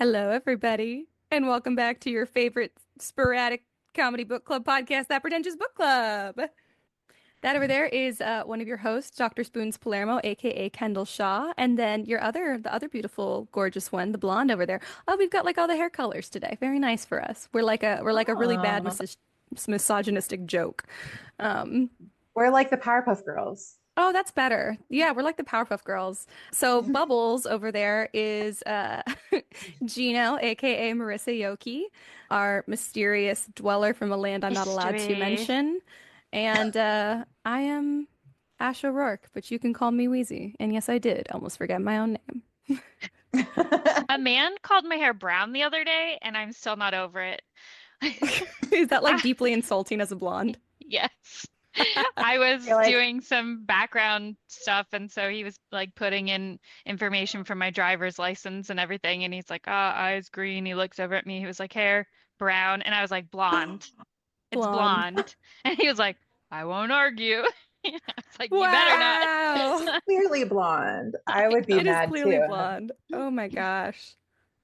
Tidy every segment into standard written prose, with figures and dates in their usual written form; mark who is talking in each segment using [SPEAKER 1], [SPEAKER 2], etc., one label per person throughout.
[SPEAKER 1] Hello, everybody, and welcome back to your favorite sporadic comedy book club podcast, That Pretentious Book Club. That over there is one of your hosts, Dr. Spoons Palermo, aka Kendall Shaw, and then the other beautiful, gorgeous one, the blonde over there. Oh, we've got like all the hair colors today. Very nice for us. We're like a really bad
[SPEAKER 2] Oh,
[SPEAKER 1] misogynistic joke. Um,
[SPEAKER 2] we're like the Powerpuff Girls.
[SPEAKER 1] Oh, that's better. Yeah, we're like the Powerpuff Girls. So Bubbles over there is Gino, aka Marissa Yoki, our mysterious dweller from a land I'm not allowed to
[SPEAKER 3] History.
[SPEAKER 1] mention. And I am Ash O'Rourke, but you can call me Wheezy. And yes, I did almost forget my own name.
[SPEAKER 3] A man called my hair brown the other day, and I'm still not over it.
[SPEAKER 1] Is that like
[SPEAKER 3] I,
[SPEAKER 1] deeply insulting as a blonde?
[SPEAKER 3] yes. I was
[SPEAKER 2] You're like,
[SPEAKER 3] doing some background stuff, and so he was like putting in information for my driver's license and everything, and he's like, eyes green. He looked over at me. He was like, hair brown, and I was like, blonde. It's
[SPEAKER 1] Blonde.
[SPEAKER 3] blonde. And he was like, I won't argue. I was like, you better not.
[SPEAKER 1] Wow.
[SPEAKER 2] clearly blonde. I
[SPEAKER 3] I
[SPEAKER 2] would be
[SPEAKER 1] It is
[SPEAKER 2] mad
[SPEAKER 1] clearly
[SPEAKER 2] too.
[SPEAKER 1] blonde. Oh my gosh.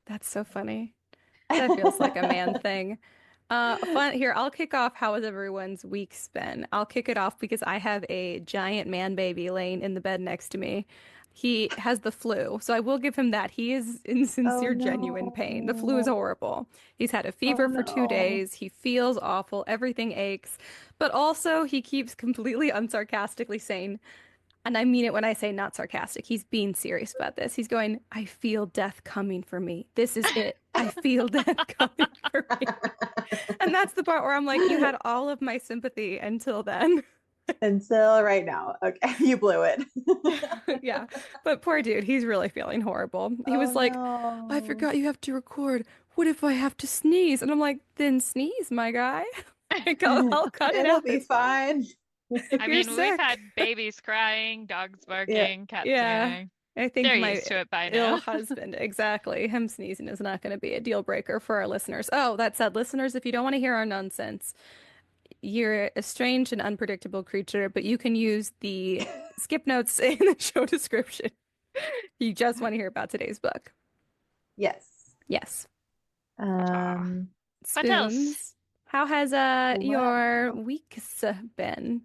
[SPEAKER 1] That's so funny. That feels like a man thing. Fun here. I'll kick off. How has everyone's week's been? I'll kick it off because I have a giant man baby laying in the bed next to me. He has the flu, so I will give him that. He is in
[SPEAKER 2] Oh
[SPEAKER 1] sincere, genuine pain. The flu is
[SPEAKER 2] no.
[SPEAKER 1] horrible. He's had a
[SPEAKER 2] Oh
[SPEAKER 1] fever for two
[SPEAKER 2] no.
[SPEAKER 1] days. He feels awful. Everything aches. But also, he keeps completely unsarcastically saying, and I mean it when I say not sarcastic. He's being serious about this. He's going, I feel death coming for me. This is it. I feel death coming for me. And that's the part where I'm like, you had all of my sympathy until then.
[SPEAKER 2] Until right now. Okay, you blew it.
[SPEAKER 1] Yeah. But poor dude, he's really feeling horrible. He
[SPEAKER 2] Oh
[SPEAKER 1] was like, I
[SPEAKER 2] no.
[SPEAKER 1] forgot you have to record. What if I have to sneeze? And I'm like, then sneeze, my guy. Like, I'll cut it
[SPEAKER 2] It'll
[SPEAKER 1] out
[SPEAKER 2] be
[SPEAKER 1] this part
[SPEAKER 2] fine.
[SPEAKER 1] if
[SPEAKER 3] I
[SPEAKER 1] you're
[SPEAKER 3] mean, we've
[SPEAKER 1] sick.
[SPEAKER 3] had babies crying, dogs
[SPEAKER 2] Yeah.
[SPEAKER 3] barking, cats
[SPEAKER 1] Yeah.
[SPEAKER 3] meowing.
[SPEAKER 1] I think
[SPEAKER 3] They're
[SPEAKER 1] my
[SPEAKER 3] used to it by
[SPEAKER 1] ill
[SPEAKER 3] now.
[SPEAKER 1] husband, exactly. Him sneezing is not going to be a deal breaker for our listeners. Oh, that said, listeners, if you don't want to hear our nonsense, you're a strange and unpredictable creature, but you can use the skip notes in the show description. You just want to hear about today's book.
[SPEAKER 2] Yes.
[SPEAKER 1] Yes.
[SPEAKER 3] Aw. What else?
[SPEAKER 1] Spoons. How has your
[SPEAKER 2] Well,
[SPEAKER 1] weeks been?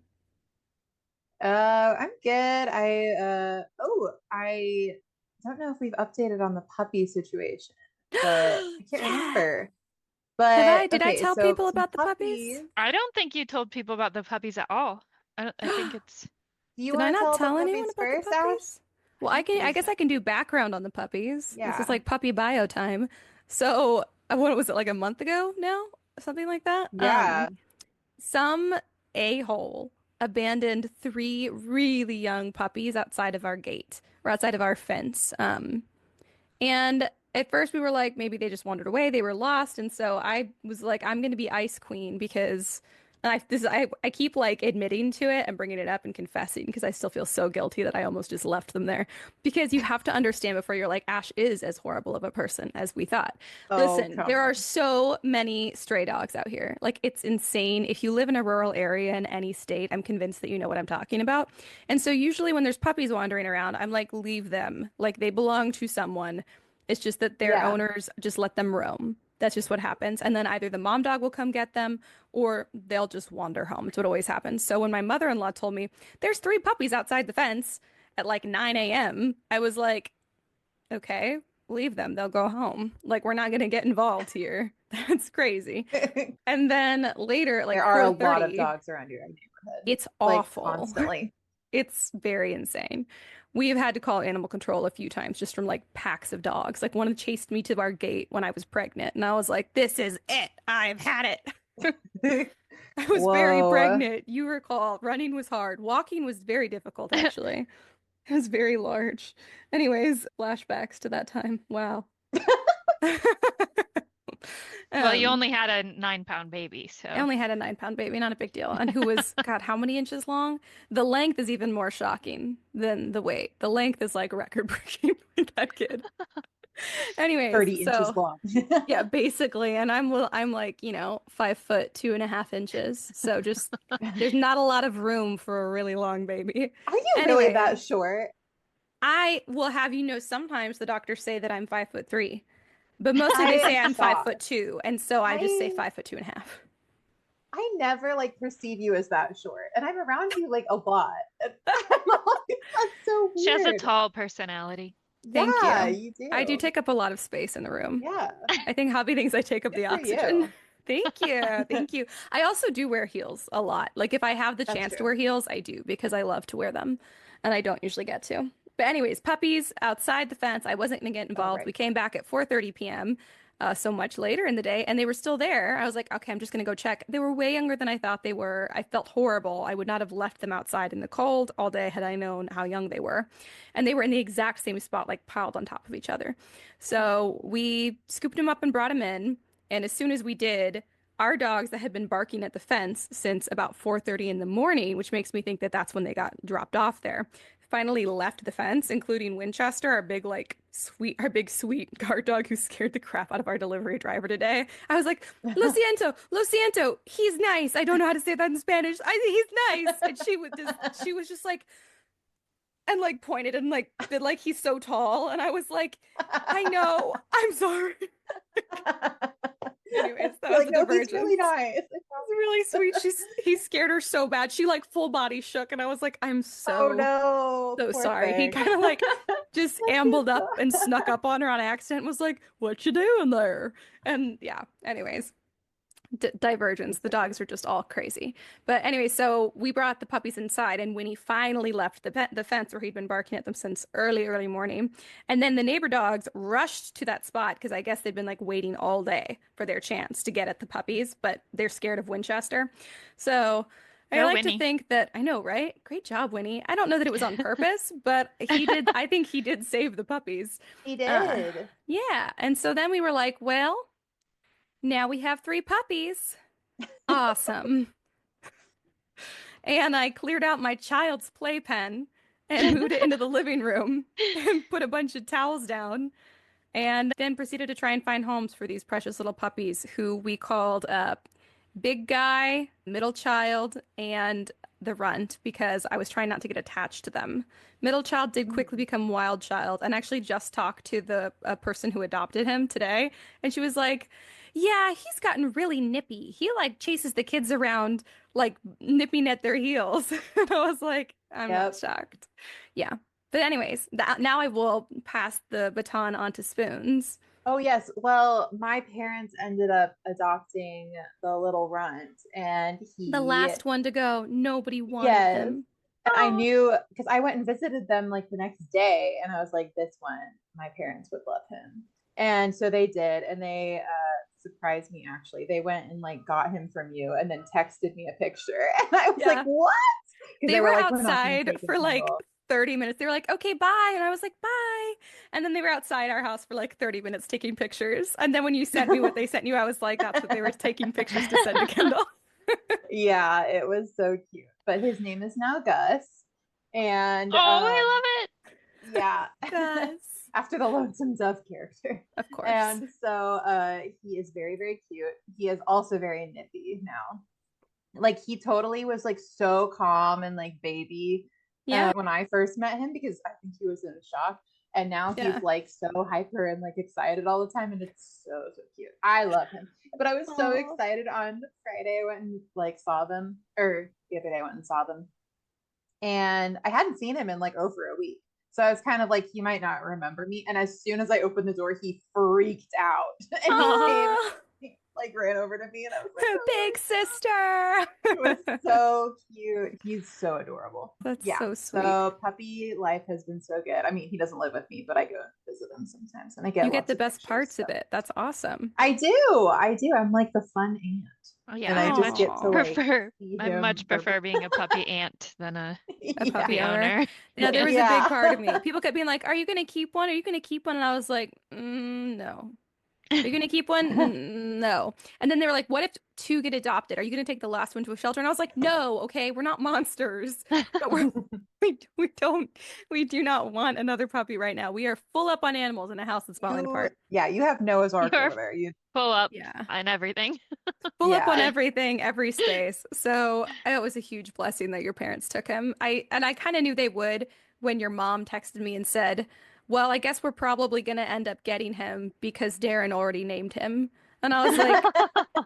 [SPEAKER 2] I'm good. I don't know if we've updated on the puppy situation, but I can't
[SPEAKER 1] Yeah.
[SPEAKER 2] remember.
[SPEAKER 1] Have I
[SPEAKER 2] But
[SPEAKER 1] did I
[SPEAKER 2] okay,
[SPEAKER 1] tell
[SPEAKER 2] so
[SPEAKER 1] people
[SPEAKER 2] some
[SPEAKER 1] about the
[SPEAKER 2] puppies.
[SPEAKER 1] puppies?
[SPEAKER 3] I don't think you told people about the puppies at all. I think it's.
[SPEAKER 2] Do you
[SPEAKER 1] Did I
[SPEAKER 2] want to
[SPEAKER 1] not
[SPEAKER 2] tell the
[SPEAKER 1] tell anyone
[SPEAKER 2] puppies
[SPEAKER 1] about the
[SPEAKER 2] first, Ash?
[SPEAKER 1] puppies?
[SPEAKER 2] I
[SPEAKER 1] Well,
[SPEAKER 2] think
[SPEAKER 1] I
[SPEAKER 2] there's
[SPEAKER 1] guess I can do background on the puppies. This is
[SPEAKER 2] yeah.
[SPEAKER 1] like puppy bio time. So, what was it like a month ago now? Something like that.
[SPEAKER 2] Yeah.
[SPEAKER 1] Some a-hole abandoned three really young puppies outside of our gate or outside of our fence. And at first we were like, maybe they just wandered away, they were lost. And so I was like, I'm going to be Ice Queen because I keep like admitting to it and bringing it up and confessing because I still feel so guilty that I almost just left them there. Because you have to understand before you're like, Ash is as horrible of a person as we thought.
[SPEAKER 2] Oh,
[SPEAKER 1] Listen,
[SPEAKER 2] come
[SPEAKER 1] there are
[SPEAKER 2] on.
[SPEAKER 1] so many stray dogs out here. Like it's insane. If you live in a rural area in any state, I'm convinced that you know what I'm talking about. And so usually when there's puppies wandering around, I'm like, leave them. Like they belong to someone. It's just that their
[SPEAKER 2] Yeah.
[SPEAKER 1] owners just let them roam. That's just what happens. And then either the mom dog will come get them or they'll just wander home. It's what always happens. So when my mother-in-law told me there's three puppies outside the fence at like 9 a.m., I was like, okay, leave them. They'll go home. Like we're not going to get involved here. That's crazy. And then later at like
[SPEAKER 2] There are a lot of
[SPEAKER 1] 4:30,
[SPEAKER 2] dogs around your neighborhood,
[SPEAKER 1] it's
[SPEAKER 2] like
[SPEAKER 1] awful.
[SPEAKER 2] constantly.
[SPEAKER 1] It's very insane. We've had to call animal control a few times just from like packs of dogs. Like one chased me to our gate when I was pregnant, and I was like, "This is it. I've had it." I was very
[SPEAKER 2] Whoa.
[SPEAKER 1] pregnant. You recall, running was hard. Walking was very difficult, actually. It was very large. Anyways, flashbacks to that time. Wow.
[SPEAKER 3] Well, you
[SPEAKER 1] Um,
[SPEAKER 3] only had a 9-pound baby,
[SPEAKER 1] I
[SPEAKER 3] so.
[SPEAKER 1] only had a 9 pound baby, not a big deal. And who was, God, how many inches long? The length is even more shocking than the weight. The length is like record breaking with that kid. Anyways,
[SPEAKER 2] 30 inches
[SPEAKER 1] so
[SPEAKER 2] long.
[SPEAKER 1] yeah, basically, and I'm like, 5 foot 2.5 inches. So just there's not a lot of room for a really long baby.
[SPEAKER 2] Are you really that
[SPEAKER 1] Anyways,
[SPEAKER 2] short?
[SPEAKER 1] I will have you know sometimes the doctors say that I'm 5'3". But mostly they say
[SPEAKER 2] I'm
[SPEAKER 1] I'm five foot
[SPEAKER 2] shocked.
[SPEAKER 1] two, and so I just say
[SPEAKER 2] I
[SPEAKER 1] 5'2.5".
[SPEAKER 2] I never like perceive you as that short, and I'm around you like a lot. And I'm like, that's so
[SPEAKER 3] She has a
[SPEAKER 2] weird.
[SPEAKER 3] tall personality.
[SPEAKER 1] Thank
[SPEAKER 2] Yeah,
[SPEAKER 1] you.
[SPEAKER 2] you
[SPEAKER 1] I do
[SPEAKER 2] do.
[SPEAKER 1] take up a lot of space in the room.
[SPEAKER 2] Yeah,
[SPEAKER 1] I think hobby thinks I take up
[SPEAKER 2] good
[SPEAKER 1] the
[SPEAKER 2] for
[SPEAKER 1] oxygen.
[SPEAKER 2] you.
[SPEAKER 1] Thank you. Thank you. I also do wear heels a lot. Like if I have the
[SPEAKER 2] That's
[SPEAKER 1] chance to
[SPEAKER 2] true.
[SPEAKER 1] wear heels, I do because I love to wear them and I don't usually get to. But anyways, puppies outside the fence. I wasn't going to get
[SPEAKER 2] Oh,
[SPEAKER 1] involved. We
[SPEAKER 2] right.
[SPEAKER 1] came back at 4:30 p.m. So much later in the day and they were still there. I was like, okay, I'm just going to go check. They were way younger than I thought they were. I felt horrible. I would not have left them outside in the cold all day had I known how young they were. And they were in the exact same spot, like piled on top of each other. So we scooped them up and brought them in. And as soon as we did, our dogs that had been barking at the fence since about 4:30 in the morning, which makes me think that that's when they got dropped off there, finally left the fence, including Winchester, our big sweet guard dog who scared the crap out of our delivery driver today. I was like, Lo siento, lo siento, he's nice. I don't know how to say that in Spanish. He's nice. And she was just like, and like pointed and like did like he's so tall. And I was like, I know, I'm sorry. Anyways, that
[SPEAKER 2] You're
[SPEAKER 1] was
[SPEAKER 2] like,
[SPEAKER 1] the
[SPEAKER 2] no, he's really
[SPEAKER 1] divergence.
[SPEAKER 2] nice. I
[SPEAKER 1] It's really sweet.
[SPEAKER 2] promise.
[SPEAKER 1] He scared her so bad. She like full body shook, and I was like, I'm
[SPEAKER 2] Oh
[SPEAKER 1] so
[SPEAKER 2] no,
[SPEAKER 1] so
[SPEAKER 2] poor
[SPEAKER 1] sorry. He
[SPEAKER 2] thing.
[SPEAKER 1] kind of like just
[SPEAKER 2] Bless his
[SPEAKER 1] ambled up
[SPEAKER 2] heart.
[SPEAKER 1] and snuck up on her on accident. Was like, "What you doing there?" And yeah. Anyways, D divergence.
[SPEAKER 2] He's
[SPEAKER 1] The
[SPEAKER 2] so
[SPEAKER 1] dogs
[SPEAKER 2] cute.
[SPEAKER 1] are just all crazy. But anyway, so we brought the puppies inside, and Winnie finally left the fence where he'd been barking at them since early morning. And then the neighbor dogs rushed to that spot because I guess they'd been like waiting all day for their chance to get at the puppies, but they're scared of Winchester. So I
[SPEAKER 3] Go
[SPEAKER 1] like to
[SPEAKER 3] Winnie.
[SPEAKER 1] think that I know, right? Great job, Winnie. I don't know that it was on purpose, but he did. I think he did save the puppies.
[SPEAKER 2] He
[SPEAKER 1] Uh,
[SPEAKER 2] did.
[SPEAKER 1] yeah. And so then we were like, well, now we have three puppies. Awesome. And I cleared out my child's playpen and moved it into the living room and put a bunch of towels down and then proceeded to try and find homes for these precious little puppies who we called Big Guy, Middle Child, and the Runt because I was trying not to get attached to them. Middle Child did quickly
[SPEAKER 2] Mm.
[SPEAKER 1] become Wild Child and actually just talked to the person who adopted him today. And she was like, yeah, he's gotten really nippy. He like chases the kids around like nipping at their heels. And I was like, I'm not
[SPEAKER 2] Yep.
[SPEAKER 1] shocked. Yeah. But anyways, now I will pass the baton on to Spoons.
[SPEAKER 2] Oh, yes. Well, my parents ended up adopting the little runt, and
[SPEAKER 1] The
[SPEAKER 2] he,
[SPEAKER 1] last one to go. Nobody wanted
[SPEAKER 2] yes.
[SPEAKER 1] him.
[SPEAKER 2] And I
[SPEAKER 1] Oh,
[SPEAKER 2] knew because I went and visited them like the next day, and I was like, this one, my parents would love him. And so they did, and they surprised me actually. They went and like got him from you and then texted me a picture. And I was like,
[SPEAKER 1] yeah.
[SPEAKER 2] what? Because
[SPEAKER 1] They
[SPEAKER 2] they
[SPEAKER 1] were
[SPEAKER 2] were like, we're not going to
[SPEAKER 1] outside
[SPEAKER 2] take a
[SPEAKER 1] for like
[SPEAKER 2] single.
[SPEAKER 1] 30 minutes. They were like, okay, bye. And I was like, bye. And then they were outside our house for like 30 minutes taking pictures. And then when you sent me what they sent you, I was like, that's what they were taking pictures to send to Kendall.
[SPEAKER 2] Yeah, it was so cute. But his name is now Gus. And
[SPEAKER 3] Oh, I love it.
[SPEAKER 2] yeah,
[SPEAKER 1] Gus.
[SPEAKER 2] after the Lonesome Dove character.
[SPEAKER 1] Of course.
[SPEAKER 2] And so he is very, very cute. He is also very nippy now. Like he totally was like so calm and like baby
[SPEAKER 1] Yeah.
[SPEAKER 2] when I first met him because I think he was in shock. And now he's
[SPEAKER 1] Yeah.
[SPEAKER 2] like so hyper and like excited all the time, and it's so so cute. I love him. But I was so
[SPEAKER 1] Oh.
[SPEAKER 2] excited on Friday. I went and like saw them, or the other day I went and saw them, and I hadn't seen him in like over a week. So I was kind of like, he might not remember me. And as soon as I opened the door, he freaked out and he came and
[SPEAKER 1] Oh,
[SPEAKER 2] he, like ran over to me, and I was like, oh
[SPEAKER 1] big sister.
[SPEAKER 2] it was so cute. He's so adorable.
[SPEAKER 1] That's
[SPEAKER 2] Yeah.
[SPEAKER 1] so sweet.
[SPEAKER 2] So puppy life has been so good. I mean, he doesn't live with me, but I go visit him sometimes and I
[SPEAKER 1] You
[SPEAKER 2] get
[SPEAKER 1] get
[SPEAKER 2] lots
[SPEAKER 1] the
[SPEAKER 2] of
[SPEAKER 1] best
[SPEAKER 2] pictures.
[SPEAKER 1] parts
[SPEAKER 2] So
[SPEAKER 1] of it. That's awesome.
[SPEAKER 2] I do. I do. I'm like the fun aunt.
[SPEAKER 3] Oh
[SPEAKER 2] And
[SPEAKER 3] yeah,
[SPEAKER 2] I
[SPEAKER 3] I
[SPEAKER 2] just
[SPEAKER 3] much
[SPEAKER 2] get to
[SPEAKER 1] Oh,
[SPEAKER 2] like
[SPEAKER 3] prefer
[SPEAKER 2] see
[SPEAKER 3] I
[SPEAKER 2] him
[SPEAKER 3] much
[SPEAKER 2] for
[SPEAKER 3] prefer being a puppy aunt than a
[SPEAKER 1] a
[SPEAKER 2] yeah.
[SPEAKER 1] puppy
[SPEAKER 3] puppy
[SPEAKER 1] owner.
[SPEAKER 3] owner.
[SPEAKER 1] Yeah, there
[SPEAKER 3] Yeah.
[SPEAKER 1] was a big part of me.
[SPEAKER 2] Yeah.
[SPEAKER 1] People kept being like, "Are you gonna keep one? Are you gonna keep one?" And I was like, "No." Are you gonna keep one? No. And then they were like, "What if two get adopted? Are you gonna take the last one to a shelter?" And I was like, "No, okay, we're not monsters, but we do not want another puppy right now. We are full up on animals in a house that's falling
[SPEAKER 2] You
[SPEAKER 1] apart."
[SPEAKER 2] yeah, you have Noah's Ark
[SPEAKER 3] You're
[SPEAKER 2] over there. You
[SPEAKER 3] full up
[SPEAKER 1] Yeah.
[SPEAKER 3] on everything.
[SPEAKER 1] Full up on
[SPEAKER 2] yeah.
[SPEAKER 1] everything, every space. So it was a huge blessing that your parents took him. I kind of knew they would when your mom texted me and said, well, I guess we're probably going to end up getting him because Darren already named him. And I was like,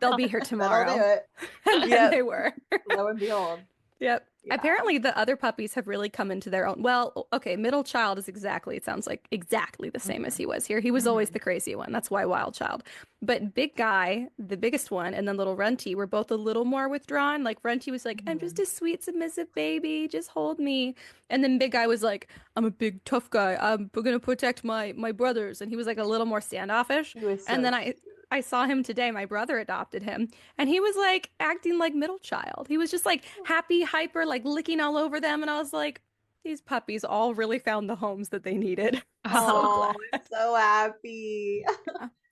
[SPEAKER 1] they'll be here
[SPEAKER 2] That'll do
[SPEAKER 1] tomorrow.
[SPEAKER 2] it.
[SPEAKER 1] And then they
[SPEAKER 2] Yep.
[SPEAKER 1] were.
[SPEAKER 2] Lo and behold.
[SPEAKER 1] Yep.
[SPEAKER 2] Yeah.
[SPEAKER 1] Apparently, the other puppies have really come into their own. Well, okay, middle child is exactly, it sounds like exactly the same as
[SPEAKER 2] Hmm.
[SPEAKER 1] he was here. He was always
[SPEAKER 2] Hmm.
[SPEAKER 1] the crazy one. That's why wild child. But big guy, the biggest one, and then little Runty were both a little more withdrawn. Like Runty was like, I'm just
[SPEAKER 2] Hmm.
[SPEAKER 1] a sweet, submissive baby. Just hold me. And then big guy was like, I'm a big, tough guy. I'm gonna protect my brothers. And he was like a little more standoffish.
[SPEAKER 2] He was
[SPEAKER 1] And
[SPEAKER 2] so
[SPEAKER 1] then
[SPEAKER 2] cute.
[SPEAKER 1] I saw him today. My brother adopted him. And he was like acting like middle child. He was just like happy, hyper, like licking all over them. And I was like, these puppies all really found the homes that they needed. So
[SPEAKER 3] Oh,
[SPEAKER 2] Oh,
[SPEAKER 1] glad.
[SPEAKER 2] I'm so happy.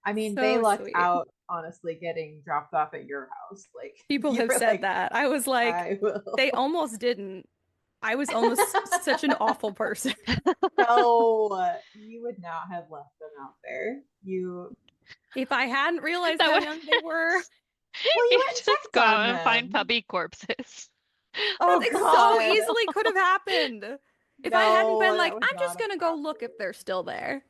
[SPEAKER 2] I mean, they
[SPEAKER 1] So
[SPEAKER 2] lucked
[SPEAKER 1] sweet.
[SPEAKER 2] out, honestly, getting dropped off at your house. Like,
[SPEAKER 1] People
[SPEAKER 2] you
[SPEAKER 1] have
[SPEAKER 2] were
[SPEAKER 1] said
[SPEAKER 2] like,
[SPEAKER 1] that. I was like,
[SPEAKER 2] I
[SPEAKER 1] they
[SPEAKER 2] will.
[SPEAKER 1] almost didn't. I was almost such an awful person.
[SPEAKER 2] No, you would not have left them out there. You,
[SPEAKER 1] If I hadn't realized
[SPEAKER 3] that
[SPEAKER 1] how
[SPEAKER 3] would
[SPEAKER 1] young they were,
[SPEAKER 2] well, you
[SPEAKER 3] you
[SPEAKER 2] went and
[SPEAKER 3] just
[SPEAKER 2] checked
[SPEAKER 3] go
[SPEAKER 2] on
[SPEAKER 3] out and find
[SPEAKER 2] them.
[SPEAKER 3] puppy corpses.
[SPEAKER 2] Oh,
[SPEAKER 1] it so
[SPEAKER 2] God.
[SPEAKER 1] easily could have happened. If I hadn't
[SPEAKER 2] No,
[SPEAKER 1] been
[SPEAKER 2] that
[SPEAKER 1] like,
[SPEAKER 2] was
[SPEAKER 1] I'm
[SPEAKER 2] not
[SPEAKER 1] just
[SPEAKER 2] a
[SPEAKER 1] gonna go look if they're still there.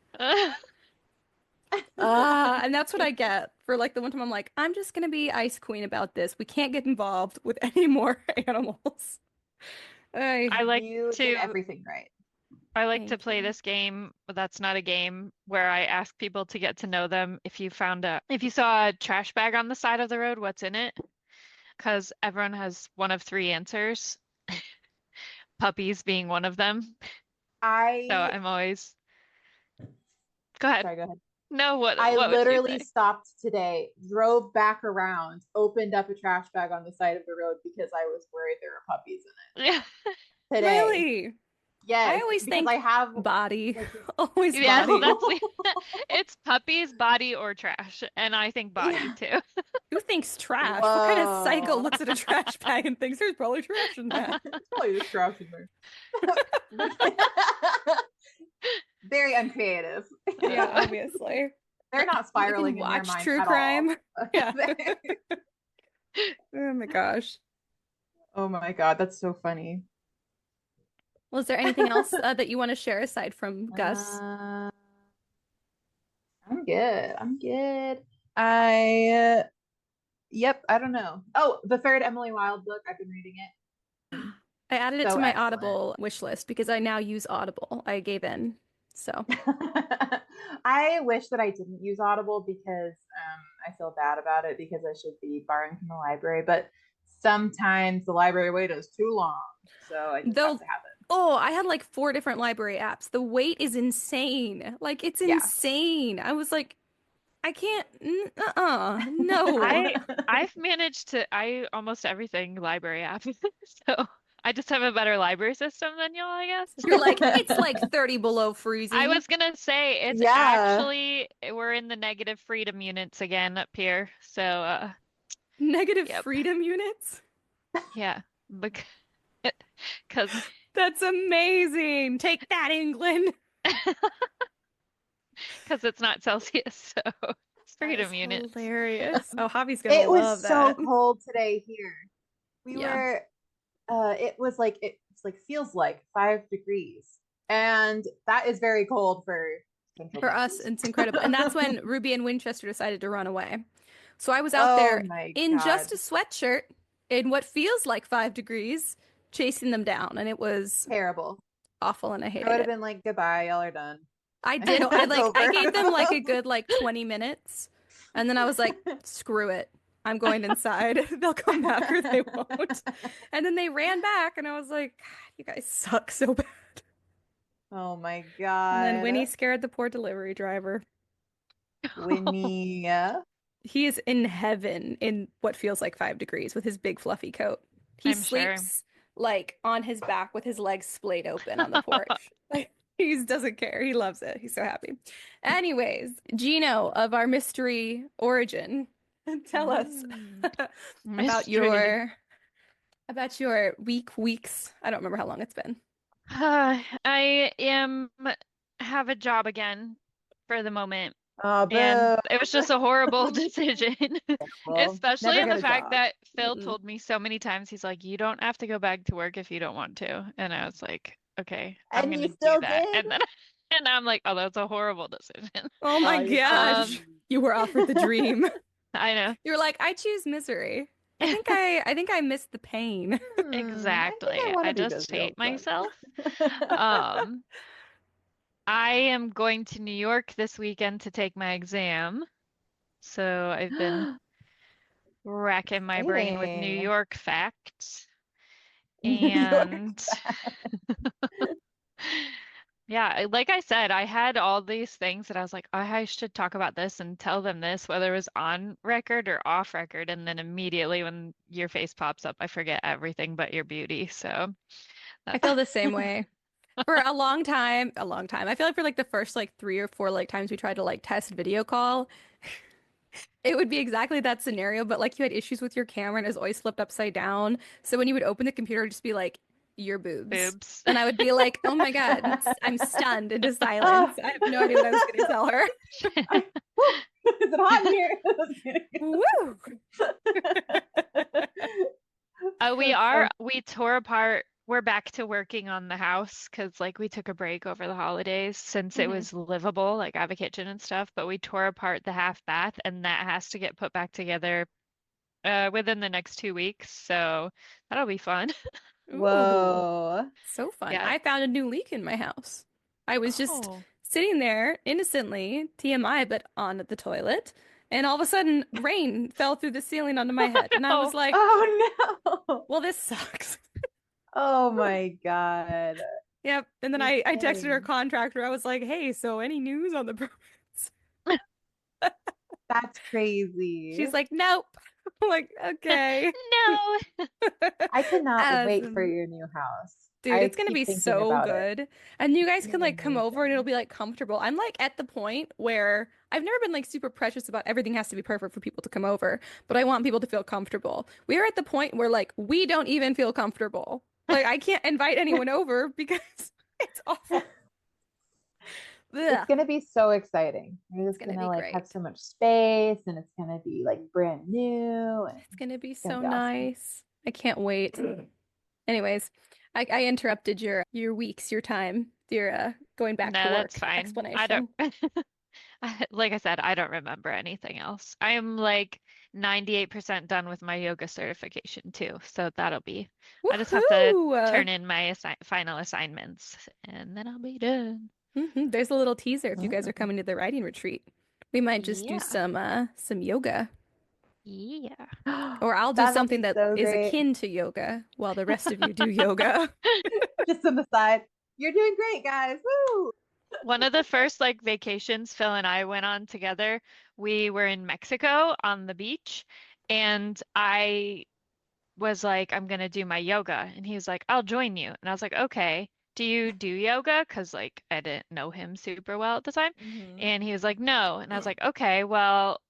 [SPEAKER 1] And that's what I get for like the one time I'm like, I'm just gonna be Ice Queen about this. We can't get involved with any more animals.
[SPEAKER 3] I
[SPEAKER 1] Ay,
[SPEAKER 3] like
[SPEAKER 2] You did
[SPEAKER 3] to
[SPEAKER 2] everything right.
[SPEAKER 3] I like to
[SPEAKER 1] thank
[SPEAKER 3] play
[SPEAKER 1] you.
[SPEAKER 3] this game, but that's not a game where I ask people to get to know them. If you saw a trash bag on the side of the road, what's in it? Because everyone has one of three answers, puppies being one of them. So
[SPEAKER 2] I,
[SPEAKER 3] I'm always, go ahead.
[SPEAKER 2] sorry, go ahead.
[SPEAKER 3] No,
[SPEAKER 2] I
[SPEAKER 3] what would you
[SPEAKER 2] literally
[SPEAKER 3] say?
[SPEAKER 2] stopped today, drove back around, opened up a trash bag on the side of the road because I was worried there were puppies
[SPEAKER 3] Yeah.
[SPEAKER 2] in it today.
[SPEAKER 1] Really? I
[SPEAKER 2] Yes,
[SPEAKER 1] always
[SPEAKER 2] because I
[SPEAKER 1] think
[SPEAKER 2] have
[SPEAKER 1] body.
[SPEAKER 2] like this.
[SPEAKER 1] Always
[SPEAKER 3] Yes,
[SPEAKER 1] body.
[SPEAKER 3] that's the it's puppies, body, or trash. And I think body
[SPEAKER 2] Yeah.
[SPEAKER 3] too.
[SPEAKER 1] Who thinks trash? What kind of psycho
[SPEAKER 2] Whoa.
[SPEAKER 1] looks at a trash bag and thinks there's probably trash in that?
[SPEAKER 2] It's probably just trash in there. Very uncreative.
[SPEAKER 1] Yeah, obviously.
[SPEAKER 2] They're not
[SPEAKER 1] You can
[SPEAKER 2] spiraling in their
[SPEAKER 1] watch
[SPEAKER 2] mind
[SPEAKER 1] true
[SPEAKER 2] at all.
[SPEAKER 1] crime. Yeah. Oh my gosh.
[SPEAKER 2] Oh my God, that's so funny.
[SPEAKER 1] Well, is there anything else that you want to share aside from Gus?
[SPEAKER 2] Uh, I'm good. I'm good. I, yep, I don't know. Oh, the third Emily Wilde book. I've been reading it.
[SPEAKER 1] I added it to
[SPEAKER 2] So
[SPEAKER 1] my
[SPEAKER 2] excellent.
[SPEAKER 1] Audible wish list because I now use Audible. I gave in. So,
[SPEAKER 2] I wish that I didn't use Audible because I feel bad about it because I should be borrowing from the library, but sometimes the library wait is too long, so I just have
[SPEAKER 1] though,
[SPEAKER 2] to have it.
[SPEAKER 1] oh, I had like four different library apps. The wait is insane. Like, it's
[SPEAKER 2] Yeah.
[SPEAKER 1] insane. I was like, I can't, no.
[SPEAKER 3] I I've managed to I almost everything library app. So I just have a better library system than y'all, I guess.
[SPEAKER 1] You're like, it's like 30 below
[SPEAKER 3] I
[SPEAKER 1] freezing.
[SPEAKER 3] was gonna say it's
[SPEAKER 2] Yeah.
[SPEAKER 3] actually we're in the negative freedom units again up here. So
[SPEAKER 1] Negative
[SPEAKER 3] yep.
[SPEAKER 1] freedom units?
[SPEAKER 3] Yeah. Because
[SPEAKER 1] That's amazing. Take that, England.
[SPEAKER 3] because it's not Celsius, so it's
[SPEAKER 1] That is
[SPEAKER 3] freedom units.
[SPEAKER 1] hilarious. Oh, Javi's gonna
[SPEAKER 2] It
[SPEAKER 1] love
[SPEAKER 2] was so
[SPEAKER 1] that.
[SPEAKER 2] cold today here. We
[SPEAKER 1] Yeah.
[SPEAKER 2] were it's like feels like 5 degrees. And that is very cold for Central
[SPEAKER 1] For us,
[SPEAKER 2] Texas.
[SPEAKER 1] it's incredible. And that's when Ruby and Winchester decided to run away. So I was out
[SPEAKER 2] Oh
[SPEAKER 1] there
[SPEAKER 2] my
[SPEAKER 1] in
[SPEAKER 2] God.
[SPEAKER 1] just a sweatshirt in what feels like 5 degrees, chasing them down. And it was
[SPEAKER 2] Terrible.
[SPEAKER 1] awful and I
[SPEAKER 2] I
[SPEAKER 1] hated
[SPEAKER 2] would have
[SPEAKER 1] it.
[SPEAKER 2] been like, goodbye, y'all are done.
[SPEAKER 1] I
[SPEAKER 2] And
[SPEAKER 1] did. I
[SPEAKER 2] it's
[SPEAKER 1] like I
[SPEAKER 2] over.
[SPEAKER 1] gave them like a good like 20 minutes. And then I was like, screw it. I'm going inside. They'll come back or they won't. And then they ran back and I was like, God, you guys suck so bad.
[SPEAKER 2] Oh my
[SPEAKER 1] And then Winnie
[SPEAKER 2] God.
[SPEAKER 1] scared the poor delivery driver.
[SPEAKER 2] Winnie.
[SPEAKER 1] He is in heaven in what feels like 5 degrees with his big fluffy coat. He
[SPEAKER 3] I'm sure.
[SPEAKER 1] sleeps like on his back with his legs splayed open on the porch. Like he doesn't care. He loves it. He's so happy. Anyways, Gino of our mystery origin, tell us
[SPEAKER 2] Mm.
[SPEAKER 1] about
[SPEAKER 3] Mystery.
[SPEAKER 1] your weeks. I don't remember how long it's been.
[SPEAKER 3] I am have a job again for the moment.
[SPEAKER 2] Oh,
[SPEAKER 3] And
[SPEAKER 2] boo.
[SPEAKER 3] it was just a horrible decision,
[SPEAKER 2] Well,
[SPEAKER 3] especially
[SPEAKER 2] never
[SPEAKER 3] in
[SPEAKER 2] get
[SPEAKER 3] the
[SPEAKER 2] a
[SPEAKER 3] fact
[SPEAKER 2] job.
[SPEAKER 3] that Phil
[SPEAKER 1] Mm-mm.
[SPEAKER 3] told me so many times, he's like, you don't have to go back to work if you don't want to. And I was like, okay, I'm
[SPEAKER 2] And
[SPEAKER 3] gonna
[SPEAKER 2] you
[SPEAKER 3] do
[SPEAKER 2] still
[SPEAKER 3] that.
[SPEAKER 2] did?
[SPEAKER 3] And then And I'm like, oh, that's a horrible decision.
[SPEAKER 1] Oh my
[SPEAKER 2] Oh, you're so
[SPEAKER 1] gosh.
[SPEAKER 3] Um,
[SPEAKER 2] sweet.
[SPEAKER 1] You were offered the dream.
[SPEAKER 3] I know.
[SPEAKER 1] You were like, I choose misery. I think I missed the pain.
[SPEAKER 2] I think I
[SPEAKER 3] Exactly.
[SPEAKER 2] want
[SPEAKER 3] I
[SPEAKER 2] to be
[SPEAKER 3] just
[SPEAKER 2] busy all
[SPEAKER 3] hate
[SPEAKER 2] the
[SPEAKER 3] myself.
[SPEAKER 2] time.
[SPEAKER 3] Um, I am going to New York this weekend to take my exam. So I've been racking my brain with New
[SPEAKER 2] Exciting.
[SPEAKER 3] York facts.
[SPEAKER 2] New York
[SPEAKER 3] And
[SPEAKER 2] fact.
[SPEAKER 3] yeah, like I said, I had all these things that I was like, oh, I should talk about this and tell them this, whether it was on record or off record. And then immediately when your face pops up, I forget everything but your beauty. So
[SPEAKER 1] I
[SPEAKER 3] that,
[SPEAKER 1] feel the same way. For a long time. I feel like for like the first like 3 or 4 like times we tried to like test video call, it would be exactly that scenario, but like you had issues with your camera and it was always flipped upside down. So when you would open the computer, it'd just be like, your boobs.
[SPEAKER 3] boobs.
[SPEAKER 1] And I would be like, oh my God, I'm stunned into silence. I have no idea what I was going to tell her.
[SPEAKER 2] Is it hot in here?
[SPEAKER 1] Woo!
[SPEAKER 2] That's so
[SPEAKER 3] We tore apart. We're back to working on the house because like we took a break over the holidays since it
[SPEAKER 1] Mhm.
[SPEAKER 3] was livable, like I have a kitchen and stuff, but we tore apart the half bath and that has to get put back together within the next 2 weeks. So that'll be fun.
[SPEAKER 1] Ooh,
[SPEAKER 2] whoa.
[SPEAKER 1] so fun.
[SPEAKER 3] Yeah.
[SPEAKER 1] I found a new leak in my house. I was just
[SPEAKER 3] Oh.
[SPEAKER 1] sitting there innocently, TMI, but on the toilet, and all of a sudden rain fell through the ceiling onto my head. And I was
[SPEAKER 3] No.
[SPEAKER 1] like,
[SPEAKER 2] Oh no.
[SPEAKER 1] well, this sucks.
[SPEAKER 2] Oh my God.
[SPEAKER 1] Yep. And then
[SPEAKER 2] You're
[SPEAKER 1] I texted our
[SPEAKER 2] kidding.
[SPEAKER 1] contractor. I was like, hey, so any news on the permits?
[SPEAKER 2] That's crazy.
[SPEAKER 1] She's like, nope. I'm like, okay.
[SPEAKER 3] No.
[SPEAKER 2] I cannot wait for
[SPEAKER 1] Awesome.
[SPEAKER 2] your new house.
[SPEAKER 1] Dude,
[SPEAKER 2] I
[SPEAKER 1] it's gonna
[SPEAKER 2] keep
[SPEAKER 1] be
[SPEAKER 2] thinking
[SPEAKER 1] so
[SPEAKER 2] about it.
[SPEAKER 1] good. And you guys
[SPEAKER 2] It's
[SPEAKER 1] can
[SPEAKER 2] gonna be
[SPEAKER 1] like come over and it'll
[SPEAKER 2] amazing.
[SPEAKER 1] be like comfortable. I'm like at the point where I've never been like super precious about everything has to be perfect for people to come over, but I want people to feel comfortable. We are at the point where like we don't even feel comfortable. Like I can't invite anyone over because it's awful.
[SPEAKER 2] It's
[SPEAKER 1] Ugh.
[SPEAKER 2] gonna be so exciting. You're
[SPEAKER 1] It's
[SPEAKER 2] just
[SPEAKER 1] gonna
[SPEAKER 2] gonna
[SPEAKER 1] be
[SPEAKER 2] like have
[SPEAKER 1] great.
[SPEAKER 2] so much space and it's gonna be like brand new and
[SPEAKER 1] It's gonna be
[SPEAKER 2] it's gonna
[SPEAKER 1] so
[SPEAKER 2] be awesome.
[SPEAKER 1] nice. I can't wait. Anyways, I interrupted your weeks, your time, your going back to
[SPEAKER 3] No, that's
[SPEAKER 1] work
[SPEAKER 3] fine. I don't,
[SPEAKER 1] explanation.
[SPEAKER 3] like I said, I don't remember anything else. I am like 98% done with my yoga certification too. So I just have to
[SPEAKER 1] Woohoo!
[SPEAKER 3] turn in my final assignments and then I'll be done.
[SPEAKER 1] There's a little teaser if you guys are
[SPEAKER 2] Mm.
[SPEAKER 1] coming to the writing retreat. We might just do
[SPEAKER 3] Yeah.
[SPEAKER 1] some yoga.
[SPEAKER 3] Yeah.
[SPEAKER 1] Or I'll do
[SPEAKER 2] That'll
[SPEAKER 1] something
[SPEAKER 2] be
[SPEAKER 1] that
[SPEAKER 2] so
[SPEAKER 1] is
[SPEAKER 2] great.
[SPEAKER 1] akin to yoga while the rest of you do yoga.
[SPEAKER 2] Just on the side. You're doing great, guys. Woo!
[SPEAKER 3] One of the first like vacations Phil and I went on together, we were in Mexico on the beach and I was like, I'm gonna do my yoga. And he was like, I'll join you. And I was like, okay. Do you do yoga? Because like I didn't know him super well at the time.
[SPEAKER 2] Mhm.
[SPEAKER 3] And he was like, no. And I was like, okay, well,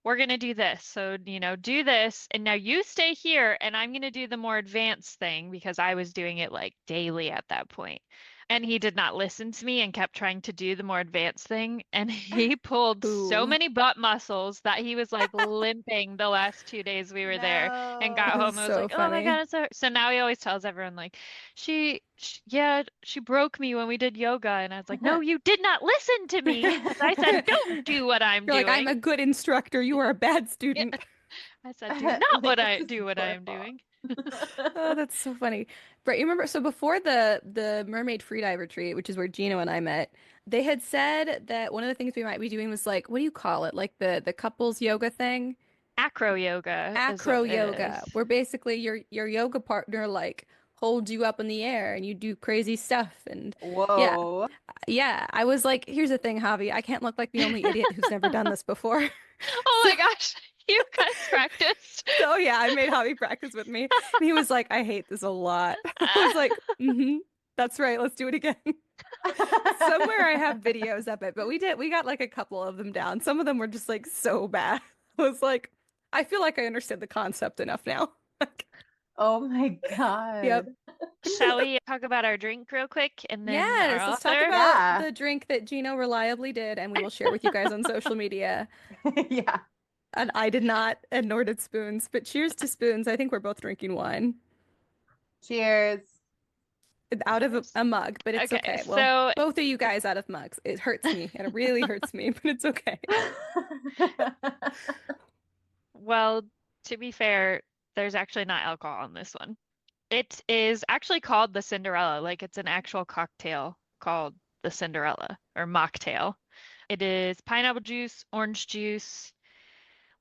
[SPEAKER 3] we're gonna do this. So, do this. And now you stay here and I'm gonna do the more advanced thing because I was doing it like daily at that point. And he did not listen to me and kept trying to do the more advanced thing. And he pulled so
[SPEAKER 1] Ooh,
[SPEAKER 3] many butt muscles that he was like limping the last 2 days we were there and got
[SPEAKER 1] this
[SPEAKER 2] No.
[SPEAKER 1] is
[SPEAKER 3] home. I was
[SPEAKER 1] so
[SPEAKER 3] like, oh my
[SPEAKER 1] funny.
[SPEAKER 3] God, it's so now he always tells everyone like, yeah, she broke me when we did yoga. And I was like, no, you did not listen to me. I said, don't do what I'm
[SPEAKER 1] You're like, I'm
[SPEAKER 3] doing.
[SPEAKER 1] a good instructor. You are a bad
[SPEAKER 3] Yeah.
[SPEAKER 1] student.
[SPEAKER 3] I said, do not
[SPEAKER 2] Like this is
[SPEAKER 3] do what I
[SPEAKER 2] your
[SPEAKER 3] am
[SPEAKER 2] fault.
[SPEAKER 3] doing.
[SPEAKER 1] Oh, that's so funny. Brett, you remember, so before the Mermaid Freedive retreat, which is where Gino and I met, they had said that one of the things we might be doing was like, what do you call it? Like the couples yoga thing?
[SPEAKER 3] Acro yoga is
[SPEAKER 1] Acro
[SPEAKER 3] what it
[SPEAKER 1] yoga,
[SPEAKER 3] is.
[SPEAKER 1] where basically your yoga partner like holds you up in the air and you do crazy stuff. And yeah,
[SPEAKER 2] Whoa.
[SPEAKER 1] yeah. I was like, here's the thing, Javi, I can't look like the only idiot who's never done this before.
[SPEAKER 3] Oh
[SPEAKER 1] So
[SPEAKER 3] my gosh, you guys practiced.
[SPEAKER 1] So yeah, I made Javi practice with me, and he was like, "I hate this a lot." I was like, that's right. Let's do it again." Somewhere I have videos of it, but we got like a couple of them down. Some of them were just like so bad. I was like, I feel like I understood the concept enough now.
[SPEAKER 2] Oh my
[SPEAKER 1] Yep.
[SPEAKER 2] God.
[SPEAKER 3] Shall we talk about our drink real quick and then our
[SPEAKER 1] Yes, let's talk
[SPEAKER 3] author?
[SPEAKER 1] about
[SPEAKER 2] Yeah.
[SPEAKER 1] the drink that Gino reliably did, and we will share with you guys on social media.
[SPEAKER 2] Yeah.
[SPEAKER 1] And I did not, and nor did Spoons. But cheers to Spoons. I think we're both drinking wine.
[SPEAKER 2] Cheers.
[SPEAKER 1] out of
[SPEAKER 3] Cheers.
[SPEAKER 1] a mug, but it's
[SPEAKER 3] Okay,
[SPEAKER 1] okay. Well,
[SPEAKER 3] so
[SPEAKER 1] both of you guys out of mugs. It hurts me. It really hurts me, but it's okay.
[SPEAKER 3] well, to be fair, there's actually not alcohol in this one. It is actually called the Cinderella, like it's an actual cocktail called the Cinderella or mocktail. It is pineapple juice, orange juice,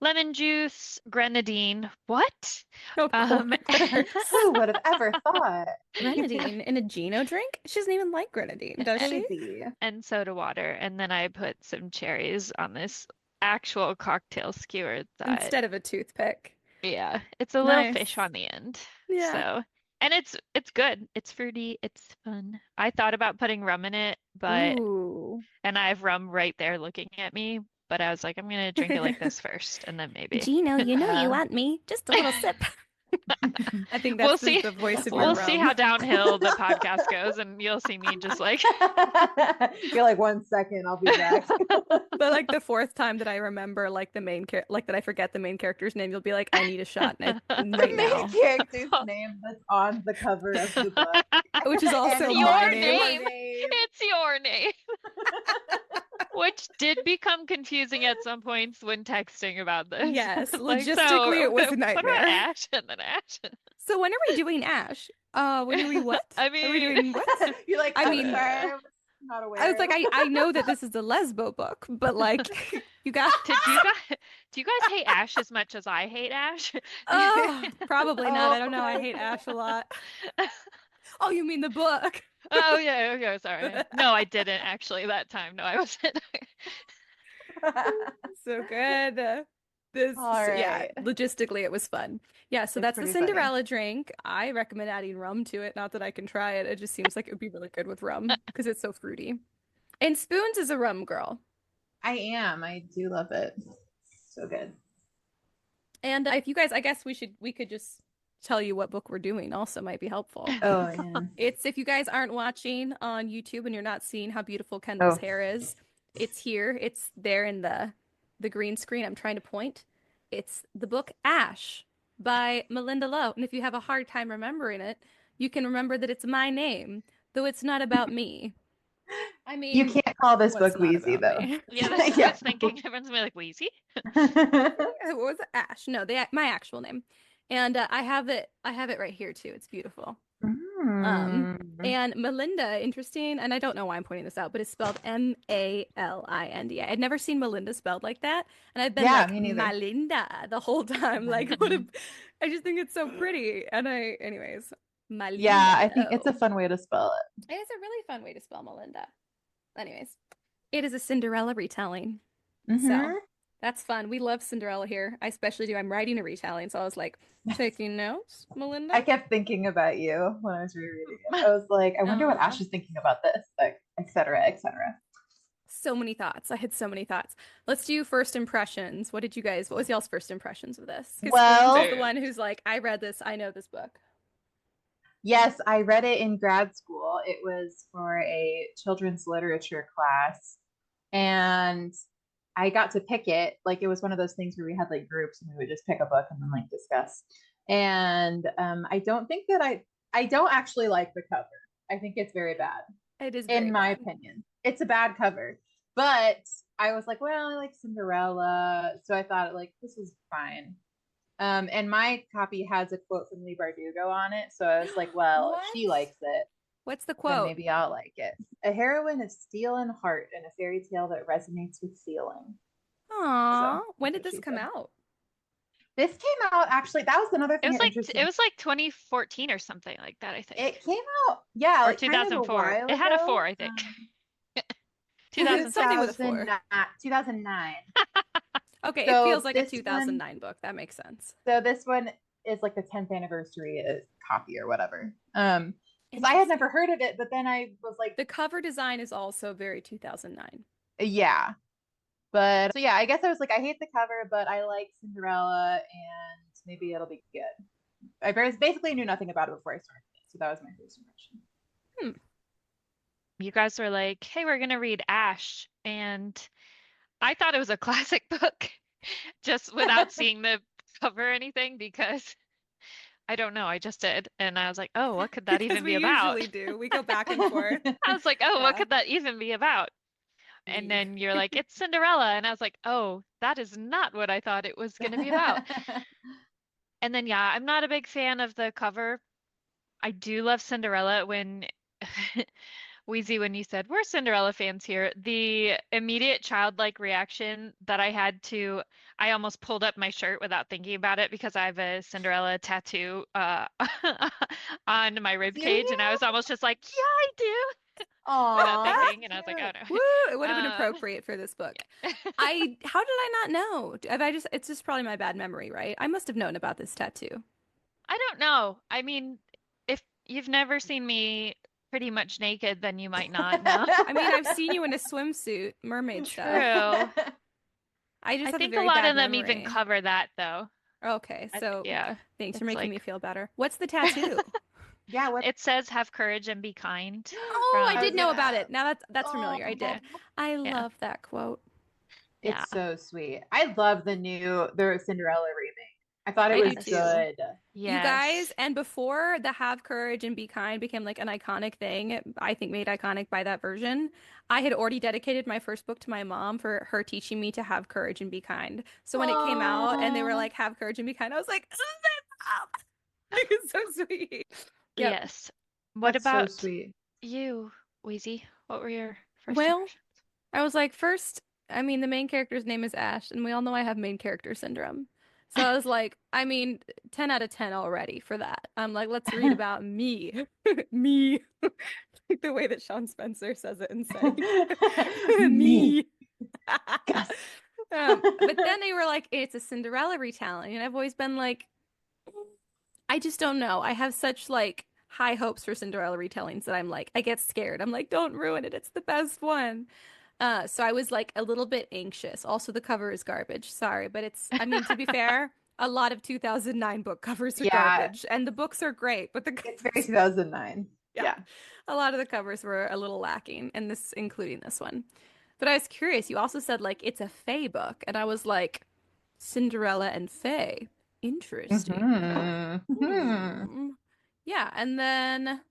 [SPEAKER 3] lemon juice, grenadine. What?
[SPEAKER 1] Of
[SPEAKER 3] Um,
[SPEAKER 1] course.
[SPEAKER 2] Who would have ever thought?
[SPEAKER 1] Grenadine in a Gino drink? She doesn't even like grenadine, does she?
[SPEAKER 2] Crazy.
[SPEAKER 3] and soda water, and then I put some cherries on this actual cocktail skewer that,
[SPEAKER 1] Instead of a toothpick.
[SPEAKER 3] yeah, it's a little fish
[SPEAKER 1] Nice.
[SPEAKER 3] on the end.
[SPEAKER 1] Yeah.
[SPEAKER 3] So, and it's good. It's fruity. It's fun. I thought about putting rum in it, but
[SPEAKER 1] Ooh.
[SPEAKER 3] and I have rum right there looking at me, but I was like, I'm gonna drink it like this first, and then maybe.
[SPEAKER 1] Gino, you know you
[SPEAKER 2] Yeah.
[SPEAKER 1] want me. Just a little sip. I think
[SPEAKER 3] We'll
[SPEAKER 1] that's
[SPEAKER 3] see.
[SPEAKER 1] the voice of your
[SPEAKER 3] We'll see
[SPEAKER 1] rum.
[SPEAKER 3] how downhill the podcast goes, and you'll see me just like,
[SPEAKER 2] You're like 1 second, I'll be back.
[SPEAKER 1] But like the fourth time that I remember like the main like that I forget the main character's name, you'll be like, I need a shot
[SPEAKER 2] The
[SPEAKER 1] right
[SPEAKER 2] main
[SPEAKER 1] now.
[SPEAKER 2] character's name that's on the cover of the book.
[SPEAKER 1] Which is
[SPEAKER 2] And
[SPEAKER 1] also
[SPEAKER 3] your
[SPEAKER 1] my
[SPEAKER 3] name.
[SPEAKER 1] name.
[SPEAKER 3] It's your name. Which did become confusing at some points when texting about this.
[SPEAKER 1] Yes,
[SPEAKER 3] Like,
[SPEAKER 1] logistically it was a
[SPEAKER 3] what about
[SPEAKER 1] nightmare.
[SPEAKER 3] Ash and then Ash?
[SPEAKER 1] So when are we doing Ash? When are we what?
[SPEAKER 3] I
[SPEAKER 1] Are we
[SPEAKER 3] mean,
[SPEAKER 1] doing what?
[SPEAKER 2] You're like,
[SPEAKER 1] I
[SPEAKER 2] I'm
[SPEAKER 1] mean,
[SPEAKER 2] sorry, I was not aware.
[SPEAKER 1] I was like, I know that this is a lesbo book, but like you got
[SPEAKER 3] do you guys hate Ash as much as I hate Ash?
[SPEAKER 1] oh, probably not. I
[SPEAKER 2] Oh
[SPEAKER 1] don't know. I
[SPEAKER 2] my
[SPEAKER 1] hate Ash a
[SPEAKER 2] God.
[SPEAKER 1] lot. Oh, you mean the book?
[SPEAKER 3] Oh yeah, okay, sorry. No, I didn't actually that time. No, I wasn't.
[SPEAKER 1] So good. This,
[SPEAKER 2] All
[SPEAKER 1] yeah,
[SPEAKER 2] right.
[SPEAKER 1] logistically it was fun. Yeah, so
[SPEAKER 2] It's
[SPEAKER 1] that's the
[SPEAKER 2] pretty funny.
[SPEAKER 1] Cinderella drink. I recommend adding rum to it. Not that I can try it. It just seems like it would be really good with rum because it's so fruity. And Spoons is a rum girl.
[SPEAKER 2] I am. I do love it. So good.
[SPEAKER 1] And if you guys, I guess we could just tell you what book we're doing also might be helpful.
[SPEAKER 2] Oh yeah.
[SPEAKER 1] It's if you guys aren't watching on YouTube and you're not seeing how beautiful Kendall's
[SPEAKER 2] Oh.
[SPEAKER 1] hair is, it's here. It's there in the green screen. I'm trying to point. It's the book Ash by Malinda Lo. And if you have a hard time remembering it, you can remember that it's my name, though it's not about me. I mean,
[SPEAKER 2] You can't call this
[SPEAKER 1] what's
[SPEAKER 2] book
[SPEAKER 1] not
[SPEAKER 2] Wheezy
[SPEAKER 1] about
[SPEAKER 2] though.
[SPEAKER 1] me?
[SPEAKER 3] Yeah, that's what I
[SPEAKER 2] Yeah.
[SPEAKER 3] was thinking. Everyone's gonna be like Wheezy.
[SPEAKER 1] What was it? Ash? No, my actual name. And I have it right here too. It's beautiful.
[SPEAKER 2] Mm.
[SPEAKER 1] And Melinda, interesting, and I don't know why I'm pointing this out, but it's spelled Malinda. I'd never seen Melinda spelled like that, and I've been
[SPEAKER 2] Yeah,
[SPEAKER 1] like
[SPEAKER 2] me neither.
[SPEAKER 1] Malinda the whole time. Like, I just think it's so pretty. And anyways, Malinda
[SPEAKER 2] Yeah, I think it's a
[SPEAKER 1] Lo.
[SPEAKER 2] fun way to spell it.
[SPEAKER 1] It's a really fun way to spell Melinda. Anyways, it is a Cinderella retelling, so
[SPEAKER 2] Mhm.
[SPEAKER 1] that's fun. We love Cinderella here. I especially do. I'm writing a retelling, so I was like taking notes, Melinda.
[SPEAKER 2] I kept thinking about you when I was rereading it. I was like, I wonder what
[SPEAKER 1] Aw.
[SPEAKER 2] Ash is thinking about this, like, et cetera, et cetera.
[SPEAKER 1] So many thoughts. I had so many thoughts. Let's do first impressions. What was y'all's first impressions of this? Because
[SPEAKER 2] Well-
[SPEAKER 1] Spoons is the one who's like, I read this, I know this book.
[SPEAKER 2] Yes, I read it in grad school. It was for a children's literature class, and I got to pick it. Like it was one of those things where we had like groups and we would just pick a book and then like discuss. And I don't think that I don't actually like the cover. I think it's very bad.
[SPEAKER 1] It is very
[SPEAKER 2] In my
[SPEAKER 1] bad.
[SPEAKER 2] opinion. It's a bad cover. But I was like, well, I like Cinderella. So I thought like this is fine. And my copy has a quote from Lee Bardugo on it. So I was like, well, if she
[SPEAKER 1] What?
[SPEAKER 2] likes it,
[SPEAKER 1] What's the
[SPEAKER 2] then
[SPEAKER 1] quote?
[SPEAKER 2] maybe I'll like it. A heroine of steel and heart and a fairy tale that resonates with feeling.
[SPEAKER 1] Aww.
[SPEAKER 2] So,
[SPEAKER 1] When
[SPEAKER 2] that's
[SPEAKER 1] did
[SPEAKER 2] what
[SPEAKER 1] this
[SPEAKER 2] she
[SPEAKER 1] come
[SPEAKER 2] said.
[SPEAKER 1] out?
[SPEAKER 2] This came out actually, that was another
[SPEAKER 3] It
[SPEAKER 2] thing
[SPEAKER 3] was
[SPEAKER 2] that
[SPEAKER 3] like
[SPEAKER 2] interested
[SPEAKER 3] it was like 2014 or something like that, I think.
[SPEAKER 2] It came out, yeah,
[SPEAKER 3] Or
[SPEAKER 2] like kind of a
[SPEAKER 3] 2004.
[SPEAKER 2] while
[SPEAKER 3] It had a
[SPEAKER 2] ago.
[SPEAKER 3] 4, I think.
[SPEAKER 1] Something
[SPEAKER 3] 2007.
[SPEAKER 1] with a 4.
[SPEAKER 2] 2009.
[SPEAKER 1] Okay, it
[SPEAKER 2] So
[SPEAKER 1] feels like a
[SPEAKER 2] this
[SPEAKER 1] 2009 book. That makes sense.
[SPEAKER 2] So this one is like the 10th anniversary copy or whatever. Because I had never heard of it, but then I was like,
[SPEAKER 1] The cover design is also very 2009.
[SPEAKER 2] yeah. But so yeah, I guess I was like, I hate the cover, but I like Cinderella and maybe it'll be good. I basically knew nothing about it before I started it, so that was my first impression.
[SPEAKER 3] You guys were like, "Hey, we're gonna read Ash," and I thought it was a classic book, just without seeing the cover or anything, because I don't know. I just did. And I was like, oh, what could that
[SPEAKER 1] Because
[SPEAKER 3] even be
[SPEAKER 1] we
[SPEAKER 3] about?
[SPEAKER 1] usually do. We go back and forth.
[SPEAKER 3] I was like, oh, what
[SPEAKER 1] Yeah.
[SPEAKER 3] could that even be about? And
[SPEAKER 2] Eve.
[SPEAKER 3] then you're like, it's Cinderella. And I was like, oh, that is not what I thought it was going to be about. And then, yeah, I'm not a big fan of the cover. I do love Cinderella when Wheezy, when you said we're Cinderella fans here, the immediate childlike reaction that I had to, I almost pulled up my shirt without thinking about it because I have a Cinderella tattoo on my rib
[SPEAKER 2] Do
[SPEAKER 3] cage, and I
[SPEAKER 2] you?
[SPEAKER 3] was almost just like, yeah, I do, without
[SPEAKER 2] Aw,
[SPEAKER 3] thinking,
[SPEAKER 2] that's
[SPEAKER 3] and I was like, oh
[SPEAKER 2] cute.
[SPEAKER 1] Woo! It would have been
[SPEAKER 3] no.
[SPEAKER 1] appropriate for this book. How did I not know? Have I just, it's just probably my bad memory, right? I must have known about this tattoo.
[SPEAKER 3] I don't know. I mean, if you've never seen me pretty much naked, then you might not know.
[SPEAKER 1] I mean, I've seen you in a swimsuit, mermaid stuff.
[SPEAKER 3] True.
[SPEAKER 1] I just
[SPEAKER 3] I
[SPEAKER 1] have a
[SPEAKER 3] think a
[SPEAKER 1] very
[SPEAKER 3] lot
[SPEAKER 1] bad
[SPEAKER 3] of them even
[SPEAKER 1] memory.
[SPEAKER 3] cover that though.
[SPEAKER 1] Okay, so
[SPEAKER 3] Yeah.
[SPEAKER 1] thanks for
[SPEAKER 3] It's
[SPEAKER 1] making me
[SPEAKER 3] like
[SPEAKER 1] feel better. What's the tattoo?
[SPEAKER 2] Yeah, what?
[SPEAKER 3] it says have courage and be kind
[SPEAKER 1] Oh, I
[SPEAKER 2] I
[SPEAKER 3] from
[SPEAKER 2] was
[SPEAKER 1] did know about
[SPEAKER 2] gonna.
[SPEAKER 1] it. Now that's
[SPEAKER 2] Oh,
[SPEAKER 1] familiar. I
[SPEAKER 3] okay.
[SPEAKER 1] did. I
[SPEAKER 3] Yeah.
[SPEAKER 1] love that quote.
[SPEAKER 3] Yeah.
[SPEAKER 2] it's so sweet. I love the Cinderella remake. I thought it
[SPEAKER 1] I do
[SPEAKER 2] was
[SPEAKER 3] Yes.
[SPEAKER 1] too.
[SPEAKER 2] good.
[SPEAKER 1] You guys,
[SPEAKER 3] Yes.
[SPEAKER 1] and before the have courage and be kind became like an iconic thing, I think made iconic by that version, I had already dedicated my first book to my mom for her teaching me to have courage and be kind. So when it came out and they were
[SPEAKER 2] Oh,
[SPEAKER 1] like, have courage and be kind, I was like, this is my mom. It's so sweet. Yep.
[SPEAKER 3] Yes. What
[SPEAKER 2] that's so
[SPEAKER 3] about
[SPEAKER 2] sweet.
[SPEAKER 3] you, Wheezy? What were your first
[SPEAKER 1] Well,
[SPEAKER 3] impressions?
[SPEAKER 1] I was like, first, I mean, the main character's name is Ash, and we all know I have main character syndrome. So I was like, I mean, 10 out of 10 already for that. I'm like, let's read about me. Me. Like the way that Sean Spencer says it in Psych.
[SPEAKER 2] Me.
[SPEAKER 1] Me.
[SPEAKER 2] Gus.
[SPEAKER 1] But then they were like, it's a Cinderella retelling. And I've always been like, I just don't know. I have such like high hopes for Cinderella retellings that I'm like, I get scared. I'm like, don't ruin it. It's the best one. So I was like a little bit anxious. Also, the cover is garbage. Sorry, but it's, I mean, to be fair, a lot of 2009 book covers are
[SPEAKER 2] Yeah,
[SPEAKER 1] garbage, and the books are great, but the
[SPEAKER 2] it's very
[SPEAKER 1] covers,
[SPEAKER 2] 2009.
[SPEAKER 1] yeah,
[SPEAKER 2] Yeah.
[SPEAKER 1] a lot of the covers were a little lacking, and this, including this one. But I was curious. You also said like it's a Fae book, and I was like, Cinderella and Fae. Interesting.
[SPEAKER 2] Hmm.
[SPEAKER 1] Hmm. Yeah, and then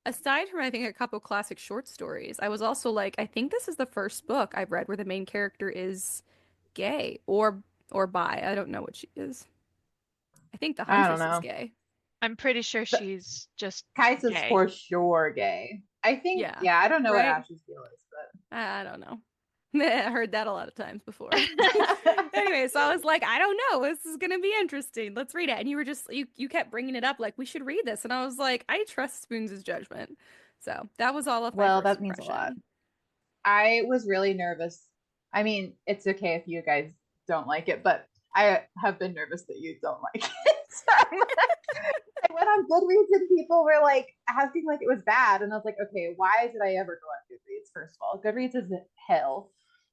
[SPEAKER 1] aside from I think a couple classic short stories, I was also like, I think this is the first book I've read where the main character is gay or bi. I don't know what she is. I think the
[SPEAKER 2] I don't
[SPEAKER 1] Huntress is
[SPEAKER 2] know.
[SPEAKER 1] gay.
[SPEAKER 3] I'm pretty sure
[SPEAKER 2] The
[SPEAKER 3] she's just
[SPEAKER 2] Kaisa's
[SPEAKER 3] gay.
[SPEAKER 2] for sure gay. I think,
[SPEAKER 1] Yeah,
[SPEAKER 2] yeah, I don't know what
[SPEAKER 1] right?
[SPEAKER 2] Ash's deal is,
[SPEAKER 1] I don't know. I heard that a lot of times before.
[SPEAKER 2] but
[SPEAKER 1] Anyway, so I was like, I don't know. This is gonna be interesting. Let's read it. And you were just you kept bringing it up like we should read this, and I was like, I trust Spoons' judgment. So that was all of my
[SPEAKER 2] well,
[SPEAKER 1] first
[SPEAKER 2] that means a lot.
[SPEAKER 1] impression.
[SPEAKER 2] I was really nervous. I mean, it's okay if you guys don't like it, but I have been nervous that you don't like it. So I went on Goodreads and people were like asking like it was bad, and I was like, okay, why did I ever go on Goodreads? First of all, Goodreads is hell,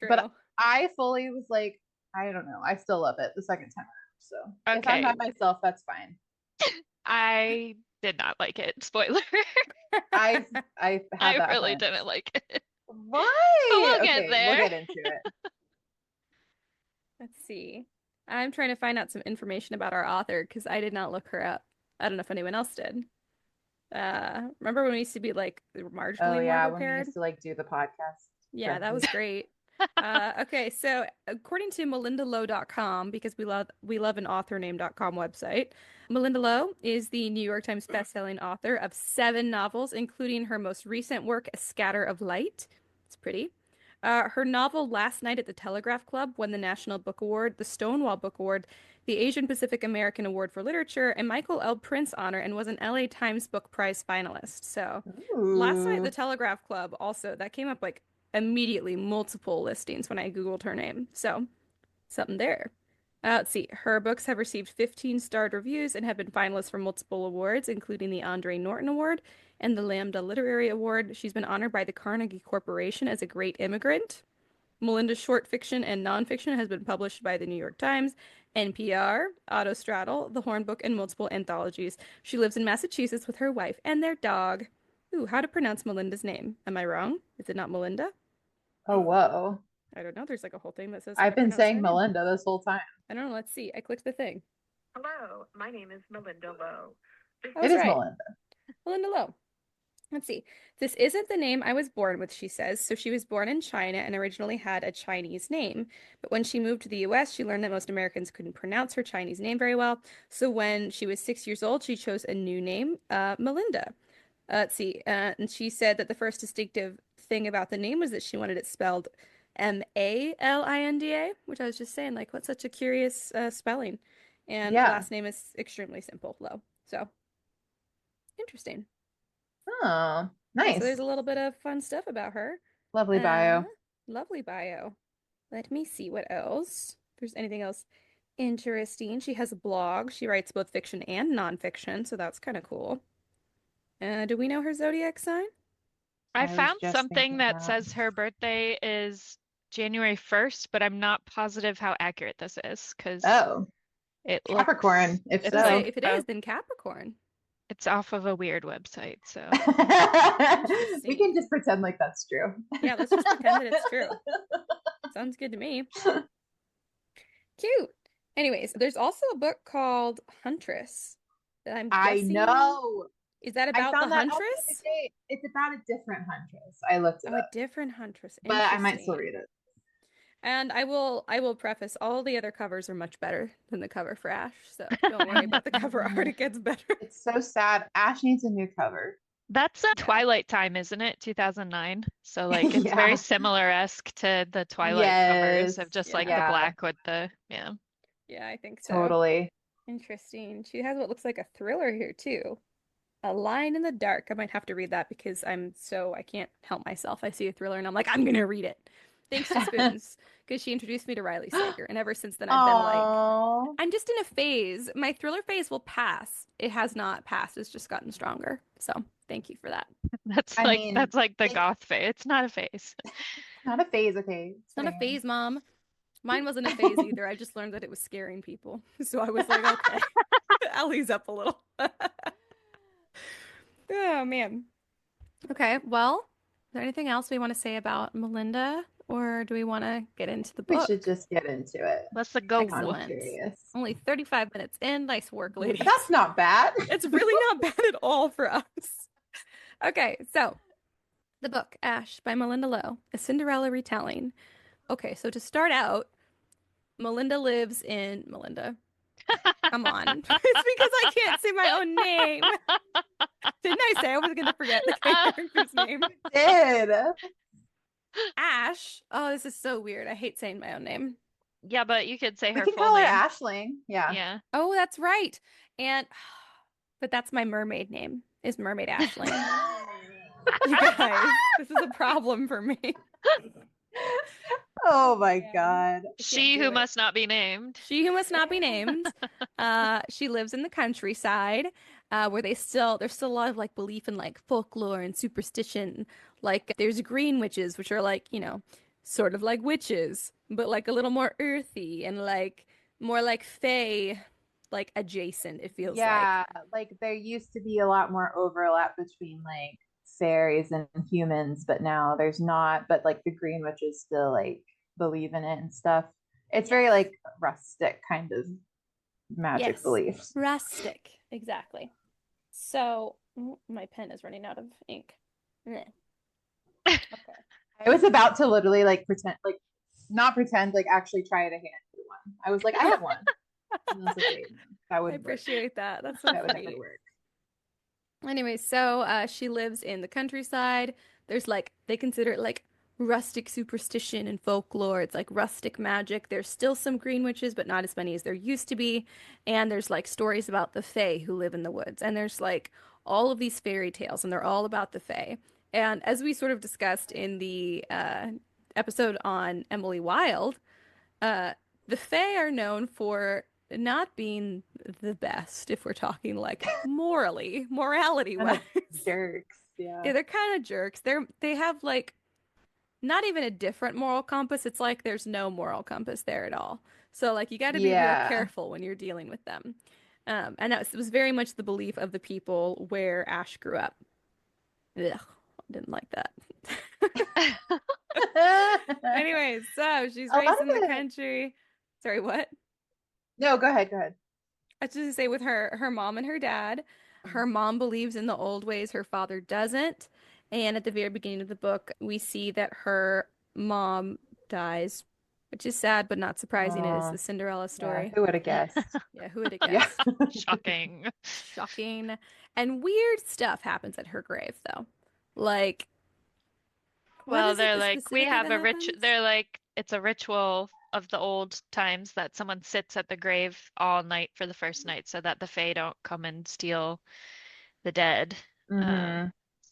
[SPEAKER 2] but
[SPEAKER 1] True.
[SPEAKER 2] I fully was like, I don't know, I still love it the second time around. So if I'm
[SPEAKER 3] Okay.
[SPEAKER 2] not myself, that's fine.
[SPEAKER 3] I did not like it. Spoiler.
[SPEAKER 2] I had
[SPEAKER 3] I
[SPEAKER 2] that
[SPEAKER 3] really
[SPEAKER 2] hunch.
[SPEAKER 3] didn't like it. But
[SPEAKER 2] Why?
[SPEAKER 3] we'll get
[SPEAKER 2] Okay, we'll
[SPEAKER 3] there.
[SPEAKER 2] get into it.
[SPEAKER 1] Let's see. I'm trying to find out some information about our author because I did not look her up. I don't know if anyone else did. Remember when we used to be like
[SPEAKER 2] Oh
[SPEAKER 1] marginally more
[SPEAKER 2] yeah, when we
[SPEAKER 1] prepared?
[SPEAKER 2] used to like do the podcast
[SPEAKER 1] Yeah, that
[SPEAKER 2] correctly.
[SPEAKER 1] was great. Okay, so according to melindalo.com, because we love an authorname.com website, Malinda Lo is the New York Times bestselling author of 7 novels, including her most recent work, A Scatter of Light. It's pretty. Her novel Last Night at the Telegraph Club won the National Book Award, the Stonewall Book Award, the Asian Pacific American Award for Literature, and Michael L. Prince Honor, and was an LA Times Book Prize finalist. So, Last Night at the
[SPEAKER 2] Ooh.
[SPEAKER 1] Telegraph Club also that came up like immediately multiple listings when I Googled her name. So, something there. Let's see. Her books have received 15 starred reviews and have been finalists for multiple awards, including the Andre Norton Award and the Lambda Literary Award. She's been honored by the Carnegie Corporation as a great immigrant. Melinda's short fiction and nonfiction has been published by the New York Times, NPR, Autostraddle, The Horn Book, and multiple anthologies. She lives in Massachusetts with her wife and their dog. Ooh, how to pronounce Melinda's name? Am I wrong? Is it not Melinda?
[SPEAKER 2] Oh whoa.
[SPEAKER 1] I don't know. There's like a whole thing that says how
[SPEAKER 2] I've
[SPEAKER 1] to
[SPEAKER 2] been
[SPEAKER 1] pronounce
[SPEAKER 2] saying
[SPEAKER 1] her name.
[SPEAKER 2] Melinda this whole time.
[SPEAKER 1] I don't know. Let's see. I clicked the thing.
[SPEAKER 4] Hello, my name is Malinda Lo. This
[SPEAKER 1] I
[SPEAKER 2] It
[SPEAKER 1] was
[SPEAKER 2] is
[SPEAKER 1] right.
[SPEAKER 2] Melinda.
[SPEAKER 1] Malinda Lo. Let's see. This isn't the name I was born with, she says. So she was born in China and originally had a Chinese name. But when she moved to the US, she learned that most Americans couldn't pronounce her Chinese name very well. So when she was 6 years old, she chose a new name, Melinda. Let's see. And she said that the first distinctive thing about the name was that she wanted it spelled Malinda, which I was just saying, like, what's such a curious spelling. And
[SPEAKER 2] Yeah.
[SPEAKER 1] last name is extremely simple, Low. So interesting.
[SPEAKER 2] Oh,
[SPEAKER 1] Yeah, so there's
[SPEAKER 2] nice.
[SPEAKER 1] a little bit of fun stuff about her.
[SPEAKER 2] Lovely
[SPEAKER 1] Uh,
[SPEAKER 2] bio.
[SPEAKER 1] Lovely bio. Let me see what else. If there's anything else interesting. She has a blog. She writes both fiction and nonfiction, so that's kind of cool. Do we know her zodiac sign?
[SPEAKER 3] I
[SPEAKER 2] I was
[SPEAKER 3] found
[SPEAKER 2] just
[SPEAKER 3] something
[SPEAKER 2] thinking
[SPEAKER 3] that
[SPEAKER 2] that.
[SPEAKER 3] says her birthday is January 1st, but I'm not positive how accurate this is because
[SPEAKER 2] Oh,
[SPEAKER 3] it looks
[SPEAKER 2] Capricorn, if
[SPEAKER 1] I was gonna
[SPEAKER 3] it's
[SPEAKER 1] say,
[SPEAKER 2] so.
[SPEAKER 3] like
[SPEAKER 1] if it is, then Capricorn.
[SPEAKER 3] it's off of a weird website. So
[SPEAKER 2] We
[SPEAKER 1] Interesting.
[SPEAKER 2] can just pretend like that's true.
[SPEAKER 1] Yeah, let's just pretend that it's true. Sounds good to me. Cute. Anyways, there's also a book called Huntress that I'm
[SPEAKER 2] I
[SPEAKER 1] guessing
[SPEAKER 2] know.
[SPEAKER 1] is that
[SPEAKER 2] I
[SPEAKER 1] about the
[SPEAKER 2] found that out the other
[SPEAKER 1] huntress?
[SPEAKER 2] day. It's about a different huntress. I looked it
[SPEAKER 1] Oh, a
[SPEAKER 2] up,
[SPEAKER 1] different huntress.
[SPEAKER 2] but I might still
[SPEAKER 1] Interesting.
[SPEAKER 2] read it.
[SPEAKER 1] And I will preface all the other covers are much better than the cover for Ash, so don't worry about the cover art, it gets better.
[SPEAKER 2] It's so sad. Ash needs a new cover.
[SPEAKER 3] that's a
[SPEAKER 1] Yeah.
[SPEAKER 3] Twilight time, isn't it? 2009. So like it's very
[SPEAKER 2] Yeah.
[SPEAKER 3] similar-esque to the Twilight covers of
[SPEAKER 2] Yes.
[SPEAKER 3] just like
[SPEAKER 1] Yeah.
[SPEAKER 3] the
[SPEAKER 2] Yeah.
[SPEAKER 3] black with the yeah.
[SPEAKER 1] Yeah, I think so.
[SPEAKER 2] Totally.
[SPEAKER 1] Interesting. She has what looks like a thriller here too. A Line in the Dark. I might have to read that because I can't help myself. I see a thriller and I'm like, I'm gonna read it. Thanks to Spoons, because she introduced me to Riley Sager. And ever since then I've been like,
[SPEAKER 2] Oh.
[SPEAKER 1] I'm just in a phase. My thriller phase will pass. It has not passed. It's just gotten stronger. So thank you for that.
[SPEAKER 3] That's
[SPEAKER 2] I
[SPEAKER 3] like
[SPEAKER 2] mean,
[SPEAKER 3] that's like the
[SPEAKER 2] it's
[SPEAKER 3] goth phase. It's not a phase.
[SPEAKER 2] not a phase, okay?
[SPEAKER 1] It's not a
[SPEAKER 2] Fair.
[SPEAKER 1] phase, Mom. Mine wasn't a phase either. I just learned that it was scaring people. So I was like, okay, I'll ease up a little. Oh, man. Okay, well, is there anything else we want to say about Melinda, or do we want to get into the
[SPEAKER 2] We should
[SPEAKER 1] book?
[SPEAKER 2] just get into it.
[SPEAKER 3] Let's go.
[SPEAKER 2] I'm
[SPEAKER 1] Excellent.
[SPEAKER 2] curious.
[SPEAKER 1] Only 35 minutes in. Nice work,
[SPEAKER 2] That's
[SPEAKER 1] ladies.
[SPEAKER 2] not bad.
[SPEAKER 1] It's really not bad at all for us. Okay, so the book, Ash by Malinda Lo, a Cinderella retelling. Okay, so to start out, Melinda. Come on. It's because I can't say my own name. Didn't I say I was going to forget the character's name?
[SPEAKER 2] Did.
[SPEAKER 1] Ash. Oh, this is so weird. I hate saying my own name.
[SPEAKER 3] Yeah, but you could say
[SPEAKER 2] We
[SPEAKER 3] her
[SPEAKER 2] can
[SPEAKER 3] full
[SPEAKER 2] call her
[SPEAKER 3] name.
[SPEAKER 2] Ashling. Yeah.
[SPEAKER 3] Yeah.
[SPEAKER 1] Oh, that's right. And but that's my mermaid name is Mermaid Ashling. You guys, this is a problem for me.
[SPEAKER 2] Oh my
[SPEAKER 1] Man,
[SPEAKER 2] God.
[SPEAKER 1] I can't
[SPEAKER 3] She
[SPEAKER 1] do
[SPEAKER 3] who
[SPEAKER 1] it.
[SPEAKER 3] must not be named.
[SPEAKER 1] She who must not be named. She lives in the countryside, where there's still a lot of like belief in like folklore and superstition. Like there's green witches, which are like, sort of like witches, but like a little more earthy and like more like fae, like adjacent, it feels like.
[SPEAKER 2] Yeah, like there used to be a lot more overlap between like fairies and humans, but now there's not. But like the Green Witches still like believe in it and stuff. It's
[SPEAKER 1] Yes.
[SPEAKER 2] very like rustic kind of magic
[SPEAKER 1] Yes.
[SPEAKER 2] beliefs.
[SPEAKER 1] Rustic. Exactly. So, my pen is running out of ink. Meh. Okay.
[SPEAKER 2] I was about to literally like pretend, like not pretend, like actually try to hand you one. I was like, I have one. And I was like, wait, no, that
[SPEAKER 1] I
[SPEAKER 2] wouldn't work.
[SPEAKER 1] appreciate that. That's so
[SPEAKER 2] That would never
[SPEAKER 1] sweet.
[SPEAKER 2] work.
[SPEAKER 1] Anyway, so she lives in the countryside. There's like they consider it like rustic superstition and folklore. It's like rustic magic. There's still some green witches, but not as many as there used to be. And there's like stories about the fae who live in the woods. And there's like all of these fairy tales, and they're all about the fae. And as we sort of discussed in the episode on Emily Wilde, uh, the Fae are known for not being the best if we're talking like morality
[SPEAKER 2] Kind
[SPEAKER 1] wise.
[SPEAKER 2] of jerks. Yeah.
[SPEAKER 1] Yeah, they're kind of jerks. They have like not even a different moral compass. It's like there's no moral compass there at all. So like you got to be real
[SPEAKER 2] Yeah.
[SPEAKER 1] careful when you're dealing with them. And that was very much the belief of the people where Ash grew up. Ugh, didn't like that. Anyways, so she's
[SPEAKER 2] A lot
[SPEAKER 1] raised
[SPEAKER 2] of
[SPEAKER 1] in the
[SPEAKER 2] it.
[SPEAKER 1] country. Sorry, what?
[SPEAKER 2] No, go ahead. Go ahead.
[SPEAKER 1] I was just gonna say with her mom and her dad, her mom believes in the old ways, her father doesn't. And at the very beginning of the book, we see that her mom dies, which is sad but not surprising. It is
[SPEAKER 2] Oh,
[SPEAKER 1] the Cinderella
[SPEAKER 2] yeah.
[SPEAKER 1] story.
[SPEAKER 2] Who would have guessed?
[SPEAKER 1] Yeah, who would have
[SPEAKER 2] Yeah.
[SPEAKER 1] guessed?
[SPEAKER 3] Shocking.
[SPEAKER 1] Shocking. And weird stuff happens at her grave, though. Like, what
[SPEAKER 3] Well,
[SPEAKER 1] is it
[SPEAKER 3] they're
[SPEAKER 1] that
[SPEAKER 3] like, we
[SPEAKER 1] specifically
[SPEAKER 3] have
[SPEAKER 1] that happens?
[SPEAKER 3] they're like, it's a ritual of the old times that someone sits at the grave all night for the first night so that the Fae don't come and steal the dead. Um,
[SPEAKER 2] Hmm.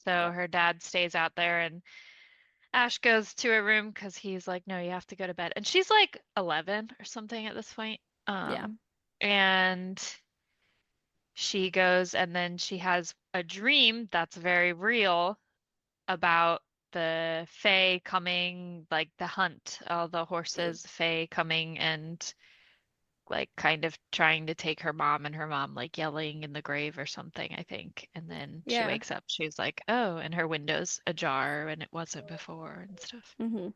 [SPEAKER 3] so
[SPEAKER 1] Yep.
[SPEAKER 3] her dad stays out there and Ash goes to her room because he's like, no, you have to go to bed. And she's like 11 or something at this point.
[SPEAKER 1] Yeah.
[SPEAKER 3] And she goes and then she has a dream that's very real about the Fae coming, like the hunt, all the horses, Fae coming and like kind of trying to take her mom and her mom like yelling in the grave or something, I think. And then she
[SPEAKER 1] Yeah.
[SPEAKER 3] wakes up, she's like, oh, and her window's ajar and it wasn't before and stuff.
[SPEAKER 1] hmm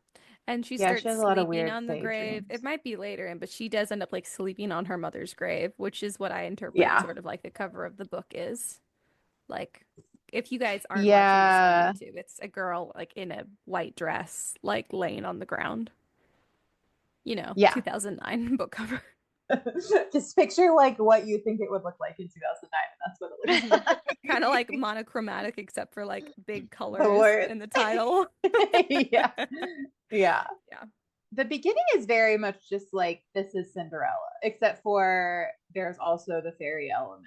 [SPEAKER 1] And she
[SPEAKER 2] Yeah, she
[SPEAKER 1] starts
[SPEAKER 2] has a lot of
[SPEAKER 1] sleeping
[SPEAKER 2] weird
[SPEAKER 1] on the
[SPEAKER 2] Fae
[SPEAKER 1] grave. It
[SPEAKER 2] dreams.
[SPEAKER 1] might be later in, but she does end up like sleeping on her mother's grave, which is what I interpret
[SPEAKER 2] Yeah.
[SPEAKER 1] sort of like the cover of the book is. Like, if you guys aren't watching this on
[SPEAKER 2] Yeah.
[SPEAKER 1] YouTube, it's a girl like in a white dress, like laying on the ground.
[SPEAKER 2] Yeah.
[SPEAKER 1] 2009 book cover.
[SPEAKER 2] Just picture like what you think it would look like in 2009, and that's what it
[SPEAKER 1] hmm
[SPEAKER 2] looks
[SPEAKER 1] Kind of like
[SPEAKER 2] like.
[SPEAKER 1] monochromatic, except for like big
[SPEAKER 2] The
[SPEAKER 1] colors
[SPEAKER 2] worst.
[SPEAKER 1] in the title.
[SPEAKER 2] Yeah. Yeah.
[SPEAKER 1] Yeah.
[SPEAKER 2] The beginning is very much just like this is Cinderella, except for there's also the fairy element.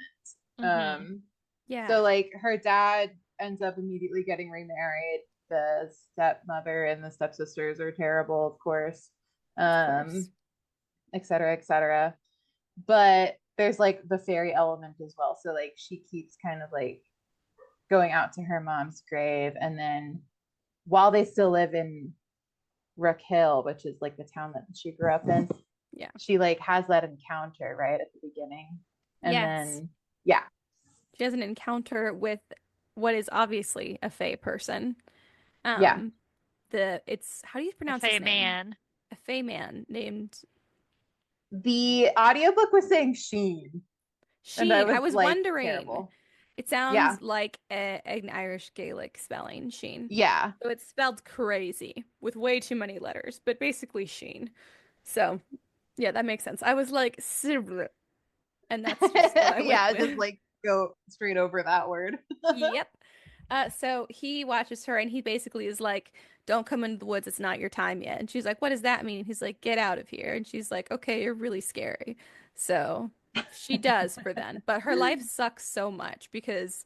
[SPEAKER 3] Mm-hmm.
[SPEAKER 2] Um,
[SPEAKER 1] Yeah,
[SPEAKER 2] so like her dad ends up immediately getting remarried. The stepmother and the stepsisters are terrible, of course.
[SPEAKER 1] of course.
[SPEAKER 2] Um, et cetera, et cetera. But there's like the fairy element as well. So like she keeps kind of like going out to her mom's grave, and then while they still live in Rook Hill, which is like the town that she grew up in,
[SPEAKER 1] Yeah.
[SPEAKER 2] she like has that encounter right at the beginning. And
[SPEAKER 1] Yes.
[SPEAKER 2] then yeah,
[SPEAKER 1] She has an encounter with what is obviously a Fae person.
[SPEAKER 2] yeah.
[SPEAKER 1] Um, it's how do you
[SPEAKER 3] A
[SPEAKER 1] pronounce his
[SPEAKER 3] Fae
[SPEAKER 1] name?
[SPEAKER 3] man.
[SPEAKER 1] A Fae man named
[SPEAKER 2] The audiobook was saying Sheen, and I
[SPEAKER 1] Sheen. I
[SPEAKER 2] was
[SPEAKER 1] was
[SPEAKER 2] like
[SPEAKER 1] wondering.
[SPEAKER 2] terrible.
[SPEAKER 1] It
[SPEAKER 2] Yeah.
[SPEAKER 1] sounds like an Irish Gaelic spelling, Sheen.
[SPEAKER 2] Yeah.
[SPEAKER 1] So it's spelled crazy with way too many letters, but basically Sheen. So yeah, that makes sense. I was like, "Sibr," and that's just what I went
[SPEAKER 2] Yeah, just
[SPEAKER 1] with.
[SPEAKER 2] like go straight over that word.
[SPEAKER 1] Yep. So he watches her and he basically is like, don't come into the woods. It's not your time yet. And she's like, what does that mean? He's like, get out of here. And she's like, okay, you're really scary. So she does for then. But her life sucks so much because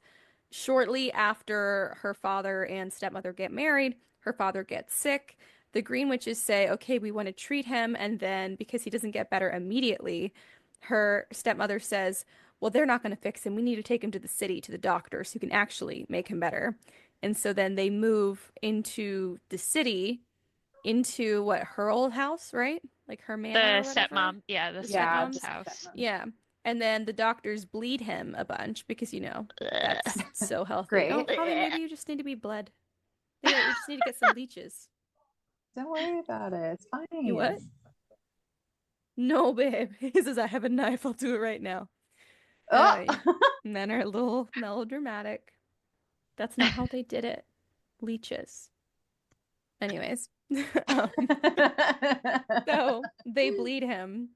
[SPEAKER 1] shortly after her father and stepmother get married, her father gets sick. The Green Witches say, okay, we want to treat him. And then because he doesn't get better immediately, her stepmother says, well, they're not going to fix him. We need to take him to the city, to the doctors who can actually make him better. And so then they move into the city, into what, her old house, right? Like her manor
[SPEAKER 3] The
[SPEAKER 1] or whatever.
[SPEAKER 3] stepmom. Yeah, the
[SPEAKER 1] The
[SPEAKER 2] Yeah,
[SPEAKER 3] stepmom's
[SPEAKER 2] just
[SPEAKER 1] stepmom's.
[SPEAKER 3] house.
[SPEAKER 2] stepmom.
[SPEAKER 1] Yeah. And then the doctors bleed him a bunch because, that's
[SPEAKER 3] Ugh.
[SPEAKER 1] so healthy. Oh,
[SPEAKER 2] Great.
[SPEAKER 1] Holly, maybe you just need to be bled. Yeah, you just need to get some leeches.
[SPEAKER 2] Don't worry about it. It's
[SPEAKER 1] You
[SPEAKER 2] fine.
[SPEAKER 1] what? No, babe. He says, I have a knife. I'll do it right now.
[SPEAKER 2] Oh.
[SPEAKER 1] Men are a little melodramatic. That's not how they did it. Leeches. Anyways, um, so they bleed him.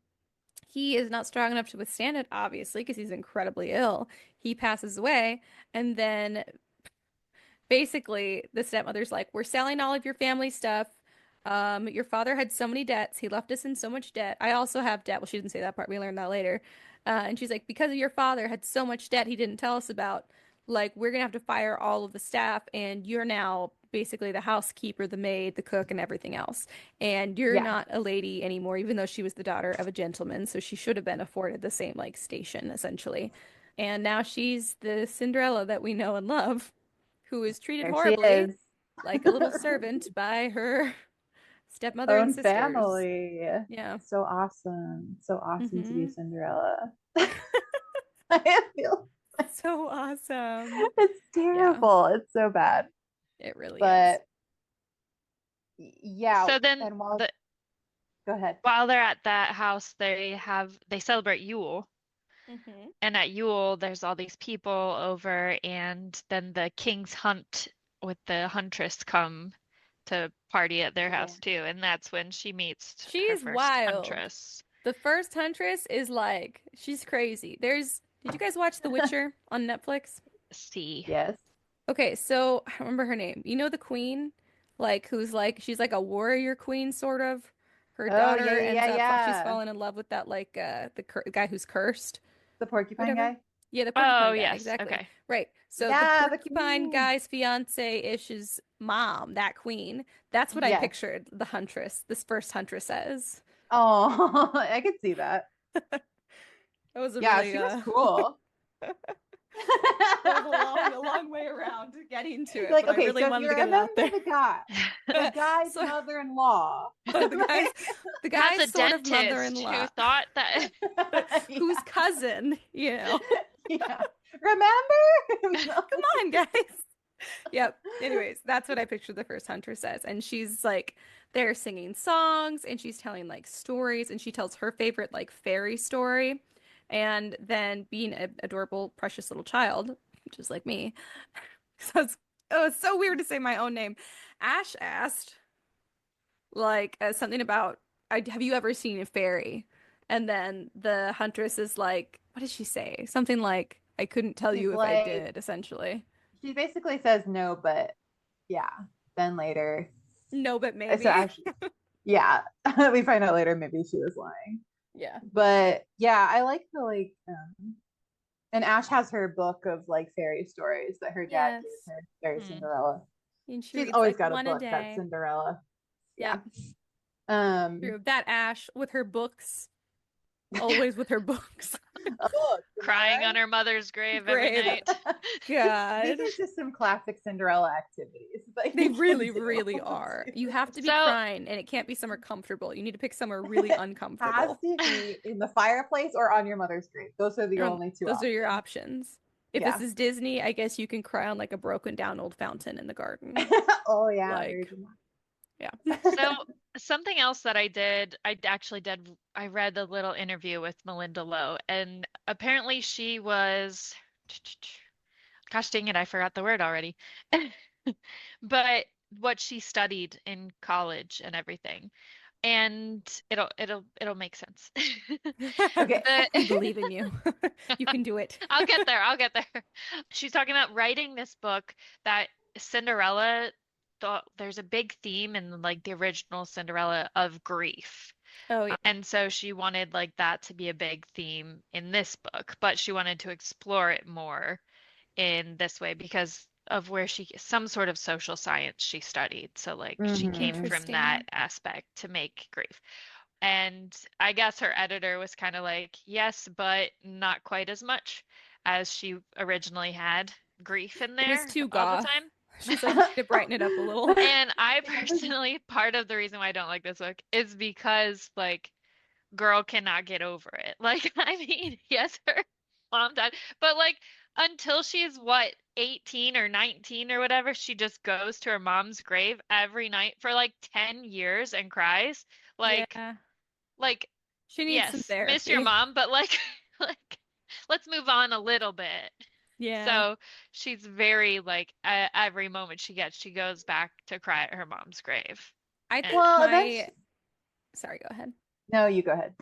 [SPEAKER 1] He is not strong enough to withstand it, obviously, because he's incredibly ill. He passes away, and then basically the stepmother's like, we're selling all of your family stuff. Your father had so many debts. He left us in so much debt. I also have debt. Well, she didn't say that part. We learned that later. And she's like, because of your father had so much debt he didn't tell us about, like, we're gonna have to fire all of the staff, and you're now basically the housekeeper, the maid, the cook, and everything else. And you're
[SPEAKER 2] Yeah.
[SPEAKER 1] not a lady anymore, even though she was the daughter of a gentleman, so she should have been afforded the same like station, essentially. And now she's the Cinderella that we know and love, who is treated
[SPEAKER 2] There she
[SPEAKER 1] horribly,
[SPEAKER 2] is.
[SPEAKER 1] like a little servant by her stepmother and
[SPEAKER 2] Own
[SPEAKER 1] sisters.
[SPEAKER 2] family.
[SPEAKER 1] Yeah.
[SPEAKER 2] So awesome. So awesome to be
[SPEAKER 1] hmm
[SPEAKER 2] Cinderella. I feel
[SPEAKER 1] So awesome.
[SPEAKER 2] it's
[SPEAKER 1] Yeah,
[SPEAKER 2] terrible. It's so bad.
[SPEAKER 1] it really is.
[SPEAKER 2] But yeah,
[SPEAKER 3] So then
[SPEAKER 2] and go ahead.
[SPEAKER 3] while they're at that house, they celebrate Yule.
[SPEAKER 1] Mm-hmm.
[SPEAKER 3] And at Yule, there's all these people over, and then the king's hunt with the huntress come to party at their
[SPEAKER 2] Yeah.
[SPEAKER 3] house too, and that's when she meets her
[SPEAKER 1] She's
[SPEAKER 3] first
[SPEAKER 1] wild.
[SPEAKER 3] huntress.
[SPEAKER 1] The first huntress is like, she's crazy. Did you guys watch The Witcher on Netflix?
[SPEAKER 3] See.
[SPEAKER 2] Yes.
[SPEAKER 1] Okay, so I don't remember her name. You know the queen? Like, who's like, she's like a warrior queen, sort of. Her
[SPEAKER 2] Oh, yeah,
[SPEAKER 1] daughter
[SPEAKER 2] yeah, yeah,
[SPEAKER 1] ends up, she's
[SPEAKER 2] yeah.
[SPEAKER 1] fallen in love with that, like, guy who's cursed,
[SPEAKER 2] The porcupine
[SPEAKER 1] whatever.
[SPEAKER 2] guy.
[SPEAKER 1] Yeah, the
[SPEAKER 3] Oh,
[SPEAKER 1] porcupine guy,
[SPEAKER 3] yes.
[SPEAKER 1] exactly.
[SPEAKER 3] Okay.
[SPEAKER 1] Right. So the
[SPEAKER 2] Yeah, the
[SPEAKER 1] porcupine
[SPEAKER 2] queen.
[SPEAKER 1] guy's fiance-ish's mom, that queen, that's what I
[SPEAKER 2] Yes.
[SPEAKER 1] pictured the huntress, this first huntress as.
[SPEAKER 2] Oh, I could see that.
[SPEAKER 1] That was a
[SPEAKER 2] Yeah,
[SPEAKER 1] really
[SPEAKER 2] she was cool.
[SPEAKER 1] that was a long way around getting to
[SPEAKER 2] You're
[SPEAKER 1] it,
[SPEAKER 2] like,
[SPEAKER 1] but I
[SPEAKER 2] okay,
[SPEAKER 1] really
[SPEAKER 2] so if
[SPEAKER 1] wanted
[SPEAKER 2] you
[SPEAKER 1] to get it
[SPEAKER 2] remember
[SPEAKER 1] out there.
[SPEAKER 2] the guy's
[SPEAKER 1] So
[SPEAKER 2] mother-in-law.
[SPEAKER 1] the guy's the
[SPEAKER 3] Has
[SPEAKER 1] guy's
[SPEAKER 3] a
[SPEAKER 1] sort of
[SPEAKER 3] dentist
[SPEAKER 1] mother-in-law,
[SPEAKER 3] who thought that
[SPEAKER 1] whose cousin,
[SPEAKER 2] Yeah. Remember?
[SPEAKER 1] Come on, guys. Yep. Anyways, that's what I pictured the first hunter says. And she's like, they're singing songs and she's telling like stories and she tells her favorite like fairy story. And then being an adorable, precious little child, just like me. So it's so weird to say my own name. Ash asked, like, something about, have you ever seen a fairy? And then the huntress is like, what did she say? Something like, I couldn't tell
[SPEAKER 2] She's
[SPEAKER 1] you if I
[SPEAKER 2] like,
[SPEAKER 1] did, essentially.
[SPEAKER 2] she basically says no, but yeah. Then later.
[SPEAKER 1] No, but
[SPEAKER 2] So
[SPEAKER 1] maybe.
[SPEAKER 2] actually, yeah, we find out later maybe she was lying.
[SPEAKER 1] Yeah.
[SPEAKER 2] But yeah, I like the and Ash has her book of like fairy stories that her dad
[SPEAKER 1] Yes.
[SPEAKER 2] gave her. Fairy
[SPEAKER 3] Hmm.
[SPEAKER 2] Cinderella.
[SPEAKER 1] And she
[SPEAKER 2] She's
[SPEAKER 1] reads
[SPEAKER 2] always
[SPEAKER 1] like
[SPEAKER 2] got a
[SPEAKER 1] one a
[SPEAKER 2] book that's
[SPEAKER 1] day.
[SPEAKER 2] Cinderella. Yeah.
[SPEAKER 1] Yep. True. That Ash with her books, always with her books.
[SPEAKER 2] Oh,
[SPEAKER 3] crying on her mother's grave every
[SPEAKER 1] Grave.
[SPEAKER 3] night.
[SPEAKER 1] God.
[SPEAKER 2] These are just some classic Cinderella activities. That
[SPEAKER 1] They
[SPEAKER 2] you can
[SPEAKER 1] really,
[SPEAKER 2] do.
[SPEAKER 1] really are. You have to be
[SPEAKER 3] So,
[SPEAKER 1] crying, and it can't be somewhere comfortable. You need to pick somewhere really
[SPEAKER 2] Has
[SPEAKER 1] uncomfortable.
[SPEAKER 2] to be in the fireplace or on your mother's grave. Those are the only two
[SPEAKER 1] Those are your
[SPEAKER 2] options.
[SPEAKER 1] options. If
[SPEAKER 2] Yeah.
[SPEAKER 1] this is Disney, I guess you can cry on like a broken down old fountain in the garden.
[SPEAKER 2] Oh yeah,
[SPEAKER 1] Like,
[SPEAKER 2] very
[SPEAKER 1] yeah.
[SPEAKER 3] so something else that I actually did, I read a little interview with Malinda Lo, and apparently she was, gosh dang it, I forgot the word already. But what she studied in college and everything. And it'll make sense.
[SPEAKER 2] Okay.
[SPEAKER 1] We believe in you. You can do it.
[SPEAKER 3] I'll get there. I'll get there. She's talking about writing this book that Cinderella thought there's a big theme in like the original Cinderella of grief.
[SPEAKER 1] Oh, yeah.
[SPEAKER 3] And so she wanted like that to be a big theme in this book, but she wanted to explore it more in this way because of where some sort of social science she studied. So like she came
[SPEAKER 2] Mhm.
[SPEAKER 3] from that
[SPEAKER 1] Interesting.
[SPEAKER 3] aspect to make grief. And I guess her editor was kind of like, yes, but not quite as much as she originally had grief in
[SPEAKER 1] It was
[SPEAKER 3] there
[SPEAKER 1] too
[SPEAKER 3] all the
[SPEAKER 1] goth.
[SPEAKER 3] time.
[SPEAKER 1] She's like, you need to brighten it up a little.
[SPEAKER 3] And I personally, part of the reason why I don't like this book is because like girl cannot get over it. Like, I mean, yes, her mom died, but like until she's what, 18 or 19 or whatever, she just goes to her mom's grave every night for like 10 years and cries. Like,
[SPEAKER 1] Yeah.
[SPEAKER 3] like,
[SPEAKER 1] She needs some
[SPEAKER 3] yes, miss your
[SPEAKER 1] therapy.
[SPEAKER 3] mom, but like, like, let's move on a little bit.
[SPEAKER 1] Yeah.
[SPEAKER 3] So she's very like every moment she gets, she goes back to cry at her mom's grave.
[SPEAKER 1] I
[SPEAKER 3] And
[SPEAKER 1] think
[SPEAKER 2] Well,
[SPEAKER 1] sorry, go ahead.
[SPEAKER 2] no, you go ahead.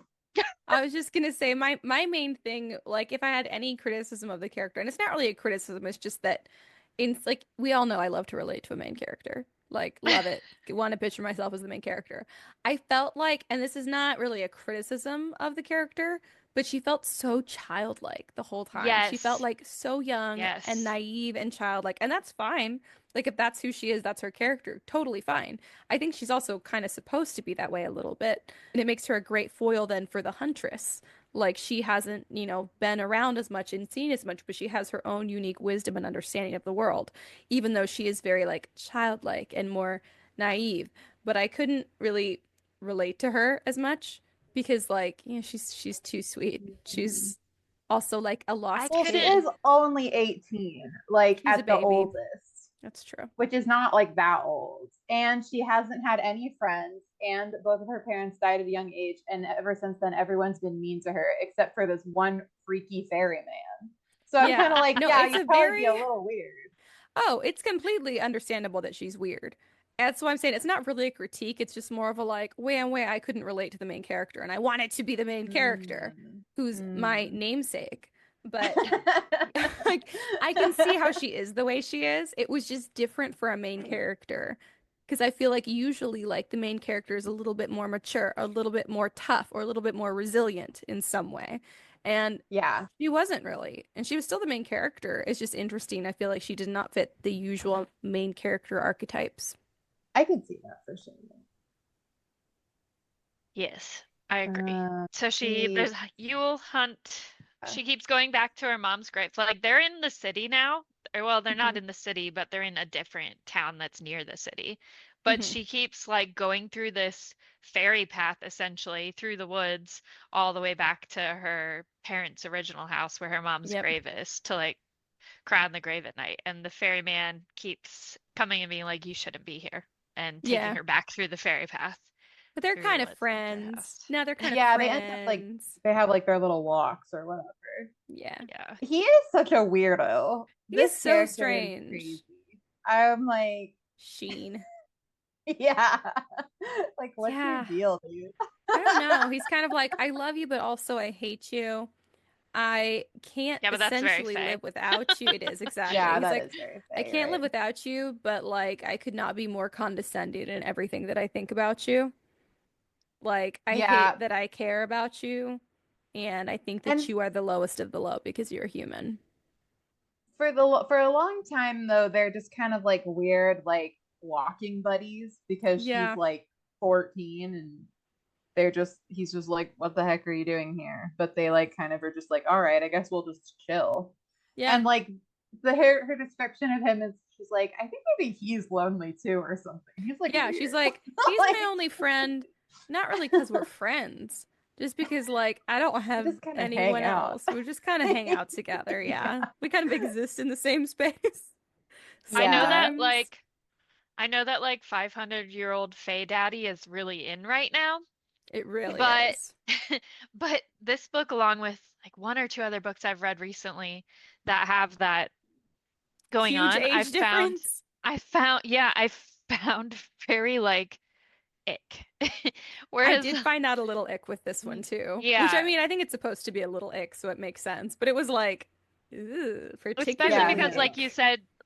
[SPEAKER 1] I was just gonna say my main thing, like if I had any criticism of the character, and it's not really a criticism, it's just that in like we all know I love to relate to a main character. Like love it. Want to picture myself as the main character. I felt like, and this is not really a criticism of the character, but she felt so childlike the whole time. She felt
[SPEAKER 3] yes,
[SPEAKER 1] like so young and
[SPEAKER 3] yes.
[SPEAKER 1] naive and childlike, and that's fine. Like if that's who she is, that's her character. Totally fine. I think she's also kind of supposed to be that way a little bit. And it makes her a great foil then for the huntress. Like she hasn't, been around as much and seen as much, but she has her own unique wisdom and understanding of the world, even though she is very like childlike and more naive. But I couldn't really relate to her as much because like, she's too sweet. She's also like a
[SPEAKER 3] I
[SPEAKER 1] lost
[SPEAKER 2] Well, she
[SPEAKER 3] couldn't.
[SPEAKER 2] is
[SPEAKER 1] kid.
[SPEAKER 2] only 18, like
[SPEAKER 1] She's a
[SPEAKER 2] at the
[SPEAKER 1] baby.
[SPEAKER 2] oldest,
[SPEAKER 1] That's true.
[SPEAKER 2] which is not like that old. And she hasn't had any friends. and both of her parents died at a young age. And ever since then, everyone's been mean to her, except for this one freaky fairy man. So I'm kind of
[SPEAKER 1] Yeah.
[SPEAKER 2] like,
[SPEAKER 1] No,
[SPEAKER 2] yeah,
[SPEAKER 1] it's
[SPEAKER 2] you'd
[SPEAKER 1] a
[SPEAKER 2] probably be a
[SPEAKER 1] very,
[SPEAKER 2] little weird.
[SPEAKER 1] oh, it's completely understandable that she's weird. That's why I'm saying it's not really a critique. It's just more of a like, wait, I couldn't relate to the main character, and I wanted to be the main character,
[SPEAKER 2] Mm.
[SPEAKER 1] who's my
[SPEAKER 2] Mm.
[SPEAKER 1] namesake. But like, I can see how she is the way she is. It was just different for a main character. Because I feel like usually, like, the main character is a little bit more mature, a little bit more tough, or a little bit more resilient in some way. And
[SPEAKER 2] Yeah,
[SPEAKER 1] she wasn't really. And she was still the main character. It's just interesting. I feel like she did not fit the usual main character archetypes.
[SPEAKER 2] I could see that for sure.
[SPEAKER 3] Yes, I agree.
[SPEAKER 2] Uh,
[SPEAKER 3] So she,
[SPEAKER 2] the
[SPEAKER 3] there's a Yule hunt. She keeps going back to her mom's grave. So, like, they're in the city now. Or, well, they're not
[SPEAKER 1] Hmm.
[SPEAKER 3] in the city, but they're in a different town that's near the city. But
[SPEAKER 1] Hmm.
[SPEAKER 3] she keeps like going through this fairy path essentially through the woods all the way back to her parents' original house where her mom's
[SPEAKER 1] Yep.
[SPEAKER 3] grave is to like crown the grave at night. And the ferryman keeps coming and being like, you shouldn't be here, and taking
[SPEAKER 1] Yeah.
[SPEAKER 3] her back through the fairy path
[SPEAKER 1] But they're
[SPEAKER 3] through the
[SPEAKER 1] kind of
[SPEAKER 3] woods back to her
[SPEAKER 1] friends.
[SPEAKER 3] house.
[SPEAKER 1] Now they're kind of
[SPEAKER 2] yeah, they end up like
[SPEAKER 1] friends.
[SPEAKER 2] they have like their little walks or whatever.
[SPEAKER 1] Yeah.
[SPEAKER 3] Yeah.
[SPEAKER 2] He is such a weirdo.
[SPEAKER 1] He is
[SPEAKER 2] This
[SPEAKER 1] so
[SPEAKER 2] character is
[SPEAKER 1] strange.
[SPEAKER 2] crazy. I'm like,
[SPEAKER 1] Sheen.
[SPEAKER 2] yeah. Like, what's your
[SPEAKER 1] Yeah.
[SPEAKER 2] deal, dude?
[SPEAKER 1] I don't know. He's kind of like, I love you, but also I hate you. I can't
[SPEAKER 3] Yeah, but that's very
[SPEAKER 1] essentially
[SPEAKER 3] Faye.
[SPEAKER 1] live without you. It is exactly.
[SPEAKER 2] Yeah,
[SPEAKER 1] He's
[SPEAKER 2] that
[SPEAKER 1] like,
[SPEAKER 2] is very
[SPEAKER 1] I
[SPEAKER 2] fair,
[SPEAKER 1] can't live
[SPEAKER 2] right?
[SPEAKER 1] without you, but like, I could not be more condescending in everything that I think about you. Like, I hate
[SPEAKER 2] Yeah.
[SPEAKER 1] that I care about you, and I think that
[SPEAKER 2] And
[SPEAKER 1] you are the lowest of the low because you're human.
[SPEAKER 2] for a long time though, they're just kind of like weird, like walking buddies because she's
[SPEAKER 1] Yeah.
[SPEAKER 2] like 14 and he's just like, what the heck are you doing here? But they like kind of are just like, all right, I guess we'll just chill.
[SPEAKER 1] Yeah.
[SPEAKER 2] And like her description of him is she's like, I think maybe he's lonely too or something. He's like
[SPEAKER 1] Yeah. She's
[SPEAKER 2] weird.
[SPEAKER 1] like, he's my
[SPEAKER 2] Like
[SPEAKER 1] only friend. Not really because we're friends, just because like I don't
[SPEAKER 2] we
[SPEAKER 1] have
[SPEAKER 2] just kind of hang
[SPEAKER 1] anyone
[SPEAKER 2] out.
[SPEAKER 1] else. We just kind of hang out together. Yeah.
[SPEAKER 2] Yeah.
[SPEAKER 1] We kind of exist in the same space
[SPEAKER 3] I know
[SPEAKER 2] Yeah.
[SPEAKER 3] that
[SPEAKER 1] sometimes.
[SPEAKER 3] like I know that like 500-year-old Fae Daddy is really in right now,
[SPEAKER 1] It really
[SPEAKER 3] but
[SPEAKER 1] is.
[SPEAKER 3] but this book along with like one or two other books I've read recently that have that going
[SPEAKER 1] Huge
[SPEAKER 3] on,
[SPEAKER 1] age difference.
[SPEAKER 3] I found very like ick.
[SPEAKER 1] I
[SPEAKER 3] Whereas
[SPEAKER 1] did find out a little ick with this one too, which I
[SPEAKER 3] yeah,
[SPEAKER 1] mean, I think it's supposed to be a little ick, so it makes sense. But it was like, ew,
[SPEAKER 3] especially
[SPEAKER 2] Yeah,
[SPEAKER 1] particularly
[SPEAKER 3] because
[SPEAKER 2] no.
[SPEAKER 1] ick.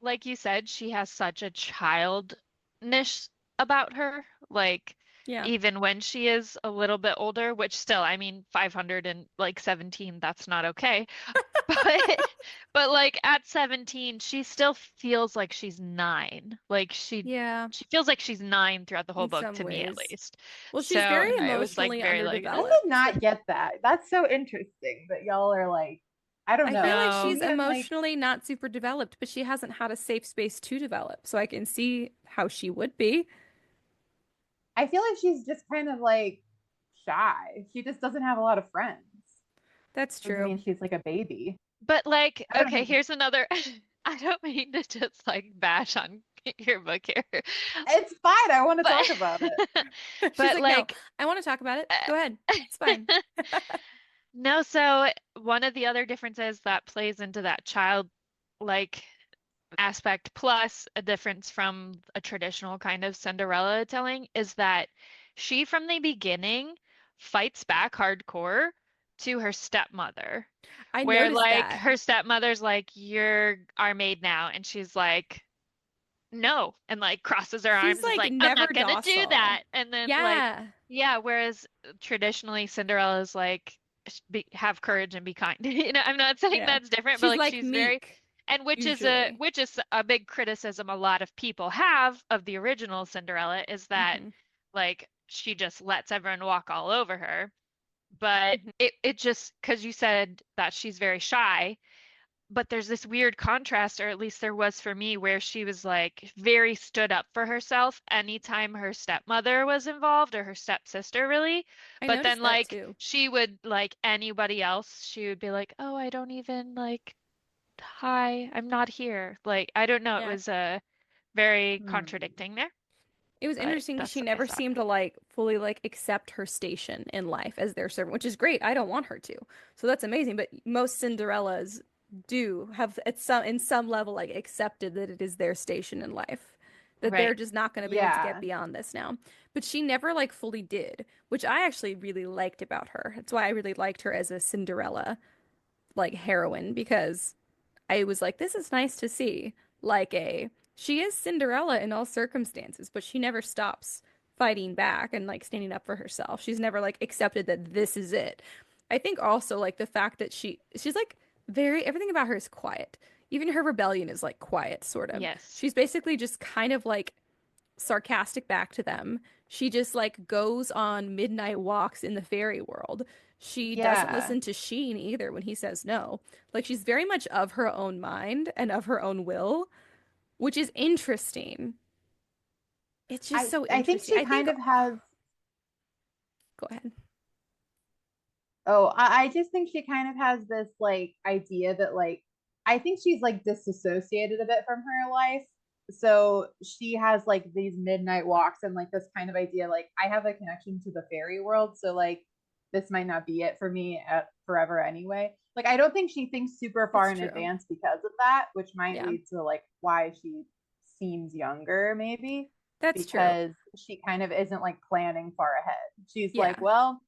[SPEAKER 3] like you said, she has such a childness about her. Like
[SPEAKER 1] Yeah.
[SPEAKER 3] even when she is a little bit older, which still, I mean, 500 and like 17, that's not okay. But but like at 17, she still feels like she's 9. Like
[SPEAKER 1] Yeah,
[SPEAKER 3] she feels like she's 9 throughout the whole
[SPEAKER 1] in
[SPEAKER 3] book
[SPEAKER 1] some
[SPEAKER 3] to me at
[SPEAKER 1] ways.
[SPEAKER 3] least.
[SPEAKER 1] Well,
[SPEAKER 3] So
[SPEAKER 1] she's very
[SPEAKER 3] it was like
[SPEAKER 1] emotionally
[SPEAKER 3] very like,
[SPEAKER 2] I
[SPEAKER 3] ugh.
[SPEAKER 2] did
[SPEAKER 1] underdeveloped.
[SPEAKER 2] not get that. That's so interesting that y'all are like, I don't
[SPEAKER 1] I feel
[SPEAKER 2] know.
[SPEAKER 1] like
[SPEAKER 2] To
[SPEAKER 3] No.
[SPEAKER 1] she's
[SPEAKER 2] me, I'm like,
[SPEAKER 1] emotionally not super developed, but she hasn't had a safe space to develop, so I can see how she would be.
[SPEAKER 2] I feel like she's just kind of like shy. She just doesn't have a lot of friends.
[SPEAKER 1] That's
[SPEAKER 2] Doesn't
[SPEAKER 1] true.
[SPEAKER 2] mean she's like a baby.
[SPEAKER 3] But like,
[SPEAKER 2] I don't
[SPEAKER 3] okay,
[SPEAKER 2] know.
[SPEAKER 3] here's another. I don't mean to just like bash on your book here,
[SPEAKER 2] It's fine. I want to
[SPEAKER 3] but
[SPEAKER 2] talk about it.
[SPEAKER 1] She's
[SPEAKER 3] but
[SPEAKER 1] like, no,
[SPEAKER 3] like,
[SPEAKER 1] I want to talk about it. Go ahead. It's
[SPEAKER 3] uh,
[SPEAKER 1] fine.
[SPEAKER 3] no. So one of the other differences that plays into that child like aspect, plus a difference from a traditional kind of Cinderella telling, is that she from the beginning fights back hardcore to her stepmother,
[SPEAKER 1] I
[SPEAKER 3] where
[SPEAKER 1] noticed
[SPEAKER 3] like
[SPEAKER 1] that.
[SPEAKER 3] her stepmother's like, "You're our maid now," and she's like, "No," and like crosses her
[SPEAKER 1] She's
[SPEAKER 3] arms, is
[SPEAKER 1] like
[SPEAKER 3] like, "I'm
[SPEAKER 1] never
[SPEAKER 3] not gonna do
[SPEAKER 1] docile.
[SPEAKER 3] that," and then like,
[SPEAKER 1] Yeah.
[SPEAKER 3] yeah, whereas traditionally Cinderella's like, have courage and be kind." I'm not saying
[SPEAKER 1] Yeah.
[SPEAKER 3] that's different, but
[SPEAKER 1] She's
[SPEAKER 3] like
[SPEAKER 1] like
[SPEAKER 3] she's very,
[SPEAKER 1] meek,
[SPEAKER 3] and
[SPEAKER 1] usually.
[SPEAKER 3] which is a big criticism a lot of people have of the original Cinderella is that
[SPEAKER 1] Hmm.
[SPEAKER 3] like she just lets everyone walk all over her. But
[SPEAKER 1] Hmm.
[SPEAKER 3] it just because you said that she's very shy, but there's this weird contrast, or at least there was for me, where she was like very stood up for herself anytime her stepmother was involved or her stepsister, really.
[SPEAKER 1] I
[SPEAKER 3] But then,
[SPEAKER 1] noticed that
[SPEAKER 3] like,
[SPEAKER 1] too.
[SPEAKER 3] she would, like, anybody else, she would be like, oh, I don't even, like, hi, I'm not here. Like, I don't know. It
[SPEAKER 1] Yeah.
[SPEAKER 3] was very
[SPEAKER 2] Hmm.
[SPEAKER 3] contradicting there.
[SPEAKER 1] It was
[SPEAKER 3] but
[SPEAKER 1] interesting because
[SPEAKER 3] that's
[SPEAKER 1] she
[SPEAKER 3] what I
[SPEAKER 1] never
[SPEAKER 3] thought.
[SPEAKER 1] seemed to like fully like accept her station in life as their servant, which is great. I don't want her to. So that's amazing. But most Cinderellas do have at some in some level like accepted that it is their station in life. That they're
[SPEAKER 3] Right.
[SPEAKER 1] just not going to be able to get
[SPEAKER 2] Yeah.
[SPEAKER 1] beyond this now. But she never like fully did, which I actually really liked about her. That's why I really liked her as a Cinderella like heroine because I was like, this is nice to see. Like she is Cinderella in all circumstances, but she never stops fighting back and like standing up for herself. She's never like accepted that this is it. I think also like the fact that she's like very everything about her is quiet. Even her rebellion is like quiet, sort of.
[SPEAKER 3] Yes.
[SPEAKER 1] She's basically just kind of like sarcastic back to them. She just like goes on midnight walks in the fairy world. She doesn't
[SPEAKER 2] Yeah.
[SPEAKER 1] listen to Sheen either when he says no. Like she's very much of her own mind and of her own will, which is interesting. It's just so
[SPEAKER 2] I think
[SPEAKER 1] interesting.
[SPEAKER 2] she
[SPEAKER 1] I think,
[SPEAKER 2] kind of has
[SPEAKER 1] go ahead.
[SPEAKER 2] Oh, I just think she kind of has this like idea that like I think she's like disassociated a bit from her life. So she has like these midnight walks and like this kind of idea like I have a connection to the fairy world, so like this might not be it for me forever anyway. Like I don't think she thinks super far
[SPEAKER 1] That's
[SPEAKER 2] in
[SPEAKER 1] true.
[SPEAKER 2] advance because of that, which might
[SPEAKER 1] Yeah,
[SPEAKER 2] lead to like why she seems younger maybe
[SPEAKER 1] that's true.
[SPEAKER 2] because she kind of isn't like planning far ahead. She's like,
[SPEAKER 1] Yeah,
[SPEAKER 2] well,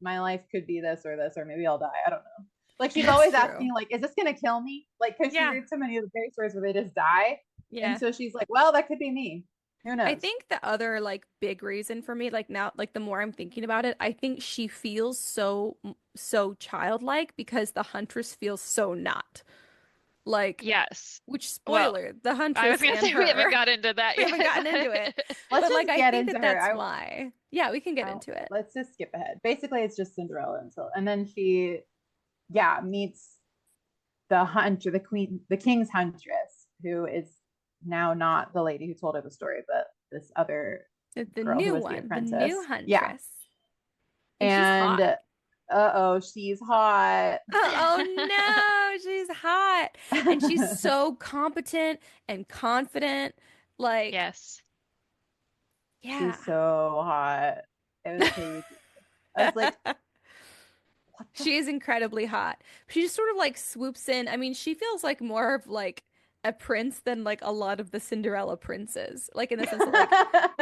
[SPEAKER 2] my life could be this, or maybe I'll die. I don't know. Like she's
[SPEAKER 1] that's
[SPEAKER 2] always
[SPEAKER 1] true.
[SPEAKER 2] asking, like, is this gonna kill me? Like, because she
[SPEAKER 1] Yeah,
[SPEAKER 2] reads so many of the fairy stories where they just die, and
[SPEAKER 1] yeah.
[SPEAKER 2] so she's like, well, that could be me. Who
[SPEAKER 1] I
[SPEAKER 2] knows?
[SPEAKER 1] think the other like big reason for me, like now, like the more I'm thinking about it, I think she feels so childlike because the Huntress feels so not. Like,
[SPEAKER 3] Yes.
[SPEAKER 1] which
[SPEAKER 3] Well,
[SPEAKER 1] spoiler, the
[SPEAKER 3] I was
[SPEAKER 1] Huntress
[SPEAKER 3] gonna
[SPEAKER 1] and
[SPEAKER 3] say we haven't
[SPEAKER 1] her.
[SPEAKER 3] got into that
[SPEAKER 1] We haven't
[SPEAKER 3] yet,
[SPEAKER 1] gotten into it.
[SPEAKER 2] Let's
[SPEAKER 1] But like
[SPEAKER 2] just
[SPEAKER 1] I
[SPEAKER 2] get
[SPEAKER 1] think
[SPEAKER 2] into
[SPEAKER 1] that
[SPEAKER 2] her.
[SPEAKER 1] that's why. Yeah, we can get into it.
[SPEAKER 2] Let's just skip ahead. Basically, it's just Cinderella until, and then she, yeah, meets the hunter, the queen, the king's huntress, who is now not the lady who told her the story, but this other
[SPEAKER 1] The
[SPEAKER 2] girl who
[SPEAKER 1] new
[SPEAKER 2] was the
[SPEAKER 1] one, the new
[SPEAKER 2] apprentice. Yeah,
[SPEAKER 1] Huntress. And she's
[SPEAKER 2] and
[SPEAKER 1] hot.
[SPEAKER 2] oh, she's hot.
[SPEAKER 1] Oh no, she's hot. And she's so competent and confident. Like,
[SPEAKER 3] yes.
[SPEAKER 1] yeah.
[SPEAKER 2] She's so hot. It was crazy. I was like, what the?
[SPEAKER 1] She is incredibly hot. She just sort of like swoops in. I mean, she feels like more of like a prince than like a lot of the Cinderella princes. Like in the sense that like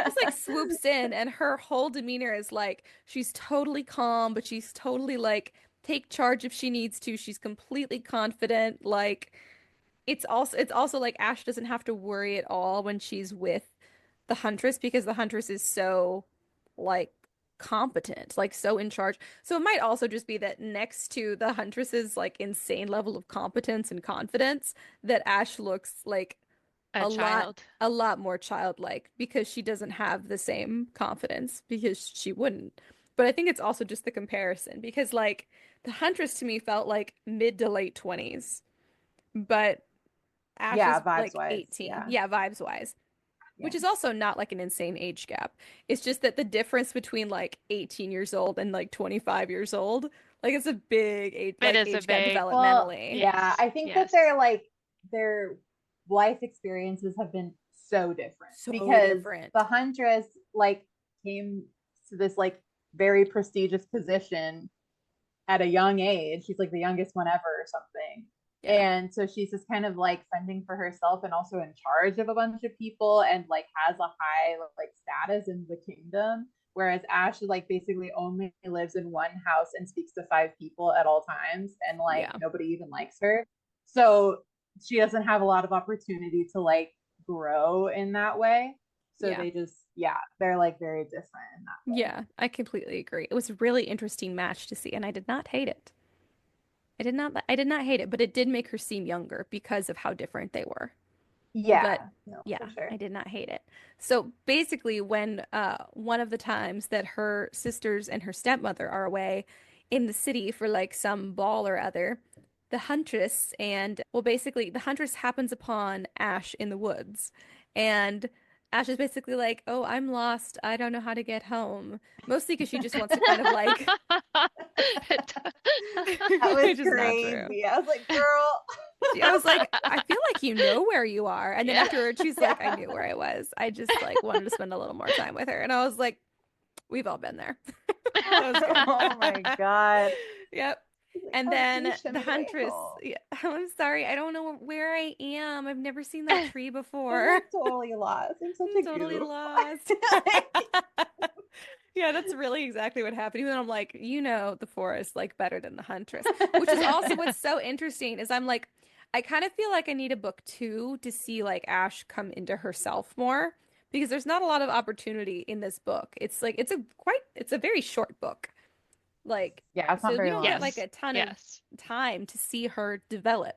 [SPEAKER 1] just like swoops in and her whole demeanor is like she's totally calm, but she's totally like take charge if she needs to. She's completely confident. Like it's also like Ash doesn't have to worry at all when she's with the Huntress because the Huntress is so like competent, like so in charge. So it might also just be that next to the Huntress's like insane level of competence and confidence, that Ash looks like
[SPEAKER 3] A
[SPEAKER 1] a lot
[SPEAKER 3] child.
[SPEAKER 1] a lot more childlike because she doesn't have the same confidence because she wouldn't. But I think it's also just the comparison because like the Huntress to me felt like mid to late 20s, but Ash
[SPEAKER 2] Yeah,
[SPEAKER 1] is
[SPEAKER 2] vibes
[SPEAKER 1] like
[SPEAKER 2] wise.
[SPEAKER 1] 18.
[SPEAKER 2] Yeah.
[SPEAKER 1] Yeah, vibes wise.
[SPEAKER 2] Yeah.
[SPEAKER 1] Which is also not like an insane age gap. It's just that the difference between like 18 years old and like 25 years old, like it's a big
[SPEAKER 3] It is a
[SPEAKER 1] age gap
[SPEAKER 3] big,
[SPEAKER 2] Well,
[SPEAKER 1] developmentally.
[SPEAKER 2] yeah,
[SPEAKER 3] yes,
[SPEAKER 2] I think that
[SPEAKER 3] yes.
[SPEAKER 2] their life experiences have been so different
[SPEAKER 1] So
[SPEAKER 2] because the
[SPEAKER 1] different.
[SPEAKER 2] huntress like came to this like very prestigious position at a young age. She's like the youngest one ever or something.
[SPEAKER 1] Yeah.
[SPEAKER 2] And so she's just kind of like fending for herself and also in charge of a bunch of people and like has a high like status in the kingdom. Whereas Ash like basically only lives in one house and speaks to five people at all times and like
[SPEAKER 1] Yeah.
[SPEAKER 2] nobody even likes her. So she doesn't have a lot of opportunity to like grow in that way. So
[SPEAKER 1] Yeah.
[SPEAKER 2] they just yeah, they're like very different in that way.
[SPEAKER 1] Yeah. I completely agree. It was a really interesting match to see, and I did not hate it. I did not hate it, but it did make her seem younger because of how different they were. But
[SPEAKER 2] Yeah, no,
[SPEAKER 1] yeah,
[SPEAKER 2] for sure.
[SPEAKER 1] I did not hate it. So basically, when one of the times that her sisters and her stepmother are away in the city for like some ball or other, the huntress and well, basically, the huntress happens upon Ash in the woods, and Ash is basically like, "Oh, I'm lost. I don't know how to get home." Mostly because she just wants to kind of like
[SPEAKER 2] That was
[SPEAKER 1] Which is not true.
[SPEAKER 2] crazy. I was like, girl.
[SPEAKER 1] I was like, I feel like you know where you are. And then
[SPEAKER 3] Yeah.
[SPEAKER 1] afterwards, she's like, I
[SPEAKER 2] Yeah.
[SPEAKER 1] knew where I was. I just like wanted to spend a little more time with her. And I was like, we've all been there. That was good.
[SPEAKER 2] Oh my God.
[SPEAKER 1] Yep.
[SPEAKER 2] He's like,
[SPEAKER 1] And
[SPEAKER 2] oh,
[SPEAKER 1] then
[SPEAKER 2] please show
[SPEAKER 1] the
[SPEAKER 2] me the way
[SPEAKER 1] huntress.
[SPEAKER 2] home.
[SPEAKER 1] Yeah, I'm sorry, I don't know where I am. I've never seen that tree
[SPEAKER 2] I'm
[SPEAKER 1] before.
[SPEAKER 2] like totally lost. I'm such
[SPEAKER 1] I'm
[SPEAKER 2] a
[SPEAKER 1] totally
[SPEAKER 2] goof.
[SPEAKER 1] lost. Yeah, that's really exactly what happened. Even though I'm like, you know, the forest like better than the huntress, which is also what's so interesting is I'm like, I kind of feel like I need a book two to see like Ash come into herself more because there's not a lot of opportunity in this book. It's like it's a very short book. Like,
[SPEAKER 2] Yeah, it's not
[SPEAKER 1] so we
[SPEAKER 2] very
[SPEAKER 1] don't get like
[SPEAKER 3] Yes.
[SPEAKER 1] a ton of
[SPEAKER 3] Yes.
[SPEAKER 1] time to see her develop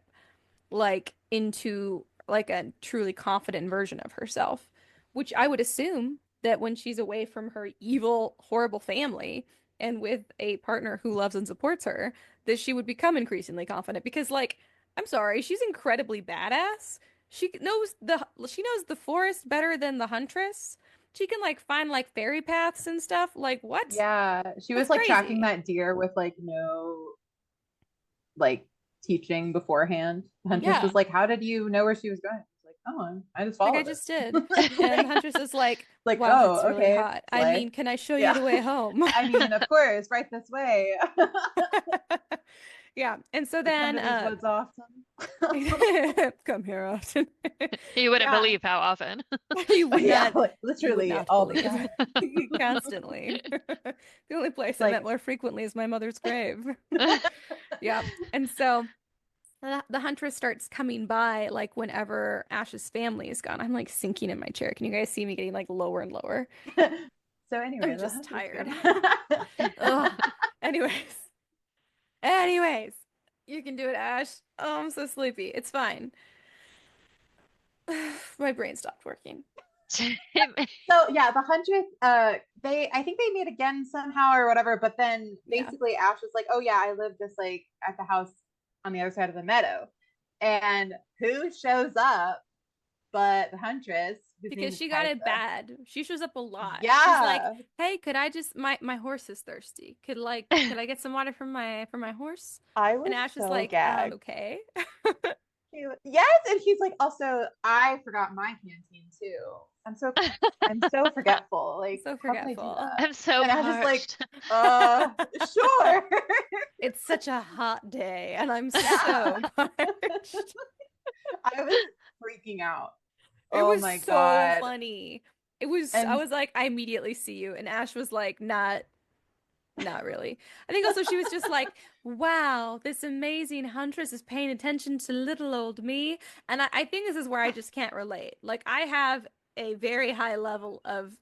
[SPEAKER 1] like into like a truly confident version of herself, which I would assume that when she's away from her evil, horrible family and with a partner who loves and supports her, that she would become increasingly confident because like I'm sorry, she's incredibly badass. She knows the forest better than the huntress. She can like find like fairy paths and stuff. Like what?
[SPEAKER 2] Yeah, she
[SPEAKER 1] That's
[SPEAKER 2] was like tracking
[SPEAKER 1] crazy.
[SPEAKER 2] that deer with like no like teaching beforehand. Huntress
[SPEAKER 1] Yeah.
[SPEAKER 2] was like, "How did you know where she was going?" She's like, "Oh, I just
[SPEAKER 1] Like I
[SPEAKER 2] followed
[SPEAKER 1] just
[SPEAKER 2] it."
[SPEAKER 1] did. And the
[SPEAKER 2] Like,
[SPEAKER 1] huntress is like,
[SPEAKER 2] like,
[SPEAKER 1] wow, that's
[SPEAKER 2] oh,
[SPEAKER 1] really
[SPEAKER 2] okay,
[SPEAKER 1] hot. I
[SPEAKER 2] slay.
[SPEAKER 1] mean, can I show you
[SPEAKER 2] Yeah.
[SPEAKER 1] the way home?
[SPEAKER 2] I mean, of course, right this way.
[SPEAKER 1] Yeah. And so
[SPEAKER 2] We come
[SPEAKER 1] then
[SPEAKER 2] to these woods often.
[SPEAKER 1] come here often.
[SPEAKER 3] You wouldn't
[SPEAKER 2] Yeah.
[SPEAKER 3] believe how often.
[SPEAKER 1] You would
[SPEAKER 2] Yeah,
[SPEAKER 1] not
[SPEAKER 2] like
[SPEAKER 1] you would
[SPEAKER 2] literally
[SPEAKER 1] not
[SPEAKER 2] all the
[SPEAKER 1] believe.
[SPEAKER 2] time.
[SPEAKER 1] Constantly. The only place I met
[SPEAKER 2] Like
[SPEAKER 1] more frequently is my mother's grave. Yeah. And so the huntress starts coming by like whenever Ash's family is gone. I'm like sinking in my chair. Can you guys see me getting like lower and lower?
[SPEAKER 2] so anyway,
[SPEAKER 1] I'm
[SPEAKER 2] the
[SPEAKER 1] just
[SPEAKER 2] hunter's
[SPEAKER 1] tired.
[SPEAKER 2] gone.
[SPEAKER 1] Ugh. Anyways. Anyways. You can do it, Ash. Oh, I'm so sleepy. It's fine. My brain stopped working.
[SPEAKER 2] So yeah, the huntress, they I think they meet again somehow or whatever, but then
[SPEAKER 1] Yeah.
[SPEAKER 2] basically Ash was like, oh yeah, I live just like at the house on the other side of the meadow. And who shows up but the huntress, whose name
[SPEAKER 1] Because
[SPEAKER 2] is
[SPEAKER 1] she got it
[SPEAKER 2] Kaisa.
[SPEAKER 1] bad. She shows up a lot. She's like,
[SPEAKER 2] Yeah.
[SPEAKER 1] "Hey, could I just my horse is thirsty. Could I get some water from my horse?"
[SPEAKER 2] I
[SPEAKER 1] And
[SPEAKER 2] was
[SPEAKER 1] Ash is
[SPEAKER 2] so
[SPEAKER 1] like,
[SPEAKER 2] gagged.
[SPEAKER 1] okay."
[SPEAKER 2] Yes, and he's like, also, I forgot my canteen too. I'm so forgetful. Like,
[SPEAKER 1] So
[SPEAKER 2] how could I do
[SPEAKER 1] forgetful.
[SPEAKER 2] that?
[SPEAKER 3] I'm so
[SPEAKER 2] And I was just like,
[SPEAKER 3] parched.
[SPEAKER 2] sure.
[SPEAKER 1] It's such a hot day and I'm
[SPEAKER 2] Yeah.
[SPEAKER 1] so parched.
[SPEAKER 2] I was freaking out.
[SPEAKER 1] It
[SPEAKER 2] Oh
[SPEAKER 1] was
[SPEAKER 2] my
[SPEAKER 1] so
[SPEAKER 2] God.
[SPEAKER 1] funny. I
[SPEAKER 2] And
[SPEAKER 1] was like, I immediately see you. And Ash was like, not really. I think also she was just like, wow, this amazing huntress is paying attention to little old me. And I think this is where I just can't relate. Like, I have a very high level of,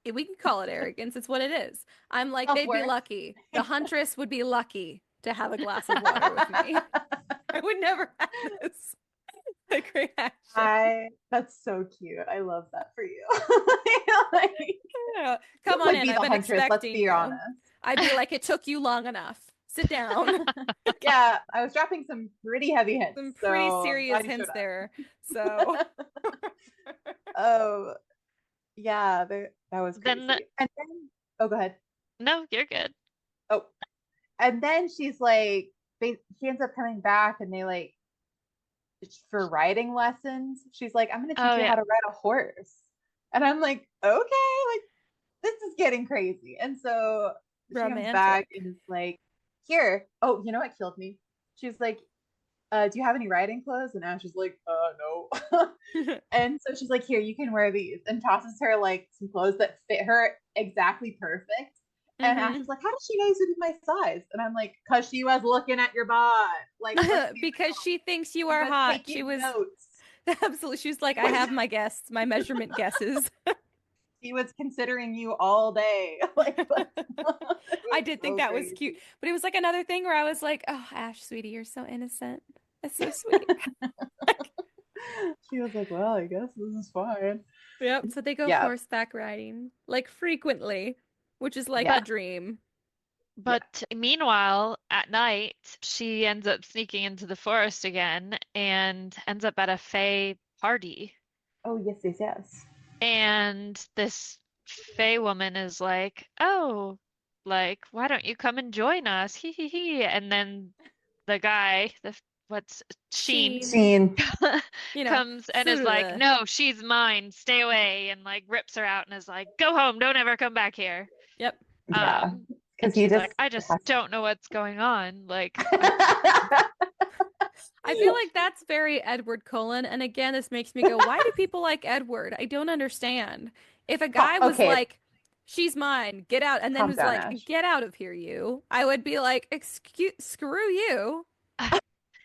[SPEAKER 1] we can call it arrogance. It's what it is. I'm like, they'd be
[SPEAKER 2] self-worth.
[SPEAKER 1] lucky. The huntress would be lucky to have a glass of water with me. I would never have this like reaction.
[SPEAKER 2] That's so cute. I love that for you. Like,
[SPEAKER 1] Yeah.
[SPEAKER 2] you
[SPEAKER 1] Come on
[SPEAKER 2] would
[SPEAKER 1] in.
[SPEAKER 2] be
[SPEAKER 1] I've
[SPEAKER 2] the
[SPEAKER 1] been
[SPEAKER 2] huntress, let's
[SPEAKER 1] expecting
[SPEAKER 2] be
[SPEAKER 1] you.
[SPEAKER 2] honest.
[SPEAKER 1] I'd be like, it took you long enough. Sit down.
[SPEAKER 2] Yeah, I was dropping some pretty heavy hits,
[SPEAKER 1] Some pretty
[SPEAKER 2] so I'm
[SPEAKER 1] serious
[SPEAKER 2] glad you showed
[SPEAKER 1] hints there. So,
[SPEAKER 2] up. Oh, yeah, that was
[SPEAKER 3] Then
[SPEAKER 2] crazy. And then, oh, go ahead.
[SPEAKER 3] no, you're good.
[SPEAKER 2] Oh, and then she's like, she ends up coming back, and they like for riding lessons. She's like, I'm gonna teach
[SPEAKER 3] Oh
[SPEAKER 2] you how
[SPEAKER 3] yeah.
[SPEAKER 2] to ride a horse, and I'm like, okay, like this is getting crazy. And so she comes back
[SPEAKER 1] romantic.
[SPEAKER 2] and is like, here. Oh, you know what killed me? She's like, do you have any riding clothes? And Ash is like, no. And so she's like, here, you can wear these, and tosses her like some clothes that fit her exactly perfect. And Ash
[SPEAKER 1] Hmm.
[SPEAKER 2] is like, how did she know these would be my size? And I'm like, because she was looking at your bod. Like, let's be
[SPEAKER 1] Because
[SPEAKER 2] real.
[SPEAKER 1] she thinks you
[SPEAKER 2] She
[SPEAKER 1] are
[SPEAKER 2] was
[SPEAKER 1] hot. She
[SPEAKER 2] taking
[SPEAKER 1] was
[SPEAKER 2] notes.
[SPEAKER 1] absolutely, she was like, I have my guesses, my measurement guesses.
[SPEAKER 2] She was considering you all day. Like, it
[SPEAKER 1] I
[SPEAKER 2] was
[SPEAKER 1] did think
[SPEAKER 2] so
[SPEAKER 1] that was cute.
[SPEAKER 2] crazy.
[SPEAKER 1] But it was like another thing where I was like, oh, Ash, sweetie, you're so innocent. That's so sweet.
[SPEAKER 2] She was like, well, I guess this is fine.
[SPEAKER 1] Yep. So they go
[SPEAKER 2] Yeah.
[SPEAKER 1] horseback riding, like frequently, which is like
[SPEAKER 2] Yeah.
[SPEAKER 1] the
[SPEAKER 3] But
[SPEAKER 1] dream.
[SPEAKER 2] Yeah.
[SPEAKER 3] meanwhile, at night, she ends up sneaking into the forest again and ends up at a fae party.
[SPEAKER 2] Oh, yes, yes, yes.
[SPEAKER 3] And this fae woman is like, "Oh, like, why don't you come and join us? Hee hee hee. And then the guy, what's Sheen,
[SPEAKER 2] Scene.
[SPEAKER 1] You know,
[SPEAKER 3] comes and is like, no, she's mine, stay away, and like rips her out and is like, go home, don't ever come back here.
[SPEAKER 1] Yep.
[SPEAKER 2] Yeah.
[SPEAKER 3] And
[SPEAKER 2] Because he
[SPEAKER 3] she's
[SPEAKER 2] just
[SPEAKER 3] like, I just
[SPEAKER 2] has
[SPEAKER 3] don't know what's going on. Like,
[SPEAKER 1] I feel like that's very Edward Cullen. And again, this makes me go, why do people like Edward? I don't understand. If a guy was
[SPEAKER 2] Okay,
[SPEAKER 1] like, she's mine, get out, and then
[SPEAKER 2] calm
[SPEAKER 1] was
[SPEAKER 2] down,
[SPEAKER 1] like,
[SPEAKER 2] Ash.
[SPEAKER 1] get out of here, you, I would be like, excuse, screw you.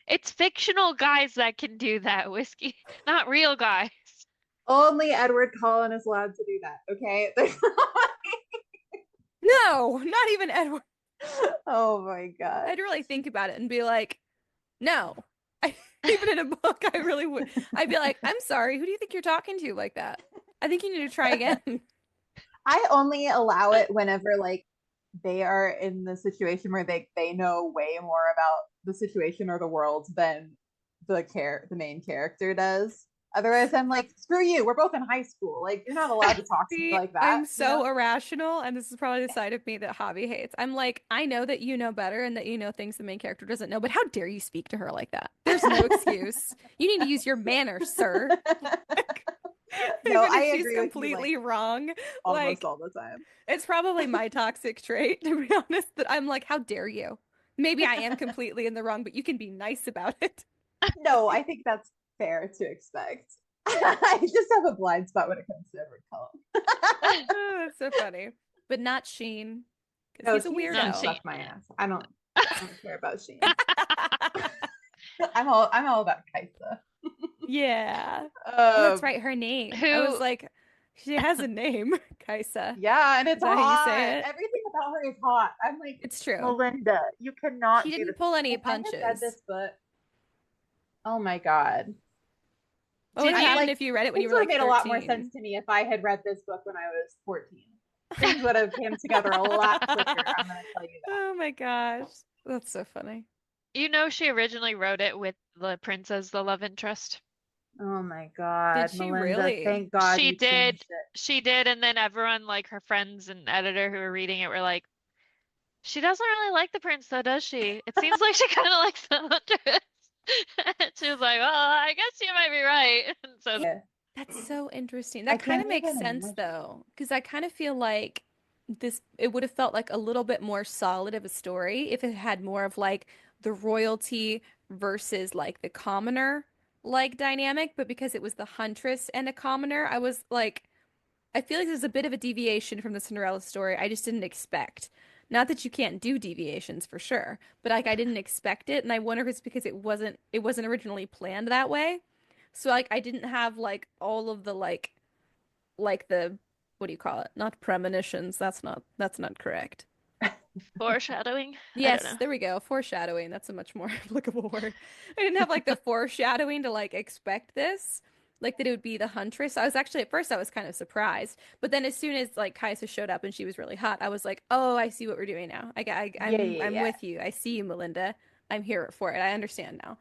[SPEAKER 3] it's fictional guys that can do that, Whiskey, not real guys.
[SPEAKER 2] Only Edward Cullen is allowed to do that, okay?
[SPEAKER 1] No, not even Edward.
[SPEAKER 2] Oh my God.
[SPEAKER 1] I'd really think about it and be like, no. Even in a book, I really would. I'd be like, I'm sorry, who do you think you're talking to like that? I think you need to try again.
[SPEAKER 2] I only allow it whenever like they are in the situation where they know way more about the situation or the world than the main character does. Otherwise, I'm like, screw you. We're both in high school. Like, you're not allowed to talk to me
[SPEAKER 1] See,
[SPEAKER 2] like that.
[SPEAKER 1] I'm so irrational, and this is probably the side of me that Javi hates. I'm like, I know that you know better and that you know things the main character doesn't know, but how dare you speak to her like that? There's no excuse. You need to use your manners, sir.
[SPEAKER 2] No,
[SPEAKER 1] Even
[SPEAKER 2] I
[SPEAKER 1] if she's
[SPEAKER 2] agree with you,
[SPEAKER 1] completely
[SPEAKER 2] like,
[SPEAKER 1] wrong.
[SPEAKER 2] almost
[SPEAKER 1] Like,
[SPEAKER 2] all the time.
[SPEAKER 1] it's probably my toxic trait, to be honest, that I'm like, how dare you? Maybe I am completely in the wrong, but you can be nice about it.
[SPEAKER 2] No, I think that's fair to expect. I just have a blind spot when it comes to Edward Cullen.
[SPEAKER 1] Oh, that's so funny. But not Sheen, because
[SPEAKER 2] No,
[SPEAKER 1] he's a
[SPEAKER 2] Sheen
[SPEAKER 3] Not
[SPEAKER 2] can
[SPEAKER 1] weirdo.
[SPEAKER 3] Sheen.
[SPEAKER 2] suck my ass. I don't care about Sheen. I'm all about Kaisa.
[SPEAKER 1] Yeah. Oh, that's
[SPEAKER 2] Um,
[SPEAKER 1] right, her name. I
[SPEAKER 3] Who
[SPEAKER 1] was like, she has a name, Kaisa.
[SPEAKER 2] yeah, and it's
[SPEAKER 1] Is that how you say
[SPEAKER 2] hot.
[SPEAKER 1] it?
[SPEAKER 2] Everything about her is hot. I'm like,
[SPEAKER 1] It's true.
[SPEAKER 2] Melinda, you cannot
[SPEAKER 1] She
[SPEAKER 2] do this.
[SPEAKER 1] didn't pull any
[SPEAKER 2] If I had read
[SPEAKER 1] punches.
[SPEAKER 2] this book, oh my God.
[SPEAKER 1] What would
[SPEAKER 3] did you
[SPEAKER 1] happen
[SPEAKER 2] Like,
[SPEAKER 1] if you read it when you
[SPEAKER 2] things
[SPEAKER 1] were
[SPEAKER 2] would have
[SPEAKER 1] like
[SPEAKER 2] made a lot more sense
[SPEAKER 1] 13?
[SPEAKER 2] to me if I had read this book when I was 14. Things would have came together a lot quicker. I'm gonna tell you that.
[SPEAKER 1] Oh my gosh. That's so funny.
[SPEAKER 3] she originally wrote it with the prince as the love interest?
[SPEAKER 2] Oh my
[SPEAKER 1] Did
[SPEAKER 2] God,
[SPEAKER 1] she
[SPEAKER 2] Melinda,
[SPEAKER 1] really?
[SPEAKER 2] thank God
[SPEAKER 3] She
[SPEAKER 2] you
[SPEAKER 3] did.
[SPEAKER 2] changed it.
[SPEAKER 3] She did, and then everyone, like her friends and editor who were reading it, were like, she doesn't really like the prince, though, does she? It seems like she kind of likes the huntress. And she was like, well, I guess you might be right. And so,
[SPEAKER 2] Yeah,
[SPEAKER 1] That's so interesting.
[SPEAKER 2] I
[SPEAKER 1] That kind of
[SPEAKER 2] can't
[SPEAKER 1] makes
[SPEAKER 2] even
[SPEAKER 1] sense
[SPEAKER 2] imagine.
[SPEAKER 1] though, because I kind of feel like it would have felt like a little bit more solid of a story if it had more of like the royalty versus like the commoner like dynamic, but because it was the huntress and a commoner, I was like, I feel like there's a bit of a deviation from the Cinderella story I just didn't expect. Not that you can't do deviations for sure, but like I didn't expect it, and I wonder if it's because it wasn't originally planned that way. So like I didn't have like all of the like the what do you call it? Not premonitions. That's not correct.
[SPEAKER 3] foreshadowing. I don't
[SPEAKER 1] Yes,
[SPEAKER 3] know.
[SPEAKER 1] there we go. Foreshadowing. That's a much more applicable word. I didn't have like the foreshadowing to like expect this, like that it would be the huntress. I was actually at first I was kind of surprised, but then as soon as like Kaisa showed up and she was really hot, I was like, oh, I see what we're doing now.
[SPEAKER 2] Yeah,
[SPEAKER 1] I'm
[SPEAKER 2] yeah,
[SPEAKER 1] with you. I see you, Melinda. I'm here for it. I understand now.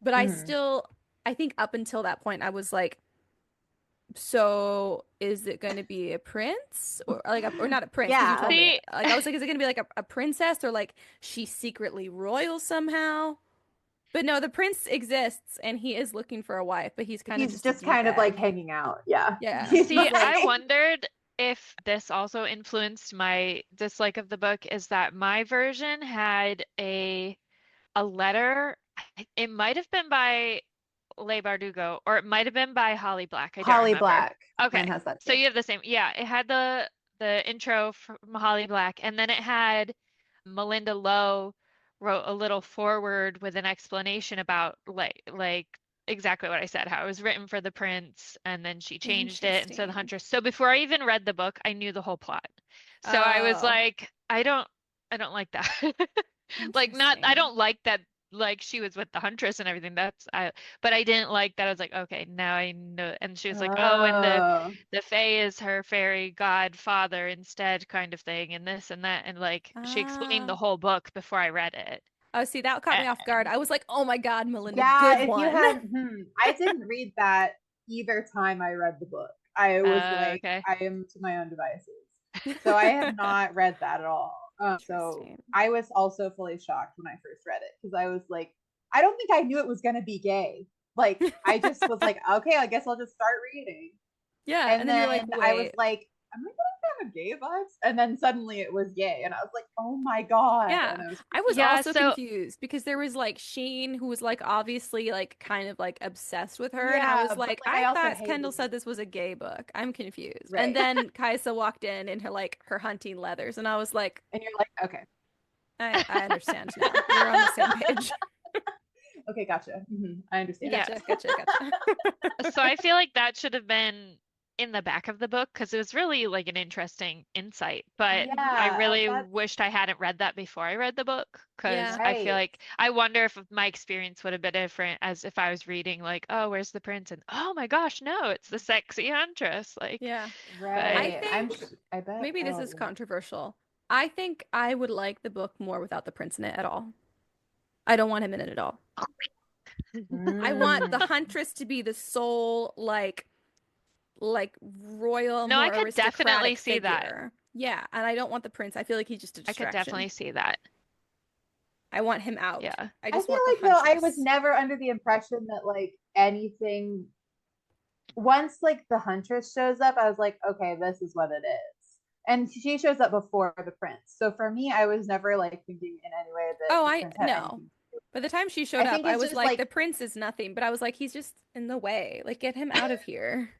[SPEAKER 1] But
[SPEAKER 2] yeah. Mhm.
[SPEAKER 1] I think up until that point, I was like, so is it going to be a prince or like or not a prince because you
[SPEAKER 2] Yeah.
[SPEAKER 1] told me
[SPEAKER 3] See,
[SPEAKER 1] like I was like is it going to be like a princess or like she's secretly royal somehow? But no, the prince exists and he is looking for a wife, but he's kind of
[SPEAKER 2] He's
[SPEAKER 1] just a
[SPEAKER 2] just kind of like
[SPEAKER 1] D-bag.
[SPEAKER 2] hanging out. Yeah.
[SPEAKER 1] Yeah.
[SPEAKER 2] He's
[SPEAKER 3] see,
[SPEAKER 2] like,
[SPEAKER 3] I wondered if this also influenced my dislike of the book, is that my version had a letter. It might have been by Leigh Bardugo, or it might have been by Holly Black. I don't
[SPEAKER 2] Holly
[SPEAKER 3] remember.
[SPEAKER 2] Black. Mine
[SPEAKER 3] Okay,
[SPEAKER 2] has that
[SPEAKER 3] so
[SPEAKER 2] too.
[SPEAKER 3] you have the same. Yeah, it had the intro from Holly Black, and then it had Malinda Lo wrote a little foreword with an explanation about like exactly what I said, how it was written for the prince, and then she changed it and said the
[SPEAKER 1] Interesting.
[SPEAKER 3] huntress. So before I even read the book, I knew the whole plot. So I was
[SPEAKER 1] Oh,
[SPEAKER 3] like, I don't like that. Like not I
[SPEAKER 1] interesting.
[SPEAKER 3] don't like that like she was with the huntress and everything. But I didn't like that. I was like, okay, now I know. And she was like, oh, and
[SPEAKER 2] Oh.
[SPEAKER 3] the Fae is her fairy godfather instead, kind of thing, and this and that. And like she explained the
[SPEAKER 1] Ah.
[SPEAKER 3] whole book before I read it.
[SPEAKER 1] Oh, see, that caught me off guard.
[SPEAKER 3] And
[SPEAKER 1] I was like, "Oh my God, Melinda,
[SPEAKER 2] Yeah,
[SPEAKER 1] good
[SPEAKER 2] if you
[SPEAKER 1] one."
[SPEAKER 2] had, I didn't read that either time I read the book. I was like,
[SPEAKER 3] okay.
[SPEAKER 2] I am to my own devices. So I have not read that at all. So
[SPEAKER 1] Interesting.
[SPEAKER 2] I was also fully shocked when I first read it because I was like, I don't think I knew it was going to be gay. Like, I just was like, okay, I guess I'll just start reading.
[SPEAKER 1] Yeah,
[SPEAKER 2] And
[SPEAKER 1] and then you're like,
[SPEAKER 2] then I was
[SPEAKER 1] wait.
[SPEAKER 2] like, am I gonna have gay vibes? And then suddenly it was gay, and I was like, oh my god!
[SPEAKER 1] Yeah,
[SPEAKER 2] And I was
[SPEAKER 1] I
[SPEAKER 2] freaking
[SPEAKER 1] was
[SPEAKER 2] out.
[SPEAKER 3] Yeah,
[SPEAKER 1] also
[SPEAKER 3] so
[SPEAKER 1] confused because there was like Sheen who was like obviously like kind of like obsessed with her, and I
[SPEAKER 2] Yeah,
[SPEAKER 1] was
[SPEAKER 2] but
[SPEAKER 1] like,
[SPEAKER 2] like I
[SPEAKER 1] I
[SPEAKER 2] also
[SPEAKER 1] thought Kendall
[SPEAKER 2] hated
[SPEAKER 1] said
[SPEAKER 2] it.
[SPEAKER 1] this was a gay book. I'm confused. And
[SPEAKER 2] Right.
[SPEAKER 1] then Kaisa walked in her like her hunting leathers, and I was like,
[SPEAKER 2] And you're like, okay,
[SPEAKER 1] I understand now. We're on the same page.
[SPEAKER 2] okay, gotcha. I understand.
[SPEAKER 3] yeah.
[SPEAKER 1] Gotcha, gotcha, gotcha.
[SPEAKER 3] So I feel like that should have been in the back of the book because it was really like an interesting insight. But
[SPEAKER 1] Mhm.
[SPEAKER 3] I
[SPEAKER 2] Yeah,
[SPEAKER 3] really
[SPEAKER 2] that's
[SPEAKER 3] wished I hadn't read that before I read the book because
[SPEAKER 1] Yeah.
[SPEAKER 3] I feel
[SPEAKER 2] right.
[SPEAKER 3] like I wonder if my experience would have been different as if I was reading like, oh, where's the prince? And oh my gosh, no, it's the sexy huntress. Like,
[SPEAKER 1] Yeah.
[SPEAKER 3] but
[SPEAKER 1] I
[SPEAKER 2] Right.
[SPEAKER 1] think
[SPEAKER 2] I bet.
[SPEAKER 1] maybe this
[SPEAKER 2] Oh,
[SPEAKER 1] is controversial. I think I would like the book more without the prince in it at all. I don't want him in it at all. I want the
[SPEAKER 2] mm.
[SPEAKER 1] huntress to be the sole like royal,
[SPEAKER 3] no, I
[SPEAKER 1] more
[SPEAKER 3] could definitely
[SPEAKER 1] aristocratic
[SPEAKER 3] see that.
[SPEAKER 1] figure. Yeah, and I don't want the prince. I feel like he's just a
[SPEAKER 3] I could definitely
[SPEAKER 1] distraction.
[SPEAKER 3] see that.
[SPEAKER 1] I want him out.
[SPEAKER 3] Yeah.
[SPEAKER 1] I
[SPEAKER 2] I
[SPEAKER 1] just
[SPEAKER 2] feel
[SPEAKER 1] want the
[SPEAKER 2] like though I was
[SPEAKER 1] huntress.
[SPEAKER 2] never under the impression that like anything once like the huntress shows up, I was like, okay, this is what it is. And she shows up before the prince. So for me, I was never like thinking in any way that
[SPEAKER 1] Oh,
[SPEAKER 2] the
[SPEAKER 1] I
[SPEAKER 2] prince had
[SPEAKER 1] no.
[SPEAKER 2] anything.
[SPEAKER 1] By the time she showed
[SPEAKER 2] I
[SPEAKER 1] up,
[SPEAKER 2] think
[SPEAKER 1] I
[SPEAKER 2] it's
[SPEAKER 1] was
[SPEAKER 2] just
[SPEAKER 1] like,
[SPEAKER 2] like
[SPEAKER 1] the prince is nothing. But I was like, he's just in the way. Like, get him out of here.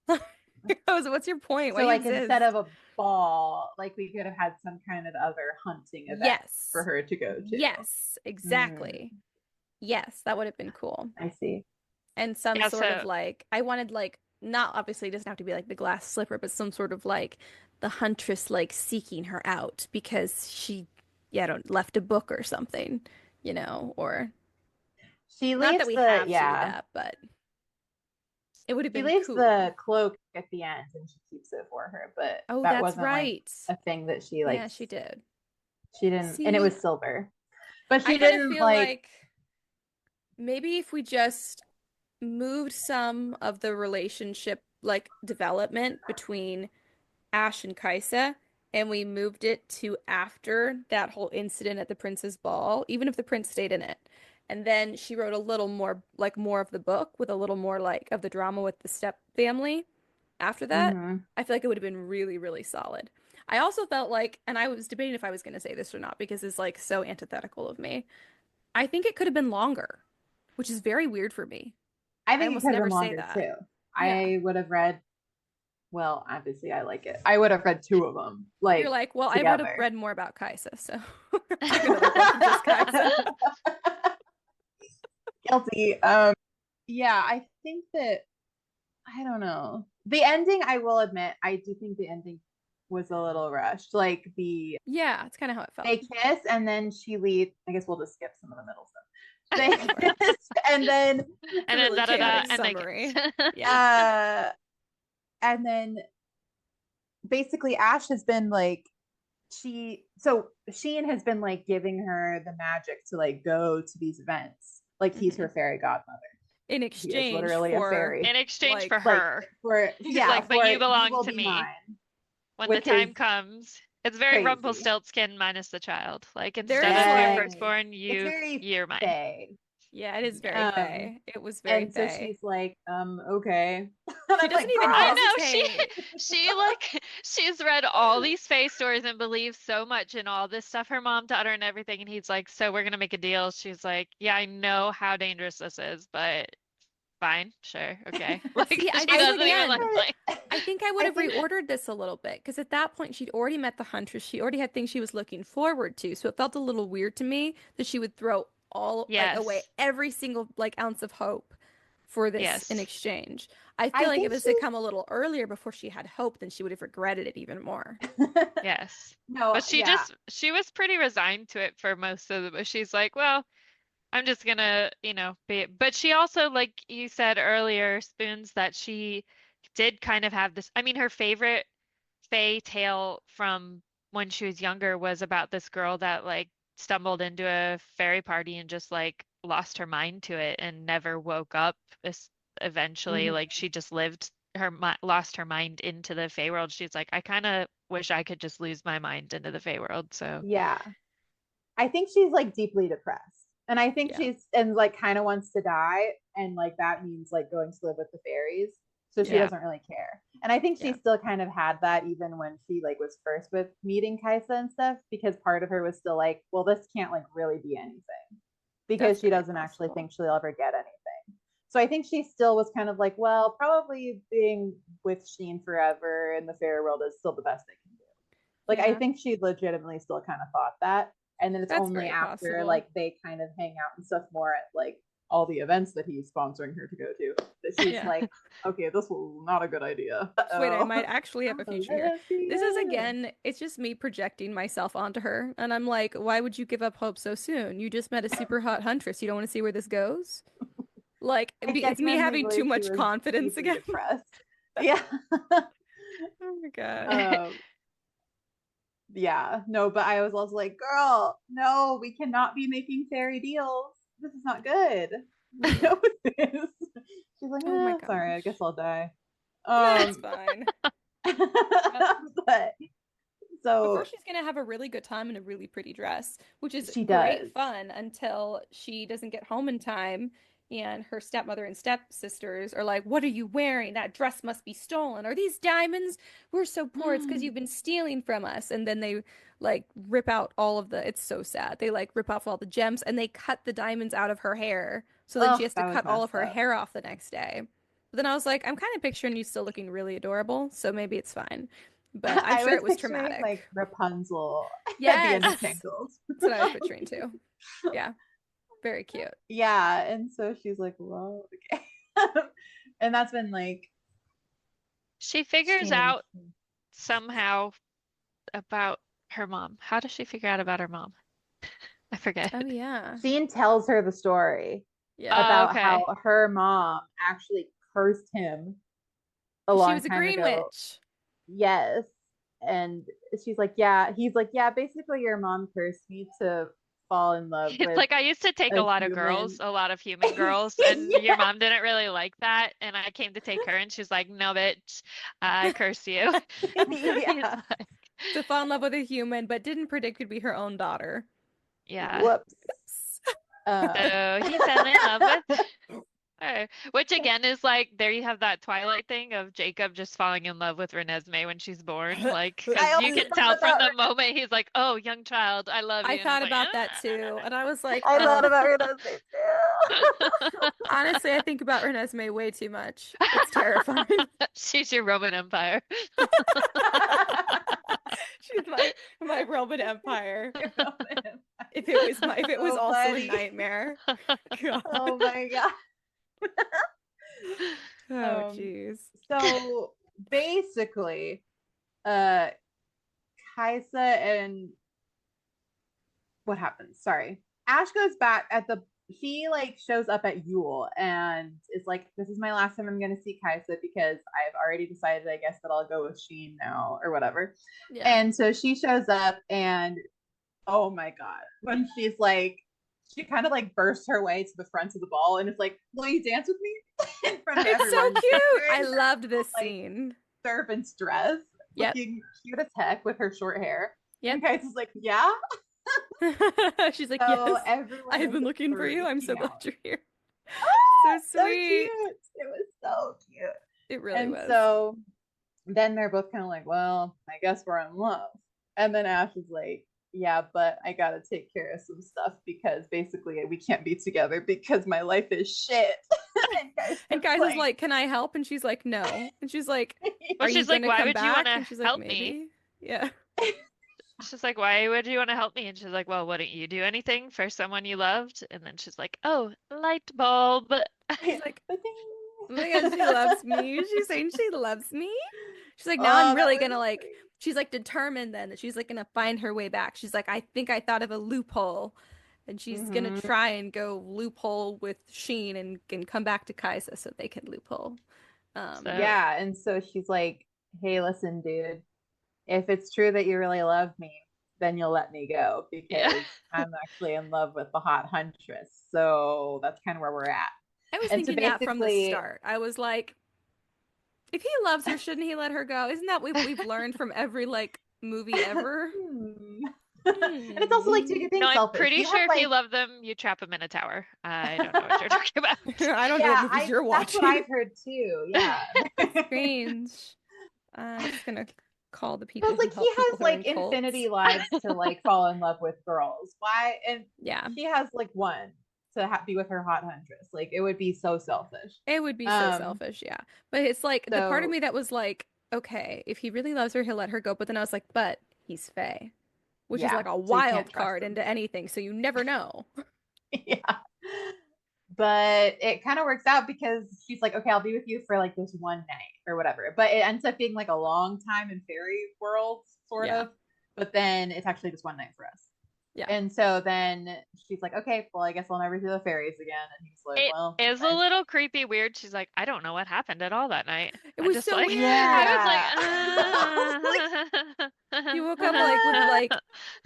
[SPEAKER 1] I was, what's your point? Why
[SPEAKER 2] so
[SPEAKER 1] do you
[SPEAKER 2] like instead
[SPEAKER 1] exist?
[SPEAKER 2] of a ball, like we could have had some kind of other hunting event for
[SPEAKER 1] Yes.
[SPEAKER 2] her to go to.
[SPEAKER 1] Yes,
[SPEAKER 2] Mm,
[SPEAKER 1] exactly. Yes, that would have been cool.
[SPEAKER 2] I see.
[SPEAKER 1] And some
[SPEAKER 3] Yeah,
[SPEAKER 1] sort of
[SPEAKER 3] so
[SPEAKER 1] like, I wanted like, not obviously it doesn't have to be like the glass slipper, but some sort of like the huntress like seeking her out because she, yeah, don't left a book or something, or
[SPEAKER 2] She
[SPEAKER 1] not that
[SPEAKER 2] leaves
[SPEAKER 1] we
[SPEAKER 2] the
[SPEAKER 1] have to do
[SPEAKER 2] yeah.
[SPEAKER 1] that, but it would have
[SPEAKER 2] She
[SPEAKER 1] been
[SPEAKER 2] leaves
[SPEAKER 1] cool.
[SPEAKER 2] the cloak at the end and she keeps it for her, but
[SPEAKER 1] Oh,
[SPEAKER 2] that
[SPEAKER 1] that's
[SPEAKER 2] wasn't like
[SPEAKER 1] right.
[SPEAKER 2] a thing that she like
[SPEAKER 1] Yeah, she did.
[SPEAKER 2] she didn't and it
[SPEAKER 1] See,
[SPEAKER 2] was silver. But
[SPEAKER 1] I
[SPEAKER 2] she
[SPEAKER 1] kind of
[SPEAKER 2] didn't
[SPEAKER 1] feel
[SPEAKER 2] like
[SPEAKER 1] like maybe if we just moved some of the relationship like development between Ash and Kaisa, and we moved it to after that whole incident at the prince's ball, even if the prince stayed in it. And then she wrote a little more, like more of the book with a little more like of the drama with the step family after that.
[SPEAKER 2] mhm.
[SPEAKER 1] I feel like it would have been really, really solid. I also felt like, and I was debating if I was going to say this or not because it's like so antithetical of me. I think it could have been longer, which is very weird for me.
[SPEAKER 2] I
[SPEAKER 1] I
[SPEAKER 2] think it
[SPEAKER 1] almost
[SPEAKER 2] could have
[SPEAKER 1] never
[SPEAKER 2] been
[SPEAKER 1] say
[SPEAKER 2] longer
[SPEAKER 1] that.
[SPEAKER 2] too.
[SPEAKER 1] Yeah.
[SPEAKER 2] I would have read, well, obviously I like it. I would have read two of them
[SPEAKER 1] You're
[SPEAKER 2] like
[SPEAKER 1] like, well, I read
[SPEAKER 2] together.
[SPEAKER 1] read more about Kaisa, so took another book of just Kaisa.
[SPEAKER 2] Guilty. Yeah, I think that I don't know. The ending, I will admit, I do think the ending was a little rushed. Like
[SPEAKER 1] Yeah, it's kind of how it felt.
[SPEAKER 2] they kiss and then she leaves. I guess we'll just skip some of the middle stuff.
[SPEAKER 1] Yeah,
[SPEAKER 2] They
[SPEAKER 1] go for it.
[SPEAKER 2] kiss and then
[SPEAKER 1] It's
[SPEAKER 3] and
[SPEAKER 1] a
[SPEAKER 3] then
[SPEAKER 1] really
[SPEAKER 3] da da da
[SPEAKER 1] chaotic
[SPEAKER 3] and they
[SPEAKER 1] summary.
[SPEAKER 3] kiss.
[SPEAKER 1] Yeah.
[SPEAKER 2] uh and then basically Ash has been like Sheen has been like giving her the magic to like go to these events. Like he's
[SPEAKER 1] hmm
[SPEAKER 2] her fairy godmother.
[SPEAKER 1] In
[SPEAKER 2] He is
[SPEAKER 1] exchange
[SPEAKER 2] literally a
[SPEAKER 1] for
[SPEAKER 3] In
[SPEAKER 2] fairy.
[SPEAKER 3] exchange for
[SPEAKER 1] like,
[SPEAKER 2] Like
[SPEAKER 3] her.
[SPEAKER 2] for
[SPEAKER 3] He's
[SPEAKER 2] yeah,
[SPEAKER 3] like, but
[SPEAKER 2] for
[SPEAKER 3] you
[SPEAKER 2] you
[SPEAKER 3] belong
[SPEAKER 2] will
[SPEAKER 3] to
[SPEAKER 2] be
[SPEAKER 3] me
[SPEAKER 2] mine
[SPEAKER 3] when the
[SPEAKER 2] with his
[SPEAKER 3] time comes. It's very
[SPEAKER 2] crazy.
[SPEAKER 3] Rumpelstiltskin minus the child. Like
[SPEAKER 1] there
[SPEAKER 3] instead
[SPEAKER 1] is
[SPEAKER 3] of your
[SPEAKER 1] like,
[SPEAKER 2] Yes.
[SPEAKER 3] firstborn,
[SPEAKER 2] It's very
[SPEAKER 3] you're mine.
[SPEAKER 2] fey.
[SPEAKER 1] yeah, it is very
[SPEAKER 2] Um,
[SPEAKER 1] fey. It was very
[SPEAKER 2] and so
[SPEAKER 1] fey.
[SPEAKER 2] she's like, okay. And
[SPEAKER 1] She
[SPEAKER 2] I'm
[SPEAKER 1] doesn't
[SPEAKER 2] like,
[SPEAKER 1] even
[SPEAKER 3] I
[SPEAKER 2] girl,
[SPEAKER 3] know
[SPEAKER 1] hesitate.
[SPEAKER 3] she like she's read all these fae stories and believes so much in all this stuff her mom taught her and everything, and he's like, so we're gonna make a deal. She's like, yeah, I know how dangerous this is, but fine, sure, okay. Like
[SPEAKER 1] See, I
[SPEAKER 3] she
[SPEAKER 1] just
[SPEAKER 2] I
[SPEAKER 3] doesn't
[SPEAKER 2] think
[SPEAKER 3] even
[SPEAKER 1] again,
[SPEAKER 3] like
[SPEAKER 1] I think I would
[SPEAKER 2] I
[SPEAKER 1] have
[SPEAKER 2] think
[SPEAKER 1] reordered this a little bit because at that point she'd already met the huntress. She already had things she was looking forward to. So it felt a little weird to me that she would throw all like away
[SPEAKER 3] yes,
[SPEAKER 1] every single like ounce of hope for this in
[SPEAKER 3] yes.
[SPEAKER 1] exchange. I feel
[SPEAKER 2] I
[SPEAKER 1] like if
[SPEAKER 2] think
[SPEAKER 1] this had come a little earlier before she had hope, then she would have regretted it even more.
[SPEAKER 2] she's
[SPEAKER 3] Yes.
[SPEAKER 2] no,
[SPEAKER 3] But
[SPEAKER 2] yeah.
[SPEAKER 3] she was pretty resigned to it for most of the book. She's like, well, I'm just gonna, be but she also, like you said earlier, Spoons, that she did kind of have this. I mean, her favorite Fae tale from when she was younger was about this girl that like stumbled into a fairy party and just like lost her mind to it and never woke up. Eventually,
[SPEAKER 2] Mhm.
[SPEAKER 3] like she just lived lost her mind into the Fey world, she's like, I kind of wish I could just lose my mind into the Fey world. So
[SPEAKER 2] Yeah. I think she's like deeply depressed. And I think
[SPEAKER 1] Yeah.
[SPEAKER 2] she's and like kind of wants to die. And like that means like going to live with the fairies. So she
[SPEAKER 3] Yeah.
[SPEAKER 2] doesn't really care. And I think she
[SPEAKER 1] Yeah.
[SPEAKER 2] still kind of had that even when she like was first with meeting Kaisa and stuff, because part of her was still like, well, this can't like really be anything. Because
[SPEAKER 1] That's
[SPEAKER 2] she
[SPEAKER 1] very
[SPEAKER 2] doesn't actually
[SPEAKER 1] possible.
[SPEAKER 2] think she'll ever get anything. So I think she still was kind of like, well, probably being with Sheen forever in the fairy world is still the best they can do. Like I
[SPEAKER 1] Yeah.
[SPEAKER 2] think she legitimately still kind of thought that. And then it's
[SPEAKER 1] That's
[SPEAKER 2] only
[SPEAKER 1] very
[SPEAKER 2] after
[SPEAKER 1] possible.
[SPEAKER 2] like they kind of hang out and stuff more at like all the events that he's sponsoring her to go to that she's
[SPEAKER 1] Yeah.
[SPEAKER 2] like, okay, this was not a good idea.
[SPEAKER 1] Wait, I
[SPEAKER 2] Uh-oh.
[SPEAKER 1] might actually have a future here. This is again, it's just me projecting myself onto her. And I'm like, why would you give up hope so soon? You just met a super hot huntress. You don't want to see where this goes? Like,
[SPEAKER 2] I
[SPEAKER 1] it's me
[SPEAKER 2] genuinely
[SPEAKER 1] having too
[SPEAKER 2] believe she
[SPEAKER 1] much
[SPEAKER 2] was
[SPEAKER 1] confidence
[SPEAKER 2] deeply
[SPEAKER 1] again.
[SPEAKER 2] depressed. Yeah.
[SPEAKER 1] Oh my God.
[SPEAKER 2] um, yeah, no, but I was also like, girl, no, we cannot be making fairy deals. This is not good. We know this. She's like,
[SPEAKER 1] Oh my
[SPEAKER 2] sorry, I guess
[SPEAKER 1] gosh.
[SPEAKER 2] I'll die.
[SPEAKER 1] That's fine. But
[SPEAKER 2] But so
[SPEAKER 1] first, she's gonna have a really good time in a really pretty dress, which is
[SPEAKER 2] she
[SPEAKER 1] great
[SPEAKER 2] does.
[SPEAKER 1] fun until she doesn't get home in time, and her stepmother and stepsisters are like, "What are you wearing? That dress must be stolen. Are these diamonds? We're so poor. It's because you've been stealing from us." And then they like rip out all of the. It's so sad. They like rip off all the gems and they cut the diamonds out of her hair. So then she
[SPEAKER 2] Ugh,
[SPEAKER 1] has to
[SPEAKER 2] that was
[SPEAKER 1] cut all of
[SPEAKER 2] messed
[SPEAKER 1] her
[SPEAKER 2] up.
[SPEAKER 1] hair off the next day. But then I was like, I'm kind of picturing you still looking really adorable, so maybe it's fine. But I'm
[SPEAKER 2] I
[SPEAKER 1] sure
[SPEAKER 2] was
[SPEAKER 1] it was
[SPEAKER 2] picturing like
[SPEAKER 1] traumatic.
[SPEAKER 2] Rapunzel at the end of
[SPEAKER 1] Yes.
[SPEAKER 2] Tangled.
[SPEAKER 1] That's what I was picturing too. Yeah. Very cute.
[SPEAKER 2] Yeah, and so she's like, well, okay. And that's been like
[SPEAKER 3] she figures
[SPEAKER 2] Sheen and
[SPEAKER 3] out somehow about her mom. How does she figure out about her mom? I forget.
[SPEAKER 1] Oh yeah.
[SPEAKER 2] Sheen tells her the story
[SPEAKER 1] Yeah.
[SPEAKER 3] Oh,
[SPEAKER 2] about how
[SPEAKER 3] okay.
[SPEAKER 2] her mom actually cursed him a
[SPEAKER 1] 'Cause she
[SPEAKER 2] long
[SPEAKER 1] was a
[SPEAKER 2] time
[SPEAKER 1] green
[SPEAKER 2] ago.
[SPEAKER 1] witch.
[SPEAKER 2] Yes. And she's like, yeah. He's like, yeah, basically your mom cursed me to fall in love
[SPEAKER 3] It's
[SPEAKER 2] with
[SPEAKER 3] like I used to take a
[SPEAKER 2] a
[SPEAKER 3] lot of girls,
[SPEAKER 2] human.
[SPEAKER 3] a lot of human girls, and your
[SPEAKER 2] Yeah.
[SPEAKER 3] mom didn't really like that. And I came to take her, and she's like, "No, bitch, I curse you." He's
[SPEAKER 2] Yeah.
[SPEAKER 3] like,
[SPEAKER 1] To fall in love with a human, but didn't predict it'd be her own daughter.
[SPEAKER 3] "Yeah."
[SPEAKER 2] Whoops.
[SPEAKER 1] Oops.
[SPEAKER 2] Um,
[SPEAKER 3] So he fell in love with her, which again is like there you have that Twilight thing of Jacob just falling in love with Renesmee when she's born, like because
[SPEAKER 2] I
[SPEAKER 3] you
[SPEAKER 2] also
[SPEAKER 3] can
[SPEAKER 2] thought
[SPEAKER 3] tell from
[SPEAKER 2] about
[SPEAKER 3] the moment he's like, "Oh, young child, I love
[SPEAKER 1] I
[SPEAKER 3] you," and I was
[SPEAKER 1] thought
[SPEAKER 3] like,
[SPEAKER 1] about that too, and I was like,
[SPEAKER 2] I thought
[SPEAKER 1] oh,
[SPEAKER 2] about Renesmee too.
[SPEAKER 1] honestly, I think about Renesmee way too much. It's terrifying.
[SPEAKER 3] She's your Roman Empire.
[SPEAKER 1] She's my Roman Empire. If it was
[SPEAKER 2] So
[SPEAKER 1] also a
[SPEAKER 2] funny.
[SPEAKER 1] nightmare. God.
[SPEAKER 2] Oh my god.
[SPEAKER 1] Oh,
[SPEAKER 2] Um,
[SPEAKER 1] jeez.
[SPEAKER 2] so basically, uh Kaisa and what happens? Sorry. Ash goes back at the he like shows up at Yule and is like, this is my last time I'm gonna see Kaisa because I've already decided I guess that I'll go with Sheen now or whatever.
[SPEAKER 1] Yeah.
[SPEAKER 2] And so she shows up and oh my god, when she's like she kind of like bursts her way to the front of the ball and it's like, will you dance with me in front of
[SPEAKER 1] It's so
[SPEAKER 2] everyone?
[SPEAKER 1] cute. I
[SPEAKER 2] Wearing her
[SPEAKER 1] loved this
[SPEAKER 2] like
[SPEAKER 1] scene.
[SPEAKER 2] servant's dress,
[SPEAKER 1] Yep.
[SPEAKER 2] looking cute as heck with her short hair.
[SPEAKER 1] Yep.
[SPEAKER 2] And Kaisa's like, yeah.
[SPEAKER 1] She's like,
[SPEAKER 2] So
[SPEAKER 1] yes,
[SPEAKER 2] everyone
[SPEAKER 1] I've
[SPEAKER 2] is
[SPEAKER 1] been looking for you. I'm so
[SPEAKER 2] freaking
[SPEAKER 1] glad
[SPEAKER 2] out.
[SPEAKER 1] you're here. So
[SPEAKER 2] Ah, so
[SPEAKER 1] sweet.
[SPEAKER 2] cute. It was so cute.
[SPEAKER 1] It really
[SPEAKER 2] And
[SPEAKER 1] was.
[SPEAKER 2] so then they're both kind of like, well, I guess we're in love. And then Ash is like, yeah, but I gotta take care of some stuff because basically we can't be together because my life is shit.
[SPEAKER 1] And Guys is like, can I help? And she's like, no. And she's like,
[SPEAKER 3] Well,
[SPEAKER 1] are you
[SPEAKER 3] she's like,
[SPEAKER 1] gonna
[SPEAKER 3] "Why
[SPEAKER 1] come
[SPEAKER 3] would you want
[SPEAKER 1] back?
[SPEAKER 3] to
[SPEAKER 1] And she's like,
[SPEAKER 3] help me?"
[SPEAKER 1] maybe. Yeah.
[SPEAKER 3] She's like, "Why would you want to help me?" And she's like, "Well, wouldn't you do anything for someone you loved?" And then she's like, "Oh, light bulb."
[SPEAKER 1] She's like, oh my God, she loves me. She's saying she loves me. She's like, now I'm
[SPEAKER 2] Oh, that
[SPEAKER 1] really
[SPEAKER 2] was
[SPEAKER 1] gonna like,
[SPEAKER 2] sweet.
[SPEAKER 1] she's like determined then that she's like gonna find her way back. She's like, I think I thought of a loophole. And she's gonna
[SPEAKER 2] Mm-hmm.
[SPEAKER 1] try and go loophole with Sheen and can come back to Kaisa so they can loophole.
[SPEAKER 3] So,
[SPEAKER 2] Yeah, and so she's like, hey, listen, dude, if it's true that you really love me, then you'll let me go
[SPEAKER 3] yeah.
[SPEAKER 2] because I'm actually in love with the hot huntress. So that's kind of where we're at.
[SPEAKER 1] I was
[SPEAKER 2] And so
[SPEAKER 1] thinking that from the
[SPEAKER 2] basically,
[SPEAKER 1] start. I was like, If he loves her, shouldn't he let her go? Isn't that what we've learned from every like movie ever?
[SPEAKER 2] And it's also like, dude, you're being
[SPEAKER 3] No, I'm
[SPEAKER 2] selfish.
[SPEAKER 3] pretty
[SPEAKER 2] You
[SPEAKER 3] sure
[SPEAKER 2] have
[SPEAKER 3] if you
[SPEAKER 2] like,
[SPEAKER 3] love them, you trap them in a tower. I don't know what you're talking about.
[SPEAKER 1] I don't know what
[SPEAKER 2] yeah,
[SPEAKER 1] movies you're
[SPEAKER 2] that's what
[SPEAKER 1] watching.
[SPEAKER 2] I've heard too. Yeah.
[SPEAKER 1] Strange. I'm just gonna call the people
[SPEAKER 2] Because
[SPEAKER 1] who
[SPEAKER 2] like he
[SPEAKER 1] help people
[SPEAKER 2] has
[SPEAKER 1] who are in
[SPEAKER 2] like
[SPEAKER 1] cults.
[SPEAKER 2] infinity lives to like fall in love with girls. Why? And
[SPEAKER 1] Yeah,
[SPEAKER 2] she has like one to be with her hot huntress. Like it would be so selfish.
[SPEAKER 1] it would be so selfish, yeah. But it's like the part of
[SPEAKER 2] So
[SPEAKER 1] me that was like, okay, if he really loves her, he'll let her go. But then I was like, but he's Fae, which is
[SPEAKER 2] yeah,
[SPEAKER 1] like a
[SPEAKER 2] so you can't
[SPEAKER 1] wild
[SPEAKER 2] trust
[SPEAKER 1] card
[SPEAKER 2] him.
[SPEAKER 1] into anything, so you never know.
[SPEAKER 2] Yeah. But it kind of works out because she's like, okay, I'll be with you for like this one night or whatever. But it ends up being like a long time in fairy world, sort
[SPEAKER 1] Yeah.
[SPEAKER 2] of. But then it's actually just one night for us.
[SPEAKER 1] Yeah.
[SPEAKER 2] And so then she's like, okay, well, I guess I'll never see the fairies again. And he's like,
[SPEAKER 3] It
[SPEAKER 2] well,
[SPEAKER 3] is a little creepy weird. She's like, I don't know what happened at all that night.
[SPEAKER 1] It
[SPEAKER 3] I'm
[SPEAKER 1] was
[SPEAKER 3] just
[SPEAKER 1] so
[SPEAKER 3] like,
[SPEAKER 1] weird.
[SPEAKER 3] I
[SPEAKER 1] He woke up
[SPEAKER 3] was
[SPEAKER 1] like with
[SPEAKER 3] like,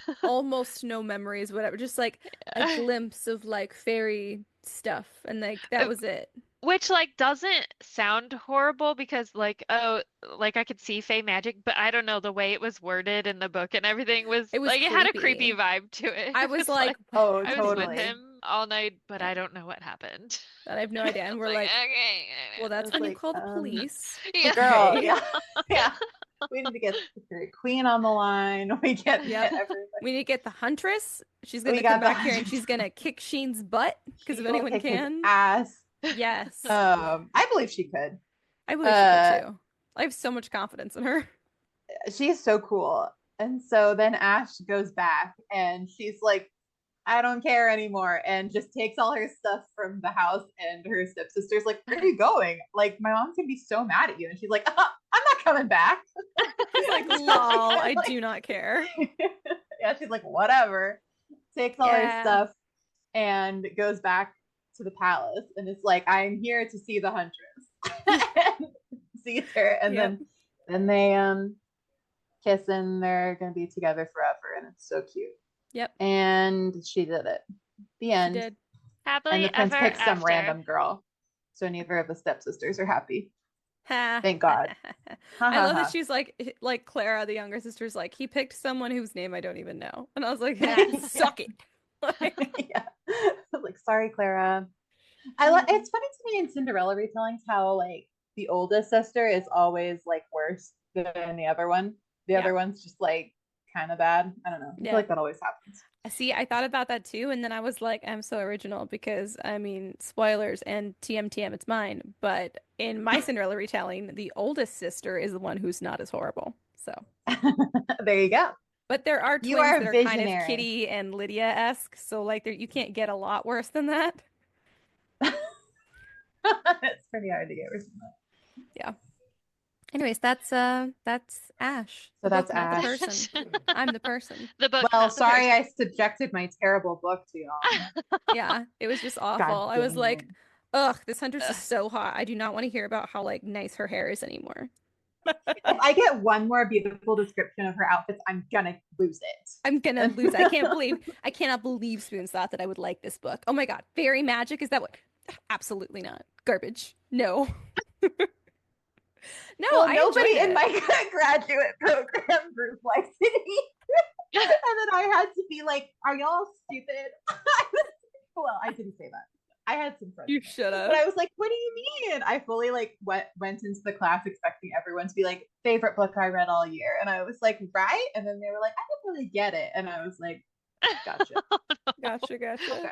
[SPEAKER 1] like almost no memories, whatever, just like a glimpse of like fairy stuff, and like that was it.
[SPEAKER 3] which like doesn't sound horrible because like oh like I could see Fey magic, but I don't know the way it was worded in the book and everything was
[SPEAKER 1] It was
[SPEAKER 3] like it had a
[SPEAKER 1] creepy.
[SPEAKER 3] creepy vibe to it.
[SPEAKER 1] I
[SPEAKER 3] It
[SPEAKER 1] was
[SPEAKER 3] was
[SPEAKER 1] like, what
[SPEAKER 2] oh,
[SPEAKER 3] I was with
[SPEAKER 2] totally.
[SPEAKER 3] him all night, but
[SPEAKER 1] Yeah.
[SPEAKER 3] I don't know what happened.
[SPEAKER 1] I have no idea. And
[SPEAKER 3] It's
[SPEAKER 1] we're like,
[SPEAKER 3] okay.
[SPEAKER 1] well, that's
[SPEAKER 2] It's
[SPEAKER 1] when you
[SPEAKER 2] like,
[SPEAKER 1] call the police.
[SPEAKER 3] Yeah.
[SPEAKER 2] girl,
[SPEAKER 1] Okay.
[SPEAKER 2] yeah, yeah. We need to get the fairy queen on the line. We get
[SPEAKER 1] Yep.
[SPEAKER 2] everybody.
[SPEAKER 1] We need to get the huntress. She's
[SPEAKER 2] We
[SPEAKER 1] gonna
[SPEAKER 2] got
[SPEAKER 1] come
[SPEAKER 2] the
[SPEAKER 1] back here and
[SPEAKER 2] huntress.
[SPEAKER 1] she's gonna kick Sheen's butt because
[SPEAKER 2] She
[SPEAKER 1] if
[SPEAKER 2] will
[SPEAKER 1] anyone
[SPEAKER 2] kick his
[SPEAKER 1] can.
[SPEAKER 2] ass.
[SPEAKER 1] Yes.
[SPEAKER 2] I believe she could.
[SPEAKER 1] I believe she could too. I have so much confidence in her.
[SPEAKER 2] She's so cool. And so then Ash goes back and she's like, I don't care anymore, and just takes all her stuff from the house. And her stepsister's like, where are you going? Like, my mom's gonna be so mad at you. And she's like, I'm not coming back.
[SPEAKER 1] She's like, lol, I do not care.
[SPEAKER 2] Yeah, she's like, whatever. Takes all her stuff and goes back to the palace. And it's like, I'm here to see the huntress. And sees her, and then they kiss, and they're gonna be together forever, and it's so cute.
[SPEAKER 1] Yep.
[SPEAKER 2] And she did it. The end.
[SPEAKER 1] She did.
[SPEAKER 3] Happily
[SPEAKER 2] And the prince
[SPEAKER 3] ever
[SPEAKER 2] picks some
[SPEAKER 3] after.
[SPEAKER 2] random girl. So neither of the stepsisters are happy.
[SPEAKER 1] Ha.
[SPEAKER 2] Thank God.
[SPEAKER 1] I love that she's like Clara, the younger sister's like, he picked someone whose name I don't even know. And I was like, suck it.
[SPEAKER 2] Yeah. Like, sorry, Clara. It's funny to me in Cinderella retellings how like the oldest sister is always like worse than the other one. The other one's just like kind of bad. I don't know. I feel like that always happens.
[SPEAKER 1] See, I thought about that too, and then I was like, I'm so original because I mean, spoilers and TM, it's mine. But in my Cinderella retelling, the oldest sister is the one who's not as horrible. So
[SPEAKER 2] there you go.
[SPEAKER 1] But there are twins
[SPEAKER 2] You are
[SPEAKER 1] that are kind of Kitty and Lydia-esque, so like you can't get a lot worse than that.
[SPEAKER 2] It's pretty hard to get rid of that.
[SPEAKER 1] Yeah. Anyways, that's Ash.
[SPEAKER 2] So that's
[SPEAKER 1] Ash.
[SPEAKER 2] Ash.
[SPEAKER 1] The person. I'm the person.
[SPEAKER 3] The book.
[SPEAKER 2] Well,
[SPEAKER 3] not the
[SPEAKER 2] sorry
[SPEAKER 3] person.
[SPEAKER 2] I subjected my terrible book to y'all.
[SPEAKER 1] Yeah, it was just awful.
[SPEAKER 2] God
[SPEAKER 1] I was
[SPEAKER 2] dang
[SPEAKER 1] like,
[SPEAKER 2] it.
[SPEAKER 1] ugh, this huntress is so hot. I do not want to hear about how like nice her hair is anymore.
[SPEAKER 2] If I get one more beautiful description of her outfits, I'm gonna lose it.
[SPEAKER 1] I'm gonna lose. I cannot believe Spoons thought that I would like this book. Oh my God. Fairy magic? Is that what? Absolutely not. Garbage. No. No,
[SPEAKER 2] well,
[SPEAKER 1] I
[SPEAKER 2] nobody
[SPEAKER 1] enjoyed
[SPEAKER 2] in
[SPEAKER 1] it.
[SPEAKER 2] my graduate program group likes it either. And then I had to be like, are y'all stupid? Well, I didn't say that. I had some friends.
[SPEAKER 1] You should have.
[SPEAKER 2] But I was like, what do you mean? I fully like went into the class expecting everyone to be like, favorite book I read all year. And I was like, right? And then they were like, I don't really get it. And I was like, gotcha.
[SPEAKER 1] Gotcha.
[SPEAKER 2] Okay.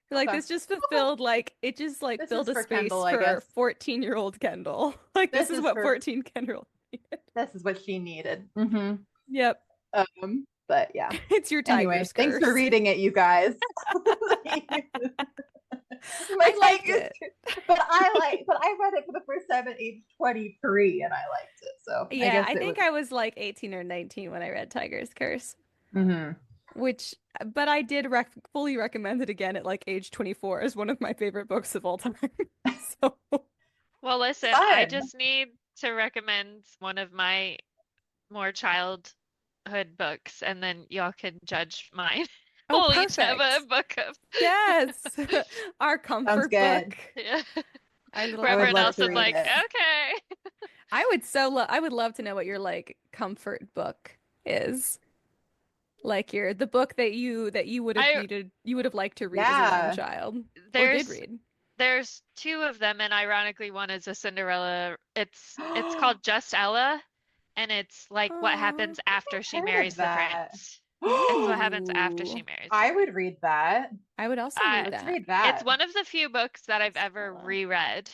[SPEAKER 1] Like
[SPEAKER 2] Okay.
[SPEAKER 1] this just fulfilled like it just like
[SPEAKER 2] This
[SPEAKER 1] filled
[SPEAKER 2] is
[SPEAKER 1] a
[SPEAKER 2] for
[SPEAKER 1] space
[SPEAKER 2] Kendall, I
[SPEAKER 1] for
[SPEAKER 2] guess.
[SPEAKER 1] 14-year-old Kendall. Like this is what
[SPEAKER 2] for-
[SPEAKER 1] 14 Kendall needed.
[SPEAKER 2] This is what she needed. Mm-hmm.
[SPEAKER 1] Yep.
[SPEAKER 2] But yeah.
[SPEAKER 1] It's your
[SPEAKER 2] Anyway,
[SPEAKER 1] tiger's
[SPEAKER 2] thanks
[SPEAKER 1] curse.
[SPEAKER 2] for reading it, you guys.
[SPEAKER 1] I liked it.
[SPEAKER 2] But I read it for the first time at age 23 and I liked it. So
[SPEAKER 1] Yeah, I think I was like 18 or 19 when I read Tiger's Curse.
[SPEAKER 2] Mm-hmm.
[SPEAKER 1] But I did fully recommend it again at like age 24 as one of my favorite books of all time. So
[SPEAKER 3] Well, listen,
[SPEAKER 2] Fun.
[SPEAKER 3] I just need to recommend one of my more childhood books, and then y'all can judge mine.
[SPEAKER 1] Oh,
[SPEAKER 3] We'll each have a
[SPEAKER 1] perfect.
[SPEAKER 3] book of.
[SPEAKER 1] Yes. Our comfort
[SPEAKER 2] good.
[SPEAKER 1] book.
[SPEAKER 3] Yeah.
[SPEAKER 1] Our little
[SPEAKER 2] I
[SPEAKER 3] Where
[SPEAKER 2] would
[SPEAKER 3] everyone
[SPEAKER 2] love
[SPEAKER 3] else
[SPEAKER 2] to
[SPEAKER 3] is
[SPEAKER 2] read
[SPEAKER 3] like,
[SPEAKER 2] it.
[SPEAKER 3] okay.
[SPEAKER 1] I would love to know what your like comfort book is. Like the book that you would have
[SPEAKER 3] I
[SPEAKER 1] read you would have liked to read as a young
[SPEAKER 2] Yeah.
[SPEAKER 1] child or did
[SPEAKER 3] there's
[SPEAKER 1] read.
[SPEAKER 3] there's two of them, and ironically, one is a Cinderella. It's called Just Ella, and it's like what
[SPEAKER 1] Oh,
[SPEAKER 3] happens after she
[SPEAKER 2] Heard
[SPEAKER 3] marries
[SPEAKER 2] of
[SPEAKER 3] the
[SPEAKER 2] that.
[SPEAKER 3] prince. It's what happens after she
[SPEAKER 1] ooh.
[SPEAKER 3] marries the
[SPEAKER 2] I
[SPEAKER 3] prince.
[SPEAKER 2] would read that.
[SPEAKER 1] I would also
[SPEAKER 3] Uh,
[SPEAKER 1] read
[SPEAKER 2] Let's
[SPEAKER 1] that.
[SPEAKER 2] read
[SPEAKER 3] it's
[SPEAKER 2] that.
[SPEAKER 3] one of the few books that I've
[SPEAKER 1] Just
[SPEAKER 3] ever
[SPEAKER 1] Ella.
[SPEAKER 3] reread.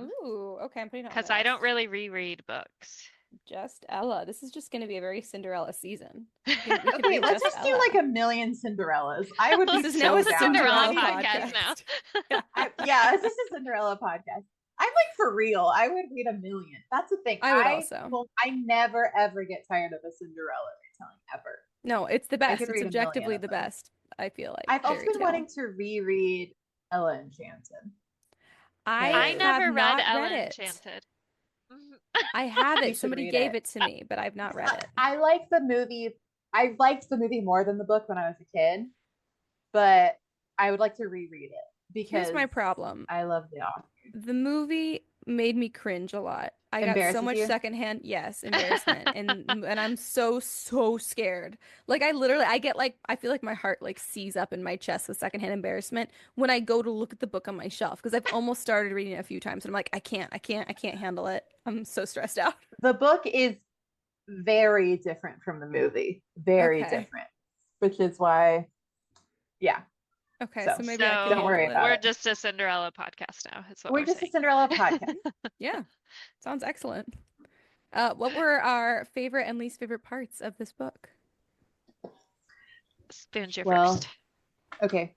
[SPEAKER 1] Ooh, okay, I'm putting it on
[SPEAKER 3] Because
[SPEAKER 1] my
[SPEAKER 3] I don't
[SPEAKER 1] list.
[SPEAKER 3] really reread books.
[SPEAKER 1] Just Ella. This is just going to be a very Cinderella season. We could
[SPEAKER 2] Okay,
[SPEAKER 1] read
[SPEAKER 2] let's
[SPEAKER 1] Just
[SPEAKER 2] just do
[SPEAKER 1] Ella.
[SPEAKER 2] like a million Cinderellas. I would
[SPEAKER 1] This
[SPEAKER 2] be
[SPEAKER 1] is now
[SPEAKER 2] so
[SPEAKER 1] a
[SPEAKER 3] It's a
[SPEAKER 2] down.
[SPEAKER 3] Cinderella
[SPEAKER 1] Cinderella
[SPEAKER 3] podcast now.
[SPEAKER 1] podcast. Yeah.
[SPEAKER 2] Yeah, it's just a Cinderella podcast. I'm like for real. I would read a million. That's the thing.
[SPEAKER 1] I would also.
[SPEAKER 2] I never ever get tired of a Cinderella retelling ever.
[SPEAKER 1] No, it's the
[SPEAKER 2] I
[SPEAKER 1] best.
[SPEAKER 2] could
[SPEAKER 1] It's
[SPEAKER 2] read a million
[SPEAKER 1] objectively
[SPEAKER 2] of
[SPEAKER 1] the
[SPEAKER 2] them.
[SPEAKER 1] best, I feel like,
[SPEAKER 2] I've also
[SPEAKER 1] fairy
[SPEAKER 2] been
[SPEAKER 1] tale.
[SPEAKER 2] wanting to reread Ella Enchanted.
[SPEAKER 3] I
[SPEAKER 1] I have
[SPEAKER 3] never read
[SPEAKER 1] not read
[SPEAKER 3] Ella
[SPEAKER 1] it.
[SPEAKER 3] Enchanted. Mhm.
[SPEAKER 1] I have
[SPEAKER 2] You
[SPEAKER 1] it.
[SPEAKER 2] should
[SPEAKER 1] Somebody
[SPEAKER 2] read
[SPEAKER 1] gave
[SPEAKER 2] it.
[SPEAKER 1] it to me, but I've not read it.
[SPEAKER 2] I like the movie. I liked the movie more than the book when I was a kid, but I would like to reread it
[SPEAKER 1] Here's
[SPEAKER 2] because
[SPEAKER 1] my problem.
[SPEAKER 2] I love the author.
[SPEAKER 1] The movie made me cringe a lot. I got so
[SPEAKER 2] Embarrasses
[SPEAKER 1] much
[SPEAKER 2] you?
[SPEAKER 1] secondhand, yes, embarrassment, and I'm so scared. Like I get like I feel like my heart like seize up in my chest with secondhand embarrassment when I go to look at the book on my shelf because I've almost started reading it a few times and I'm like I can't handle it. I'm so stressed out.
[SPEAKER 2] The book is very different from the movie. Very
[SPEAKER 1] Okay.
[SPEAKER 2] different, which is why, yeah.
[SPEAKER 1] Okay,
[SPEAKER 2] So
[SPEAKER 1] so maybe I could
[SPEAKER 2] don't worry
[SPEAKER 1] handle
[SPEAKER 2] about
[SPEAKER 1] it.
[SPEAKER 3] we're
[SPEAKER 2] it.
[SPEAKER 3] just a Cinderella podcast now, is what
[SPEAKER 2] We're
[SPEAKER 3] we're
[SPEAKER 2] just a
[SPEAKER 3] saying.
[SPEAKER 2] Cinderella podcast.
[SPEAKER 1] Yeah. Sounds excellent. What were our favorite and least favorite parts of this book?
[SPEAKER 3] Spoon's your
[SPEAKER 2] Well,
[SPEAKER 3] first.
[SPEAKER 2] okay.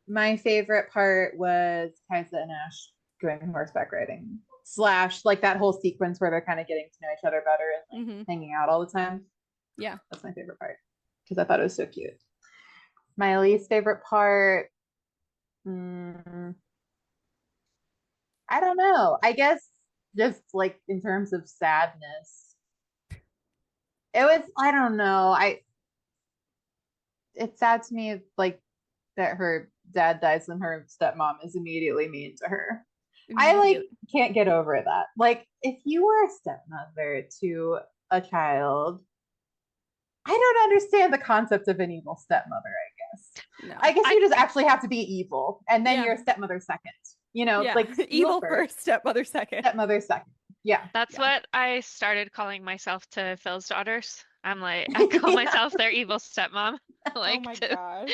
[SPEAKER 2] My favorite part was Kaisa and Ash going horseback riding / like that whole sequence where they're kind of getting to know each other better and like, hanging out all the time.
[SPEAKER 1] Yeah.
[SPEAKER 2] That's my favorite part because I thought it was so cute. My least favorite part, I don't know. I guess just like in terms of sadness, it was, I don't know. It's sad to me like that her dad dies and her stepmom is immediately mean to her. I like can't get over that. Like if you were a stepmother to a child, I don't understand the concept of an evil stepmother, I guess.
[SPEAKER 1] No.
[SPEAKER 2] I guess you just actually have to be evil and then
[SPEAKER 1] Yeah.
[SPEAKER 2] you're a stepmother second. You know,
[SPEAKER 1] Yeah.
[SPEAKER 2] like
[SPEAKER 1] Evil first, stepmother second.
[SPEAKER 2] stepmother second. Yeah.
[SPEAKER 3] That's
[SPEAKER 1] Yeah.
[SPEAKER 3] what I started calling myself to Phil's daughters. I'm like, I call
[SPEAKER 2] Yeah.
[SPEAKER 3] myself their evil stepmom. Like,
[SPEAKER 1] Oh my
[SPEAKER 3] to-
[SPEAKER 1] gosh.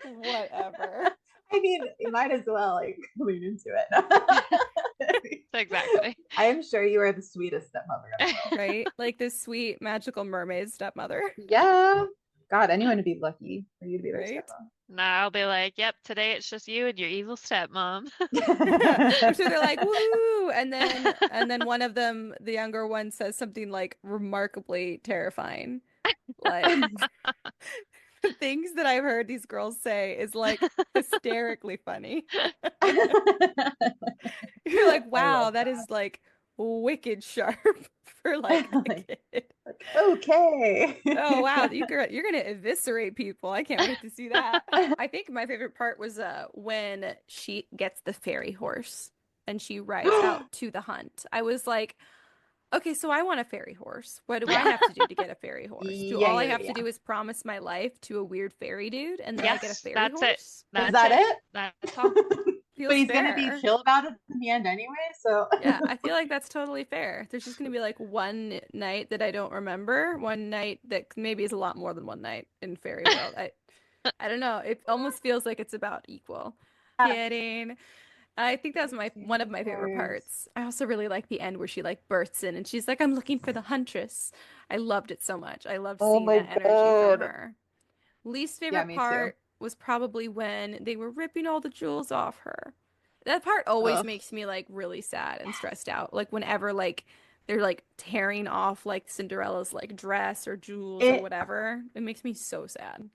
[SPEAKER 1] Whatever.
[SPEAKER 2] I mean, you might as well like lean into it.
[SPEAKER 3] Exactly.
[SPEAKER 2] I am sure you are the sweetest stepmother in the world.
[SPEAKER 1] Right? Like this sweet magical mermaid stepmother.
[SPEAKER 2] Yeah. God, anyone would be lucky for you to be their
[SPEAKER 1] Right?
[SPEAKER 3] Nah, I'll be like, yep, today it's just you and your evil stepmom.
[SPEAKER 2] stepmom.
[SPEAKER 1] I'm sure they're like, woo! And then one of them, the younger one, says something like remarkably terrifying. Like the things that I've heard these girls say is like hysterically funny. You're like, wow, that is like wicked sharp for like a kid.
[SPEAKER 2] Okay.
[SPEAKER 1] Oh wow, you're gonna eviscerate people. I can't wait to see that. I think my favorite part was when she gets the fairy horse and she rides out to the hunt. I was like, okay, so I want a fairy horse. What do I have to do to get a fairy horse? All I have to do is promise my life to a weird fairy dude, and then I get a
[SPEAKER 3] Yes,
[SPEAKER 1] fairy
[SPEAKER 3] that's
[SPEAKER 1] horse.
[SPEAKER 3] it.
[SPEAKER 2] Is
[SPEAKER 3] That's
[SPEAKER 2] that it?
[SPEAKER 3] That's all.
[SPEAKER 1] Feels
[SPEAKER 2] But he's
[SPEAKER 1] fair.
[SPEAKER 2] gonna be chill about it in the end anyway, so
[SPEAKER 1] Yeah, I feel like that's totally fair. There's just gonna be like one night that I don't remember, one night that maybe is a lot more than one night in fairy world. I don't know. It almost feels like it's about equal. Kidding. I think that was one of my favorite parts. I also really like the end where she like bursts in and she's like, "I'm looking for the huntress." I loved it so much. I loved seeing
[SPEAKER 2] my
[SPEAKER 1] that energy from
[SPEAKER 2] God.
[SPEAKER 1] her. Least
[SPEAKER 2] Yeah,
[SPEAKER 1] favorite
[SPEAKER 2] me too.
[SPEAKER 1] part was probably when they were ripping all the jewels off her. That part always
[SPEAKER 2] Ugh.
[SPEAKER 1] makes me like really sad and stressed out. Like whenever like they're like tearing off like Cinderella's like dress or jewels or whatever. It makes me so sad.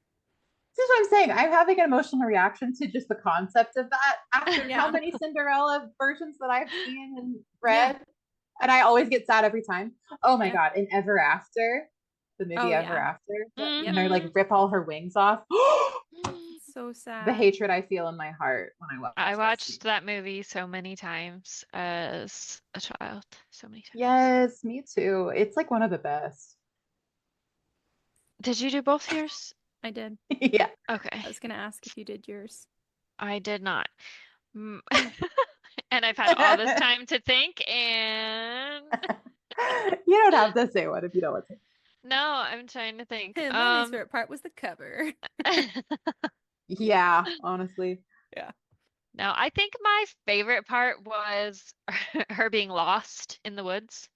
[SPEAKER 2] This is what I'm saying. I'm having an emotional reaction to just the concept of that after
[SPEAKER 1] Yeah.
[SPEAKER 2] how many Cinderella versions that I've seen and read. And I always get sad every time. Oh my
[SPEAKER 1] Yeah.
[SPEAKER 2] God. In Ever After, the movie
[SPEAKER 1] Oh,
[SPEAKER 2] Ever
[SPEAKER 1] yeah.
[SPEAKER 2] After,
[SPEAKER 3] Mhm.
[SPEAKER 2] and they like rip all her wings off.
[SPEAKER 1] So so sad.
[SPEAKER 2] The hatred I feel in my heart when I watch
[SPEAKER 3] I
[SPEAKER 2] that
[SPEAKER 3] watched
[SPEAKER 2] scene.
[SPEAKER 3] that movie so many times as a child. So many times.
[SPEAKER 2] Yes, me too. It's like one of the best.
[SPEAKER 3] Did you do both yours?
[SPEAKER 1] I did.
[SPEAKER 2] Yeah.
[SPEAKER 3] Okay.
[SPEAKER 1] I was gonna ask if you did yours.
[SPEAKER 3] I did not. Mm. And I've had all this time to think, and
[SPEAKER 2] You don't have to say one if you don't want to.
[SPEAKER 3] no, I'm trying to think.
[SPEAKER 1] My least favorite part was the cover.
[SPEAKER 2] Yeah, honestly.
[SPEAKER 1] Yeah.
[SPEAKER 3] No, I think my favorite part was her being lost in the woods,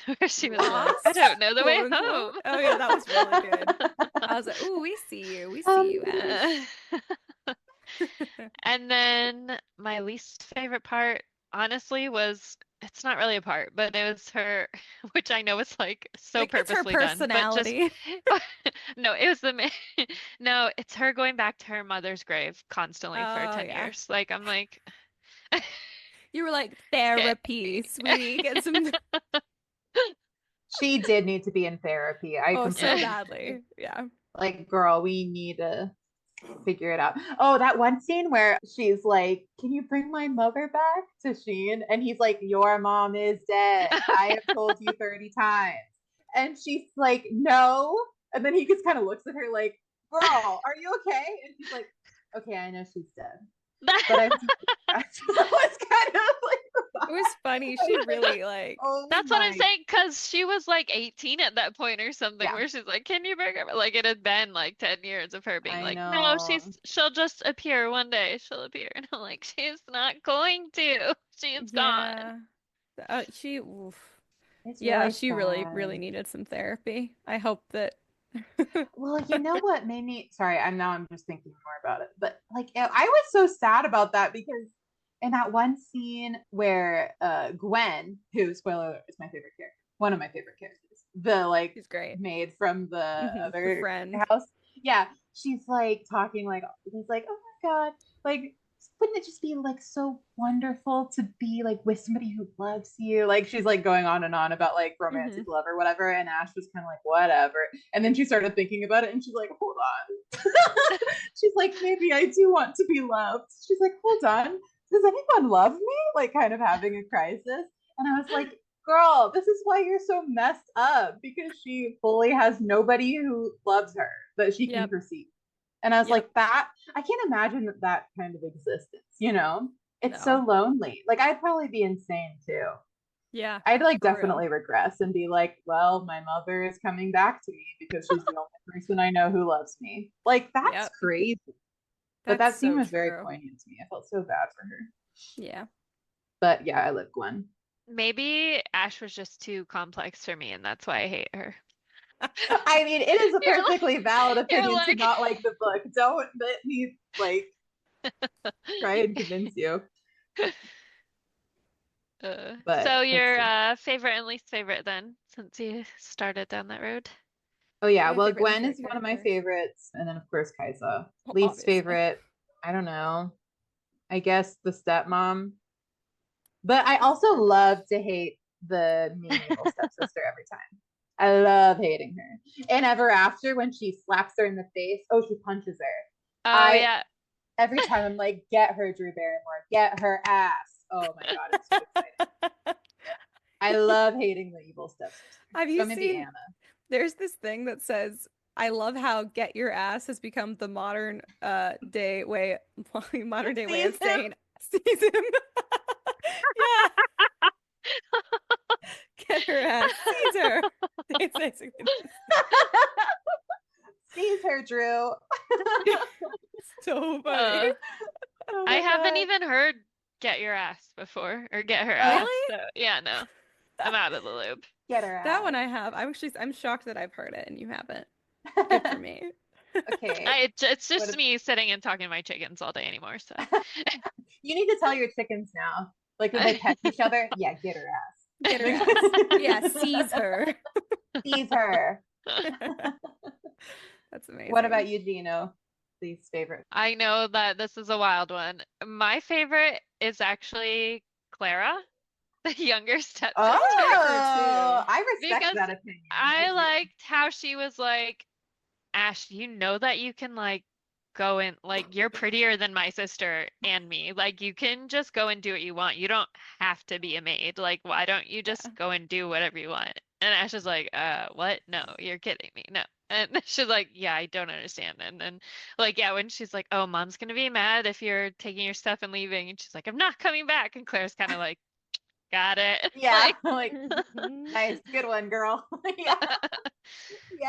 [SPEAKER 3] where she was like, I
[SPEAKER 1] Lost?
[SPEAKER 3] don't know the way
[SPEAKER 1] Quote, unquote.
[SPEAKER 3] home.
[SPEAKER 1] Oh yeah, that was really good. I was like, ooh, we see you. We see you, Ash.
[SPEAKER 3] And then my least favorite part, honestly, was it's not really a part, but it was her, which I know is like so
[SPEAKER 1] Like, it's her
[SPEAKER 3] purposely done, but just
[SPEAKER 1] personality.
[SPEAKER 3] no, it was no, it's her going back to her mother's grave constantly for
[SPEAKER 1] Oh
[SPEAKER 3] 10
[SPEAKER 1] yeah.
[SPEAKER 3] years. Like I'm like,
[SPEAKER 1] You were like,
[SPEAKER 3] okay.
[SPEAKER 1] therapy, sweetie. Get some.
[SPEAKER 2] She did need to be in therapy. I
[SPEAKER 1] Oh, so
[SPEAKER 2] completely
[SPEAKER 1] badly. Yeah.
[SPEAKER 2] like, girl, we need to figure it out. Oh, that one scene where she's like, "Can you bring my mother back?" to Sheen, and he's like, "Your mom is dead. I have told you 30 times." And she's like, "No." And then he just kind of looks at her like, "Girl, are you okay?" And she's like, "Okay, I know she's dead, but I." That was kind of like
[SPEAKER 1] It was funny. She really like.
[SPEAKER 2] oh
[SPEAKER 3] That's what I'm
[SPEAKER 2] my,
[SPEAKER 3] saying, because she was like 18 at that point or something,
[SPEAKER 2] yeah,
[SPEAKER 3] where she's like, "Can you bring her?" Like it had been like 10 years of her being
[SPEAKER 2] I
[SPEAKER 3] like, "No,
[SPEAKER 2] know.
[SPEAKER 3] she'll just appear one day. She'll appear." And I'm like, "She's not going to. She's gone."
[SPEAKER 1] Yeah. Oof.
[SPEAKER 2] It's
[SPEAKER 1] Yeah,
[SPEAKER 2] really
[SPEAKER 1] she really, really
[SPEAKER 2] sad.
[SPEAKER 1] needed some therapy. I hope that.
[SPEAKER 2] Well, you know what made me sorry, I'm just thinking more about it. But like I was so sad about that because in that one scene where Gwen, who spoiler alert, is my favorite character, one of my favorite characters, the like
[SPEAKER 1] She's great.
[SPEAKER 2] maid from the
[SPEAKER 1] The
[SPEAKER 2] other
[SPEAKER 1] friend.
[SPEAKER 2] house. Yeah, she's like talking like he's like, "Oh my god, like wouldn't it just be like so wonderful to be like with somebody who loves you?" Like she's like going on and on about like romantic
[SPEAKER 1] Hmm.
[SPEAKER 2] love or whatever, and Ash was kind of like, "Whatever." And then she started thinking about it and she's like, "Hold on." She's like, "Maybe I do want to be loved." She's like, "Hold on. Does anyone love me?" Like kind of having a crisis. And I was like, "Girl, this is why you're so messed up because she fully has nobody who loves her that she can
[SPEAKER 1] Yep.
[SPEAKER 2] perceive." And I was
[SPEAKER 1] Yep.
[SPEAKER 2] like, that I can't imagine that kind of existence, you know? It's so
[SPEAKER 1] No.
[SPEAKER 2] lonely. Like I'd probably be insane too.
[SPEAKER 1] Yeah.
[SPEAKER 2] I'd like
[SPEAKER 1] For real.
[SPEAKER 2] definitely regress and be like, well, my mother is coming back to me because she's the only person I know who loves me. Like that's
[SPEAKER 1] Yep.
[SPEAKER 2] crazy. But
[SPEAKER 1] That's
[SPEAKER 2] that scene
[SPEAKER 1] so
[SPEAKER 2] was very
[SPEAKER 1] true.
[SPEAKER 2] poignant to me. I felt so bad for her.
[SPEAKER 1] Yeah.
[SPEAKER 2] But yeah, I love Gwen.
[SPEAKER 3] Maybe Ash was just too complex for me, and that's why I hate her.
[SPEAKER 2] I mean, it is a
[SPEAKER 3] You're like,
[SPEAKER 2] perfectly valid
[SPEAKER 3] you're
[SPEAKER 2] opinion to
[SPEAKER 3] like,
[SPEAKER 2] not like the book. Don't let me like try and convince you.
[SPEAKER 3] so
[SPEAKER 2] But that's
[SPEAKER 3] your
[SPEAKER 2] true.
[SPEAKER 3] favorite and least favorite then, since you started down that road.
[SPEAKER 2] Oh yeah,
[SPEAKER 1] My
[SPEAKER 2] well
[SPEAKER 1] favorite least
[SPEAKER 2] Gwen is
[SPEAKER 1] favorite
[SPEAKER 2] one of my
[SPEAKER 1] characters.
[SPEAKER 2] favorites, and then of course Kaisa.
[SPEAKER 1] Well,
[SPEAKER 2] Least
[SPEAKER 1] obviously.
[SPEAKER 2] favorite, I don't know. I guess the stepmom. But I also love to hate the mean evil stepsister every time. I love hating her. And ever after when she slaps her in the face, oh she punches her.
[SPEAKER 3] Oh
[SPEAKER 2] I
[SPEAKER 3] yeah.
[SPEAKER 2] every time I'm like, get her, Drew Barrymore, get her ass. Oh my god, it's so exciting. I love hating the evil stepsister.
[SPEAKER 1] Have
[SPEAKER 2] So
[SPEAKER 1] you
[SPEAKER 2] maybe
[SPEAKER 1] seen?
[SPEAKER 2] Anna.
[SPEAKER 1] There's this thing that says, "I love how get your ass has become the modern day way, modern day way
[SPEAKER 2] Sees
[SPEAKER 1] of
[SPEAKER 2] him.
[SPEAKER 1] saying sees him." Yeah, get her ass, sees her. It's basically
[SPEAKER 2] Sees her, Drew.
[SPEAKER 1] so funny.
[SPEAKER 3] Uh,
[SPEAKER 2] Oh
[SPEAKER 3] I
[SPEAKER 2] my
[SPEAKER 3] haven't
[SPEAKER 2] god.
[SPEAKER 3] even heard "get your ass" before or "get her ass."
[SPEAKER 2] Oh,
[SPEAKER 1] Really?
[SPEAKER 3] So yeah, no, I'm out of the loop.
[SPEAKER 2] get her
[SPEAKER 1] That
[SPEAKER 2] ass.
[SPEAKER 1] one I have. I'm shocked that I've heard it and you haven't. Good for me.
[SPEAKER 2] Okay.
[SPEAKER 3] It's
[SPEAKER 2] What
[SPEAKER 3] just me sitting and talking to my chickens all day anymore. So
[SPEAKER 2] you need to tell your chickens now. Like when they pet each other, yeah, get her
[SPEAKER 1] Get her
[SPEAKER 2] ass.
[SPEAKER 1] ass. Yeah, seize her.
[SPEAKER 2] Seize her.
[SPEAKER 1] That's
[SPEAKER 2] What
[SPEAKER 1] amazing.
[SPEAKER 2] about you, Gino? Least favorite.
[SPEAKER 3] I know that this is a wild one. My favorite is actually Clara, the younger
[SPEAKER 2] Oh,
[SPEAKER 3] stepsister,
[SPEAKER 1] Her too.
[SPEAKER 2] I respect
[SPEAKER 3] because
[SPEAKER 2] that opinion. I
[SPEAKER 3] I
[SPEAKER 2] do.
[SPEAKER 3] liked how she was like, Ash, you know that you can like go and like you're prettier than my sister and me. Like you can just go and do what you want. You don't have to be a maid. Like why don't you
[SPEAKER 1] Yeah.
[SPEAKER 3] just go and do whatever you want? And Ash is like, what? No, you're kidding me. No. And she's like, yeah, I don't understand. And then like, yeah, when she's like, oh, mom's gonna be mad if you're taking your stuff and leaving. And she's like, I'm not coming back. And Claire's kind of like, got it.
[SPEAKER 2] Yeah,
[SPEAKER 3] Like,
[SPEAKER 2] like nice, good one, girl. Yeah,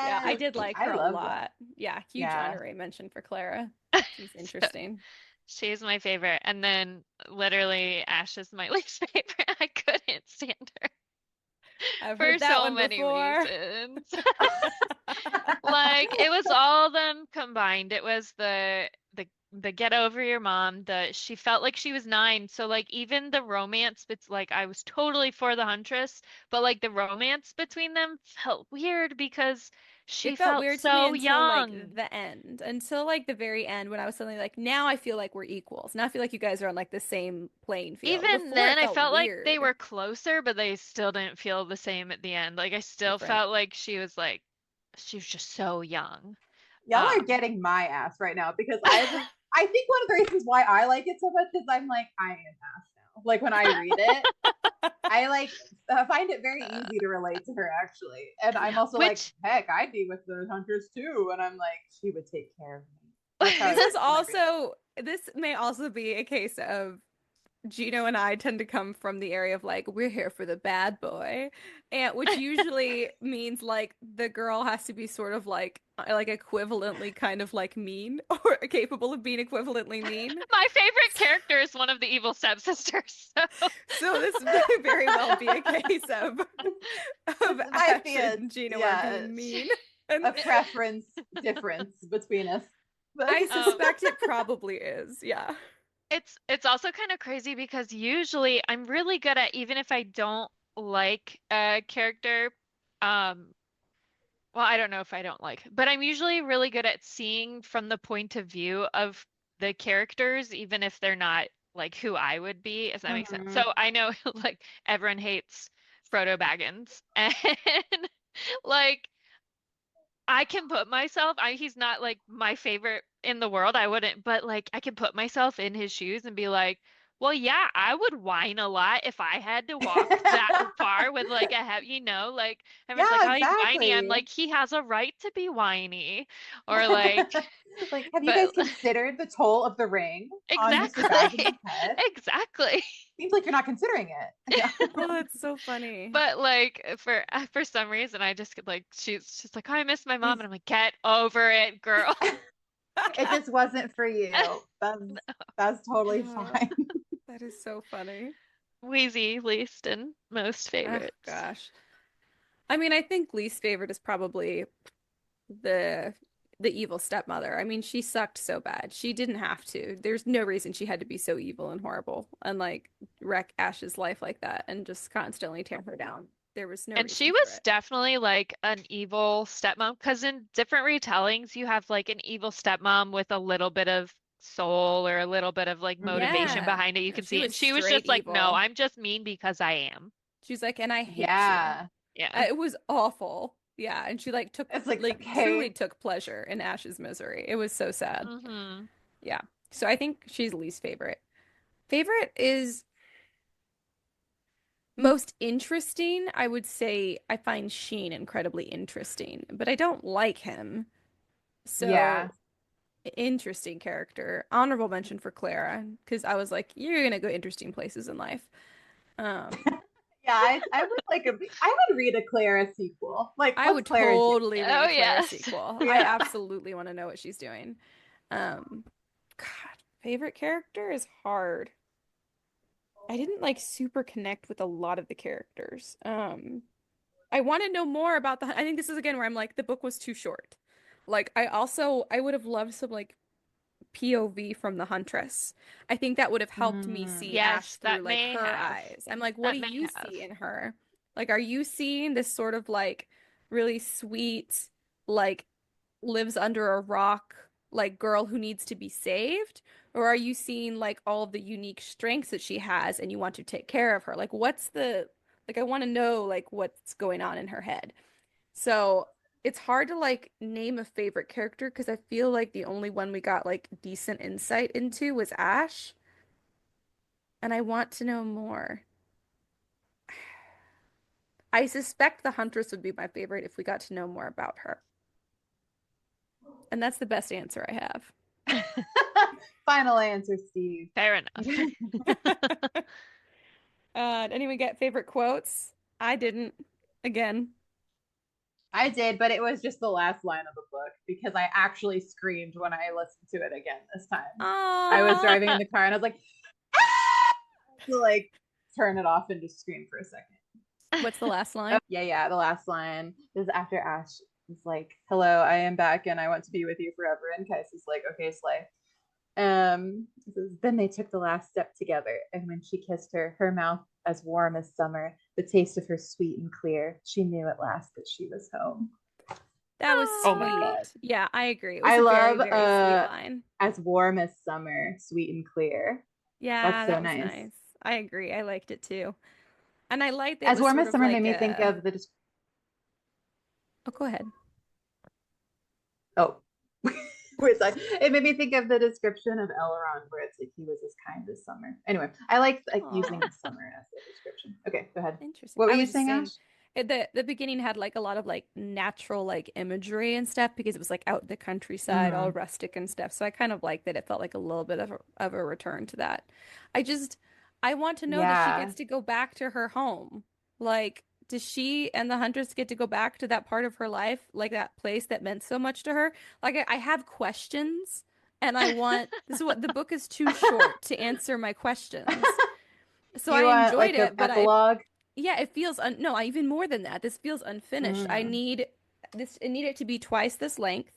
[SPEAKER 1] Yeah, I
[SPEAKER 2] yes,
[SPEAKER 1] did like
[SPEAKER 2] I
[SPEAKER 1] her a
[SPEAKER 2] love that.
[SPEAKER 1] lot. Yeah, huge
[SPEAKER 2] Yeah.
[SPEAKER 1] honorary mention for Clara. She's
[SPEAKER 3] so
[SPEAKER 1] interesting.
[SPEAKER 3] she's my favorite. And then literally Ash is my least favorite. I couldn't stand her
[SPEAKER 1] I've
[SPEAKER 3] for
[SPEAKER 1] heard that
[SPEAKER 3] so
[SPEAKER 1] one
[SPEAKER 3] many
[SPEAKER 1] before.
[SPEAKER 3] reasons. Like it was all of them combined. It was the get over your mom, the she felt like she was 9. So like even the romance it's like I was totally for the Huntress, but like the romance between them felt weird because she
[SPEAKER 1] It felt
[SPEAKER 3] felt
[SPEAKER 1] weird to me
[SPEAKER 3] so
[SPEAKER 1] until like
[SPEAKER 3] young.
[SPEAKER 1] the end, until like the very end when I was suddenly like, now I feel like we're equals. Now I feel like you guys are on like the same playing field.
[SPEAKER 3] Even
[SPEAKER 1] Before
[SPEAKER 3] then
[SPEAKER 1] it
[SPEAKER 3] I
[SPEAKER 1] felt
[SPEAKER 3] felt like they
[SPEAKER 1] weird.
[SPEAKER 3] were closer, but they still didn't feel the same at the end. Like I still
[SPEAKER 1] Different.
[SPEAKER 3] felt like she was just so young.
[SPEAKER 2] Y'all are
[SPEAKER 3] Um,
[SPEAKER 2] getting my ass right now because I think one of the reasons why I like it so much is I'm like, I am Ash now. Like when I read it, I like find it very
[SPEAKER 3] uh,
[SPEAKER 2] easy to relate to her actually. And I'm also like,
[SPEAKER 3] which
[SPEAKER 2] heck, I'd be with the hunters too. And I'm like, she would take care of me. That's how I
[SPEAKER 1] This is
[SPEAKER 2] feel when I read it.
[SPEAKER 1] also, this may also be a case of Gino and I tend to come from the area of like, we're here for the bad boy, and which usually means like the girl has to be sort of like equivalently kind of like mean or capable of being equivalently mean.
[SPEAKER 3] my favorite character is one of the evil stepsisters. So
[SPEAKER 1] So this may very well be a case of
[SPEAKER 2] This might
[SPEAKER 1] Ash
[SPEAKER 2] be a
[SPEAKER 1] and Gino are
[SPEAKER 2] yeah
[SPEAKER 1] being mean. And
[SPEAKER 2] a preference difference between us. But
[SPEAKER 1] I
[SPEAKER 3] um,
[SPEAKER 1] suspect it probably is. Yeah.
[SPEAKER 3] it's also kind of crazy because usually I'm really good at even if I don't like a character, um, well, I don't know if I don't like, but I'm usually really good at seeing from the point of view of the characters, even if they're not like who I would be, if that makes sense.
[SPEAKER 2] Mhm.
[SPEAKER 3] So I know like everyone hates Frodo Baggins, and like I can put myself, he's not like my favorite in the world. I wouldn't, but like I can put myself in his shoes and be like, well, yeah, I would whine a lot if I had to walk that far with like a heavy, like everyone's like,
[SPEAKER 2] Yeah,
[SPEAKER 3] oh, he's whiny. I'm
[SPEAKER 2] exactly.
[SPEAKER 3] like, he has a right to be whiny. Or like,
[SPEAKER 2] Like, have you guys
[SPEAKER 3] but
[SPEAKER 2] considered the toll of the ring on Mr. Baggins'
[SPEAKER 3] exactly,
[SPEAKER 2] head?
[SPEAKER 3] exactly.
[SPEAKER 2] Seems like you're not considering it. Yeah.
[SPEAKER 1] Oh, that's so funny.
[SPEAKER 3] But like for some reason, I just get like she's just like, oh, I miss my mom,
[SPEAKER 2] He's,
[SPEAKER 3] and I'm like, get over it, girl.
[SPEAKER 2] it just wasn't for you. That's totally
[SPEAKER 1] Uh,
[SPEAKER 2] fine.
[SPEAKER 1] that is so funny.
[SPEAKER 3] Wheezy, least and most
[SPEAKER 1] Oh
[SPEAKER 3] favorites.
[SPEAKER 1] gosh. I mean, I think least favorite is probably the the evil stepmother. I mean, she sucked so bad. She didn't have to. There's no reason she had to be so evil and horrible and like wreck Ash's life like that and just constantly tear her down. There was no
[SPEAKER 3] And she
[SPEAKER 1] reason for
[SPEAKER 3] was
[SPEAKER 1] it.
[SPEAKER 3] definitely like an evil stepmom because in different retellings, you have like an evil stepmom with a little bit of soul or a little bit of like
[SPEAKER 2] Mhm.
[SPEAKER 3] motivation
[SPEAKER 1] Yeah.
[SPEAKER 3] behind it. You
[SPEAKER 1] No,
[SPEAKER 3] can
[SPEAKER 1] she
[SPEAKER 3] see it.
[SPEAKER 1] was
[SPEAKER 3] And she was
[SPEAKER 1] straight
[SPEAKER 3] just like, no,
[SPEAKER 1] evil.
[SPEAKER 3] I'm just mean because I am.
[SPEAKER 1] She's like, and I hate you.
[SPEAKER 2] Yeah.
[SPEAKER 3] Yeah.
[SPEAKER 1] It was awful. Yeah, and she
[SPEAKER 2] It's like,
[SPEAKER 1] like truly
[SPEAKER 2] okay.
[SPEAKER 1] took pleasure in Ash's misery. It was so sad.
[SPEAKER 3] Hmm.
[SPEAKER 1] Yeah. So I think she's least favorite. Favorite is most interesting. I would say I find Sheen incredibly interesting, but I don't like him.
[SPEAKER 2] Yeah.
[SPEAKER 1] So interesting character. Honorable mention for Clara, because I was like, you're gonna go interesting places in life. Um,
[SPEAKER 2] Yeah, I would I would read a Clara sequel. Like,
[SPEAKER 1] I
[SPEAKER 2] what's
[SPEAKER 1] would
[SPEAKER 2] Clara doing?
[SPEAKER 1] totally read
[SPEAKER 3] Oh,
[SPEAKER 1] a Clara
[SPEAKER 3] yes.
[SPEAKER 1] sequel. I
[SPEAKER 2] Yeah.
[SPEAKER 1] absolutely want to know what she's doing. Um, God, favorite character is hard. I didn't like super connect with a lot of the characters. I want to know more about I think this is again where I'm like the book was too short. Like I would have loved some like POV from the Huntress. I think that would have helped me
[SPEAKER 2] Mm.
[SPEAKER 1] see Ash
[SPEAKER 3] Yes,
[SPEAKER 1] through
[SPEAKER 3] that
[SPEAKER 1] like
[SPEAKER 3] may
[SPEAKER 1] her
[SPEAKER 3] have.
[SPEAKER 1] eyes. I'm like, what
[SPEAKER 3] That
[SPEAKER 1] do
[SPEAKER 3] may
[SPEAKER 1] you
[SPEAKER 3] have.
[SPEAKER 1] see in her? Like, are you seeing this sort of like really sweet, like lives under a rock, like girl who needs to be saved? Or are you seeing like all of the unique strengths that she has and you want to take care of her? Like, what's the, like, I want to know like what's going on in her head. So it's hard to like name a favorite character because I feel like the only one we got like decent insight into was Ash, and I want to know more. I suspect the Huntress would be my favorite if we got to know more about her. And that's the best answer I have.
[SPEAKER 2] Final answer, Steve.
[SPEAKER 3] Fair enough.
[SPEAKER 1] Did anyone get favorite quotes? I didn't. Again.
[SPEAKER 2] I did, but it was just the last line of the book because I actually screamed when I listened to it again this time. I was driving in the car and I was like, ah! To like turn it off and just scream for a second.
[SPEAKER 1] What's the last line?
[SPEAKER 2] Yeah, the last line is after Ash is like, "Hello, I am back and I want to be with you forever." And Kais is like, "Okay, slay." Then they took the last step together, and when she kissed her, her mouth as warm as summer, the taste of her sweet and clear, she knew at last that she was home.
[SPEAKER 1] That was
[SPEAKER 2] Oh
[SPEAKER 1] sweet.
[SPEAKER 2] my God.
[SPEAKER 1] Yeah, I agree. It was
[SPEAKER 2] I
[SPEAKER 1] a
[SPEAKER 2] love
[SPEAKER 1] very, very sweet line.
[SPEAKER 2] as warm as summer, sweet and clear.
[SPEAKER 1] Yeah,
[SPEAKER 2] That's so
[SPEAKER 1] that was
[SPEAKER 2] nice.
[SPEAKER 1] nice. I agree. I liked it too. And I liked that
[SPEAKER 2] As warm as summer made me think of the
[SPEAKER 1] Oh, go ahead.
[SPEAKER 2] Oh. It made me think of the description of Elrond where it's like he was as kind as summer. Anyway, I like using summer as the description. Okay, go ahead.
[SPEAKER 1] Interesting.
[SPEAKER 2] What were you saying, Ash?
[SPEAKER 1] The beginning had like a lot of like natural like imagery and stuff because it was like out in the countryside, all rustic and stuff. So I kind of like that it felt like a little bit of a return to that. I want to know that she gets to go back to her home. Like, does she and the Huntress get to go back to that part of her life, like that place that meant so much to her? Like, I have questions, and this is what the book is too short to answer my questions. So I enjoyed it, but
[SPEAKER 2] epilogue?
[SPEAKER 1] Yeah, it feels no, even more than that. This feels unfinished. I need it to be twice this length,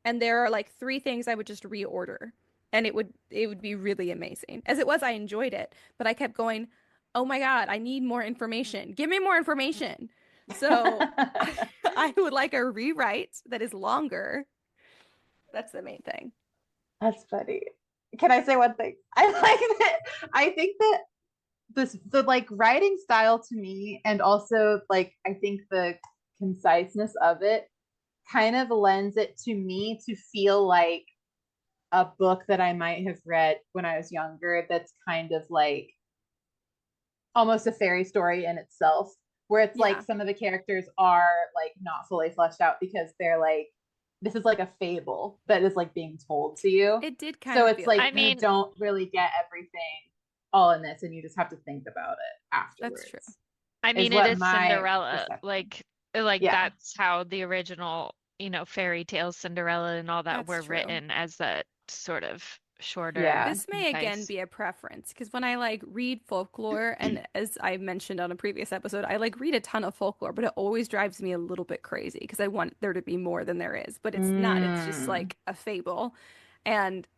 [SPEAKER 1] and there are like 3 things I would just reorder, and it would be really amazing. As it was, I enjoyed it, but I kept going, "Oh my God, I need more information. Give me more information." So I would like a rewrite that is longer. That's the main thing.
[SPEAKER 2] That's funny. Can I say one thing? I like that. I think that the like writing style to me, and also like I think the conciseness of it kind of lends it to me to feel like a book that I might have read when I was younger that's kind of like almost a fairy story in itself, where it's like some of the characters are like not fully fleshed out because they're like, this is like a fable that is like being told to you.
[SPEAKER 1] It did kind
[SPEAKER 2] of
[SPEAKER 1] so
[SPEAKER 2] it's like you don't really get everything all in this, and you just have to think about it afterwards.
[SPEAKER 1] That's true.
[SPEAKER 3] I mean, it is Cinderella. Like that's how the original, fairy tales, Cinderella and all that were written, as that sort of shorter.
[SPEAKER 1] This may again be a preference because when I like read folklore, and as I mentioned on a previous episode, I like read a ton of folklore, but it always drives me a little bit crazy because I want there to be more than there is, but it's not. It's just like a fable. And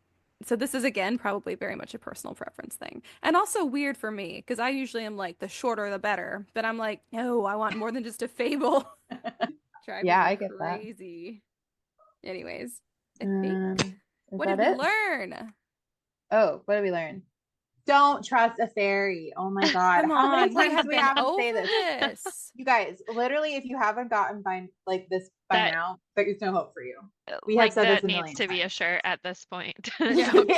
[SPEAKER 1] so this is again probably very much a personal preference thing, and also weird for me because I usually am like the shorter the better, but I'm like, no, I want more than just a fable.
[SPEAKER 2] I get
[SPEAKER 1] crazy.
[SPEAKER 2] That.
[SPEAKER 1] Anyways, I think what did we learn?
[SPEAKER 2] Oh, what did we learn? Don't trust a fairy. Oh my God.
[SPEAKER 1] Come
[SPEAKER 2] How
[SPEAKER 1] on,
[SPEAKER 2] many times do we have to say
[SPEAKER 1] this?
[SPEAKER 2] You guys, literally, if you haven't gotten by like this by now, there's no hope for you. We
[SPEAKER 3] like
[SPEAKER 2] have said
[SPEAKER 3] that
[SPEAKER 2] this a million
[SPEAKER 3] needs to be a shirt at this point.
[SPEAKER 1] Don't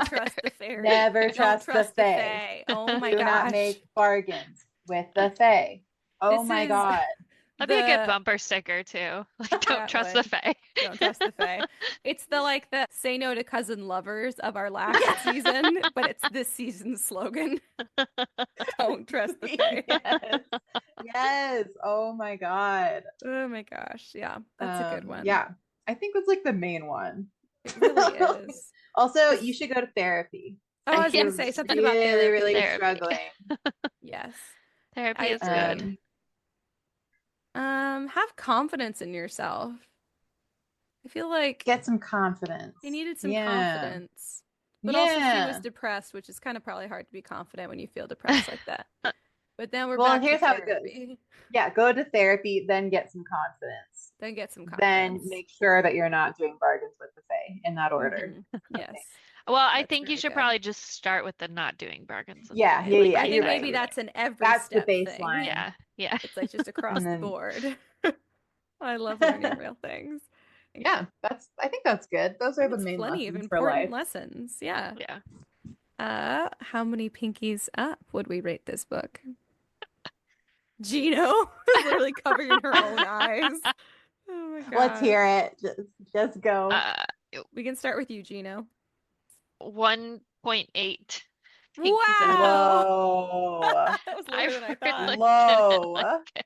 [SPEAKER 1] trust the fairy.
[SPEAKER 2] Never trust the fae.
[SPEAKER 1] Oh my
[SPEAKER 2] gosh. Do not make bargains with the fae. Oh my God.
[SPEAKER 3] That'd be a good bumper sticker too. Like, don't trust the fae.
[SPEAKER 1] Don't trust the fae. It's the say no to cousin lovers of our last season, but it's this season's slogan. Don't trust the fae.
[SPEAKER 2] Yes. Oh my God.
[SPEAKER 1] Oh my gosh. Yeah, that's a good one.
[SPEAKER 2] Yeah, I think it's like the main one.
[SPEAKER 1] It really is.
[SPEAKER 2] Also, you should go to therapy.
[SPEAKER 1] Oh, I was going to say something about therapy.
[SPEAKER 2] Really struggling.
[SPEAKER 1] Yes.
[SPEAKER 3] Therapy is good.
[SPEAKER 1] Have confidence in yourself. I feel like
[SPEAKER 2] get some confidence.
[SPEAKER 1] You needed some confidence. But also she was depressed, which is kind of probably hard to be confident when you feel depressed like that. But then we're back
[SPEAKER 2] here's
[SPEAKER 1] to
[SPEAKER 2] how it goes. Yeah, go to therapy, then get some confidence. Then make sure that you're not doing bargains with the fae in that order.
[SPEAKER 1] Yes.
[SPEAKER 3] Well, I think you should probably just start with the not doing bargains.
[SPEAKER 1] I think maybe that's an every
[SPEAKER 2] That's
[SPEAKER 1] step
[SPEAKER 2] the baseline.
[SPEAKER 1] thing.
[SPEAKER 3] Yeah.
[SPEAKER 1] It's like just across the board. I love learning real things.
[SPEAKER 2] Yeah, I think that's good. Those are the
[SPEAKER 1] It's
[SPEAKER 2] main
[SPEAKER 1] plenty of
[SPEAKER 2] lessons for
[SPEAKER 1] important
[SPEAKER 2] life.
[SPEAKER 1] lessons. Yeah.
[SPEAKER 3] Yeah.
[SPEAKER 1] How many pinkies up would we rate this book? Gino is literally covering her own eyes. Oh my
[SPEAKER 2] Let's
[SPEAKER 1] gosh.
[SPEAKER 2] hear it. Just go.
[SPEAKER 3] Uh,
[SPEAKER 1] We can start with you, Gino.
[SPEAKER 3] 1.8 pinkies up.
[SPEAKER 1] Wow.
[SPEAKER 2] Whoa.
[SPEAKER 1] That was
[SPEAKER 3] I
[SPEAKER 1] lower than I thought.
[SPEAKER 3] really didn't like
[SPEAKER 2] Low.
[SPEAKER 3] it.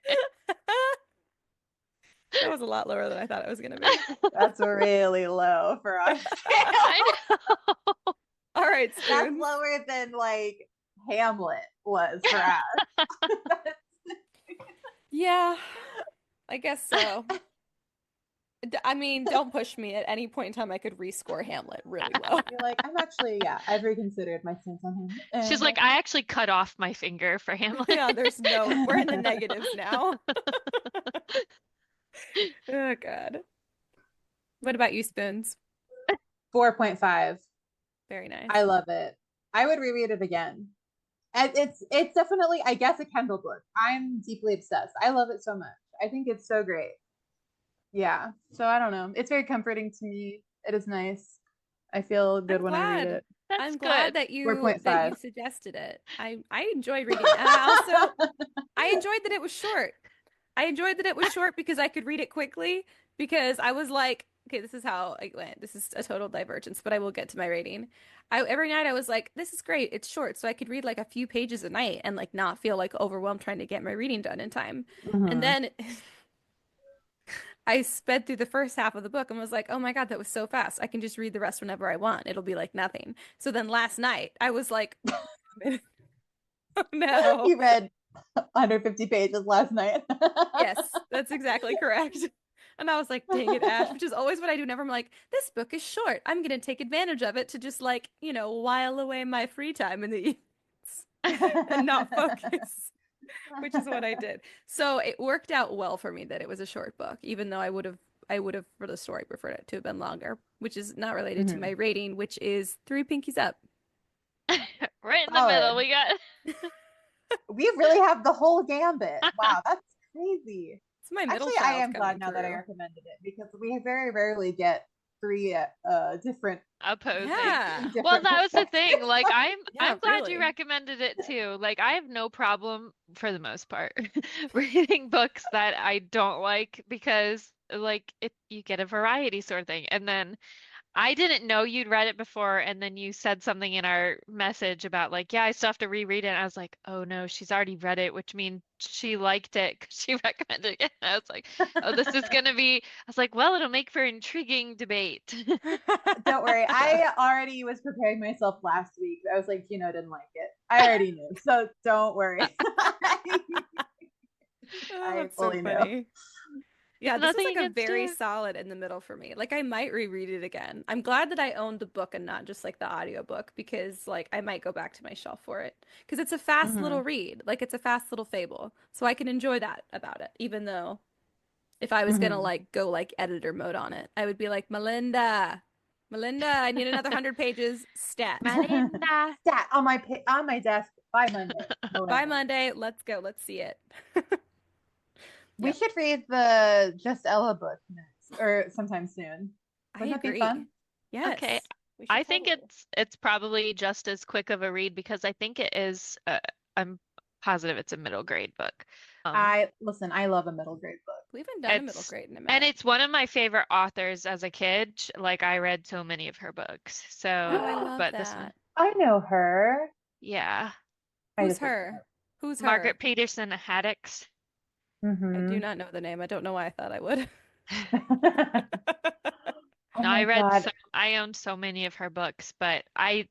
[SPEAKER 1] That was a lot lower than I thought it was going to be.
[SPEAKER 2] That's really low for us.
[SPEAKER 3] I know.
[SPEAKER 1] All right,
[SPEAKER 2] That's
[SPEAKER 1] Spoons.
[SPEAKER 2] lower than like Hamlet was for us.
[SPEAKER 1] Yeah, I guess so. I mean, don't push me. At any point in time, I could rescore Hamlet really low.
[SPEAKER 2] You're like, I've reconsidered my stance on him.
[SPEAKER 3] She's like, I actually cut off my finger for Hamlet.
[SPEAKER 1] Yeah, we're in the negatives now. Oh, God. What about you, Spoons?
[SPEAKER 2] 4.5.
[SPEAKER 1] Very nice.
[SPEAKER 2] I love it. I would reread it again. And it's definitely, I guess, a Kindle book. I'm deeply obsessed. I love it so much. I think it's so great. Yeah. So I don't know. It's very comforting to me. It is nice. I feel good when I read it.
[SPEAKER 3] That's
[SPEAKER 1] I'm
[SPEAKER 3] good.
[SPEAKER 1] glad that you
[SPEAKER 2] 4.5.
[SPEAKER 1] suggested it. I enjoyed reading it. And I enjoyed that it was short. I enjoyed that it was short because I could read it quickly because I was like, okay, this is how it went. This is a total divergence, but I will get to my rating. Every night I was like, this is great. It's short, so I could read like a few pages a night and like not feel like overwhelmed trying to get my reading done in time. And then I sped through the first half of the book and was like, oh my God, that was so fast. I can just read the rest whenever I want. It'll be like nothing. So then last night I was like, oh no.
[SPEAKER 2] You read 150 pages last night.
[SPEAKER 1] Yes, that's exactly correct. And I was like, dang it, Ash, which is always what I do whenever I'm like, this book is short. I'm going to take advantage of it to just like, while away my free time in the evenings and not focus, which is what I did. So it worked out well for me that it was a short book, even though I would have for the story preferred it to have been longer, which is not related to my rating, which is 3 pinkies up.
[SPEAKER 3] Right in the middle, we got.
[SPEAKER 2] We really have the whole gambit. Wow, that's crazy.
[SPEAKER 1] It's my middle
[SPEAKER 2] Actually, I
[SPEAKER 1] child
[SPEAKER 2] am glad now that I
[SPEAKER 1] through.
[SPEAKER 2] recommended it because we very rarely get 3 different
[SPEAKER 3] Opposing.
[SPEAKER 1] Yeah.
[SPEAKER 3] Well, that was the thing. Like I'm
[SPEAKER 1] Yeah,
[SPEAKER 3] glad
[SPEAKER 1] really.
[SPEAKER 3] you recommended it too. Like I have no problem for the most part reading books that I don't like because like you get a variety sort of thing. And then I didn't know you'd read it before, and then you said something in our message about like, yeah, I still have to reread it. And I was like, oh no, she's already read it, which means she liked it because she recommended it. And I was like, oh, this is gonna be. I was like, well, it'll make for intriguing debate.
[SPEAKER 2] Don't worry, I already was preparing myself last week. I was like, Gino didn't like it. I already knew, so don't worry. I fully knew.
[SPEAKER 1] Yeah, this was
[SPEAKER 3] Nothing
[SPEAKER 1] like a very
[SPEAKER 3] against it.
[SPEAKER 1] solid in the middle for me. Like I might reread it again. I'm glad that I owned the book and not just like the audiobook because like I might go back to my shelf for it because it's a fast little read. Like it's a fast little fable. So I can enjoy that about it even though if I was gonna like go like editor mode on it, I would be like Malinda, I need another 100 pages stat.
[SPEAKER 3] Malinda.
[SPEAKER 2] Stat on my desk by Monday.
[SPEAKER 1] By Monday, let's go. Let's see it.
[SPEAKER 2] We
[SPEAKER 1] Yep.
[SPEAKER 2] should read the Just Ella book next or sometime soon. Wouldn't that be fun?
[SPEAKER 1] Yes.
[SPEAKER 3] Okay.
[SPEAKER 1] We should
[SPEAKER 3] I think
[SPEAKER 1] totally.
[SPEAKER 3] it's probably just as quick of a read because I think it is. I'm positive it's a middle grade book.
[SPEAKER 2] I love a middle grade book.
[SPEAKER 1] We haven't done a middle grade in a minute.
[SPEAKER 3] And it's one of my favorite authors as a kid. Like I read so many of her books. So,
[SPEAKER 1] I love
[SPEAKER 3] but
[SPEAKER 1] that.
[SPEAKER 3] this one,
[SPEAKER 2] I know her.
[SPEAKER 3] yeah.
[SPEAKER 1] Who's her? Who's her?
[SPEAKER 3] Margaret Peterson Haddix.
[SPEAKER 2] Mm-hmm.
[SPEAKER 1] I do not know the name. I don't know why I thought I would.
[SPEAKER 2] Oh
[SPEAKER 3] No,
[SPEAKER 2] my God.
[SPEAKER 3] I owned so many of her books, but I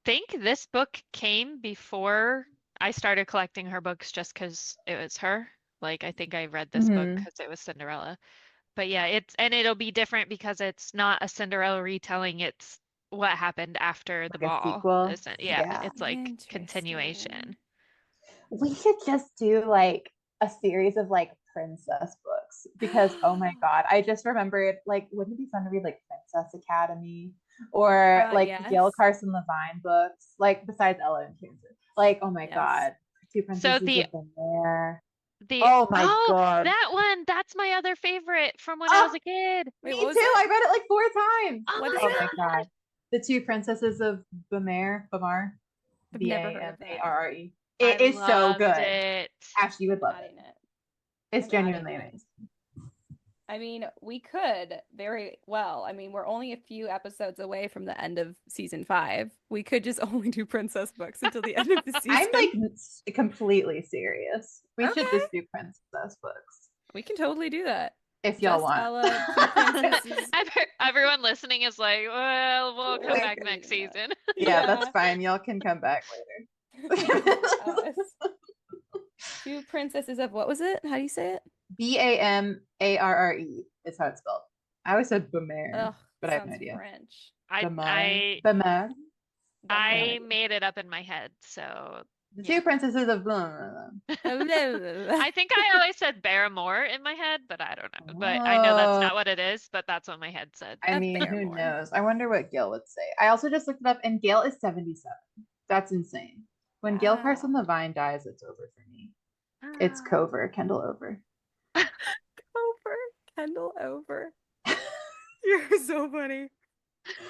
[SPEAKER 3] think this book came before I started collecting her books just because it was her. Like I think I read this book because it was Cinderella. But yeah, it'll be different because it's not a Cinderella retelling, it's what happened after the
[SPEAKER 2] Like a
[SPEAKER 3] ball.
[SPEAKER 2] sequel?
[SPEAKER 3] Isn't yeah, it's like
[SPEAKER 1] Interesting.
[SPEAKER 3] continuation.
[SPEAKER 2] We should just do like a series of like princess books because oh my God, I just remembered like wouldn't it be fun to read like Princess Academy or like
[SPEAKER 1] yes.
[SPEAKER 2] Gail Carson Levine books, like besides Ella and Kansas. Like, oh my
[SPEAKER 3] Yes.
[SPEAKER 2] God, two princesses
[SPEAKER 3] So
[SPEAKER 2] have been there. Oh my God.
[SPEAKER 3] that one. That's my other favorite from when I was a kid.
[SPEAKER 1] Wait,
[SPEAKER 2] Me
[SPEAKER 1] what was
[SPEAKER 2] too.
[SPEAKER 1] it?
[SPEAKER 2] I read it like 4 times.
[SPEAKER 3] Oh
[SPEAKER 1] What is
[SPEAKER 2] Oh
[SPEAKER 1] it?
[SPEAKER 2] my God. The Two Princesses of Bamar.
[SPEAKER 1] I've never heard of that.
[SPEAKER 2] Bamarre.
[SPEAKER 3] I
[SPEAKER 2] It is so
[SPEAKER 3] loved
[SPEAKER 2] good.
[SPEAKER 3] it.
[SPEAKER 2] Ash, you would love
[SPEAKER 1] Adding
[SPEAKER 2] it.
[SPEAKER 1] it.
[SPEAKER 2] It's
[SPEAKER 1] I'm
[SPEAKER 2] genuinely
[SPEAKER 1] adding it.
[SPEAKER 2] amazing.
[SPEAKER 1] I mean, we could very well. I mean, we're only a few episodes away from the end of season 5. We could just only do princess books until the end of the season.
[SPEAKER 2] I'm like completely serious. We should
[SPEAKER 1] Okay.
[SPEAKER 2] just do princess books.
[SPEAKER 1] We can totally do that.
[SPEAKER 2] If y'all
[SPEAKER 1] Just
[SPEAKER 2] want.
[SPEAKER 1] a la Two Princesses.
[SPEAKER 3] Everyone listening is like, well, we'll come
[SPEAKER 2] Wait,
[SPEAKER 3] back next season.
[SPEAKER 2] Yeah, that's fine. Y'all can come back later.
[SPEAKER 1] Us. Two Princesses of what was it? How do you say it?
[SPEAKER 2] Bamarre is how it's spelled. I always said Bamar,
[SPEAKER 1] Ugh,
[SPEAKER 2] but I have no
[SPEAKER 1] sounds
[SPEAKER 2] idea.
[SPEAKER 1] French.
[SPEAKER 2] Bamar.
[SPEAKER 3] I made it up in my head, so
[SPEAKER 2] The
[SPEAKER 3] yeah.
[SPEAKER 2] Two Princesses of blah, blah, blah.
[SPEAKER 3] I think I always said Barrymore in my head, but I don't know. But I know that's not what it is, but that's what my head said.
[SPEAKER 2] I
[SPEAKER 1] A
[SPEAKER 2] mean, who
[SPEAKER 1] Barrymore.
[SPEAKER 2] knows? I wonder what Gail would say. I also just looked it up, and Gail is 77. That's insane. When Gail
[SPEAKER 1] Wow.
[SPEAKER 2] Carson Levine dies, it's over for me. It's Cover, Kendall Over.
[SPEAKER 1] Over. Kendall over. You're so funny.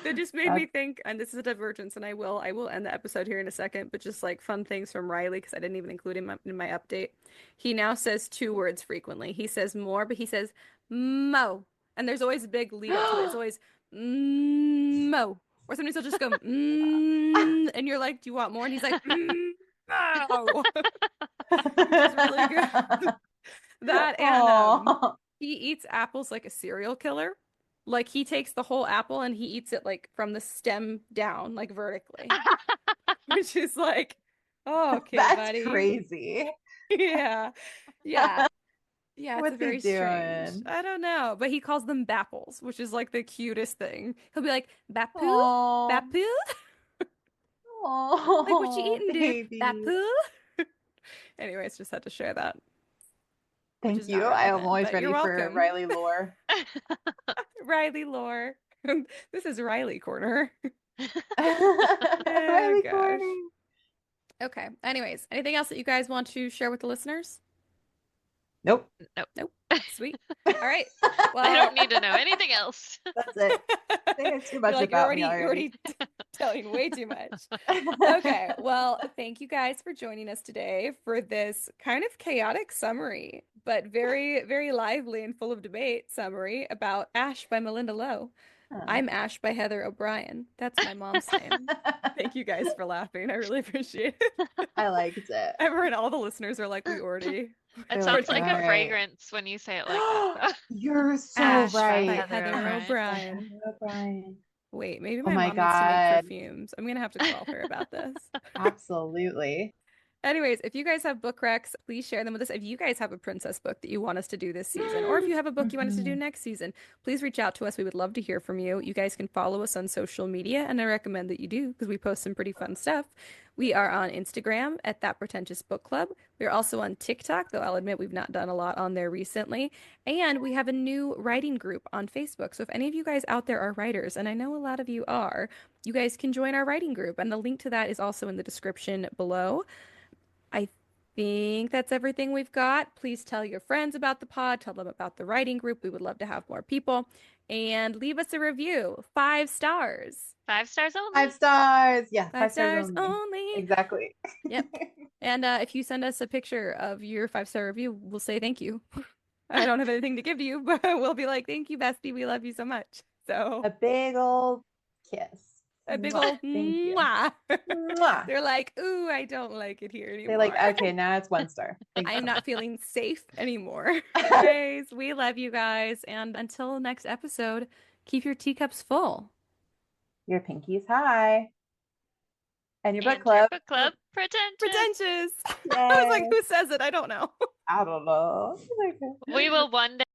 [SPEAKER 1] That just made me think, and this is a divergence, and I will end the episode here in a second, but just like fun things from Riley, because I didn't even include him in my update. He now says 2 words frequently. He says more, but he says mo. And there's always a big lead up to it. It's always mo. Or sometimes he'll just go, and you're like, do you want more? And he's like, no. Which is really good. That and he eats apples like a serial killer. Like he takes the whole apple and he eats it like from the stem down, like vertically. Which is like, oh, okay,
[SPEAKER 2] That's
[SPEAKER 1] buddy.
[SPEAKER 2] crazy.
[SPEAKER 1] Yeah. Yeah. Yeah,
[SPEAKER 2] What's
[SPEAKER 1] it's very
[SPEAKER 2] he
[SPEAKER 1] strange.
[SPEAKER 2] doing?
[SPEAKER 1] I don't know. But he calls them bapples, which is like the cutest thing. He'll be like, Bappu?
[SPEAKER 2] Aw.
[SPEAKER 1] Bappu?
[SPEAKER 2] Oh,
[SPEAKER 1] Like, what you eating, dude?
[SPEAKER 2] baby.
[SPEAKER 1] Bappu? Anyways, just had to share that.
[SPEAKER 2] Thank
[SPEAKER 1] is not
[SPEAKER 2] you. I am
[SPEAKER 1] relevant,
[SPEAKER 2] always
[SPEAKER 1] but
[SPEAKER 2] ready
[SPEAKER 1] you're
[SPEAKER 2] for
[SPEAKER 1] welcome.
[SPEAKER 2] Riley lore.
[SPEAKER 1] Riley lore. This is Riley corner.
[SPEAKER 2] Riley
[SPEAKER 1] gosh.
[SPEAKER 2] corner.
[SPEAKER 1] Okay. Anyways, anything else that you guys want to share with the listeners?
[SPEAKER 2] Nope.
[SPEAKER 1] Nope. Sweet. All right. Well,
[SPEAKER 3] I don't need to know anything else.
[SPEAKER 2] That's it. I think it's too much
[SPEAKER 1] you're
[SPEAKER 2] about me
[SPEAKER 1] you're
[SPEAKER 2] already.
[SPEAKER 1] already telling way too much. Okay. Well, thank you guys for joining us today for this kind of chaotic summary, but very, very lively and full of debate summary about Ash by Malinda Lo. I'm Ash by Heather O'Brien. That's my mom's name. Thank you guys for laughing. I really appreciate it.
[SPEAKER 2] I liked it.
[SPEAKER 1] Everyone, all the listeners are like, we already.
[SPEAKER 3] It sounds like a fragrance when you say it like that.
[SPEAKER 2] You're so
[SPEAKER 1] Ash by
[SPEAKER 2] right.
[SPEAKER 1] Heather O'Brien.
[SPEAKER 2] Heather O'Brien.
[SPEAKER 1] Wait, maybe
[SPEAKER 2] Oh
[SPEAKER 1] my
[SPEAKER 2] my
[SPEAKER 1] mom needs to make
[SPEAKER 2] God.
[SPEAKER 1] perfumes. I'm gonna have to call her about this.
[SPEAKER 2] Absolutely.
[SPEAKER 1] Anyways, if you guys have book recs, please share them with us. If you guys have a princess book that you want us to do this season, or if you have a book you want us to do next season, please reach out to us. We would love to hear from you. You guys can follow us on social media, and I recommend that you do because we post some pretty fun stuff. We are on Instagram at That Pretentious Book Club. We're also on TikTok, though I'll admit we've not done a lot on there recently. And we have a new writing group on Facebook. So if any of you guys out there are writers, and I know a lot of you are, you guys can join our writing group. And the link to that is also in the description below. I think that's everything we've got. Please tell your friends about the pod. Tell them about the writing group. We would love to have more people. And leave us a review. 5 stars.
[SPEAKER 3] 5 stars only.
[SPEAKER 2] 5 stars. Yeah,
[SPEAKER 1] 5 stars only.
[SPEAKER 2] Exactly.
[SPEAKER 1] Yep. And if you send us a picture of your 5-star review, we'll say thank you. I don't have anything to give to you, but we'll be like, thank you, bestie. We love you so much. So
[SPEAKER 2] a big old kiss.
[SPEAKER 1] A big old mwah.
[SPEAKER 2] Mwah.
[SPEAKER 1] They're like, ooh, I don't like it here anymore.
[SPEAKER 2] They're like, okay, now it's 1 star.
[SPEAKER 1] I am not feeling safe anymore. Guys, we love you guys. And until next episode, keep your teacups full.
[SPEAKER 2] Your pinkies high. And your book
[SPEAKER 3] And
[SPEAKER 2] club.
[SPEAKER 3] your book club. Pretentious.
[SPEAKER 1] I was like, who says it? I don't know.
[SPEAKER 2] I don't know.
[SPEAKER 3] We will one day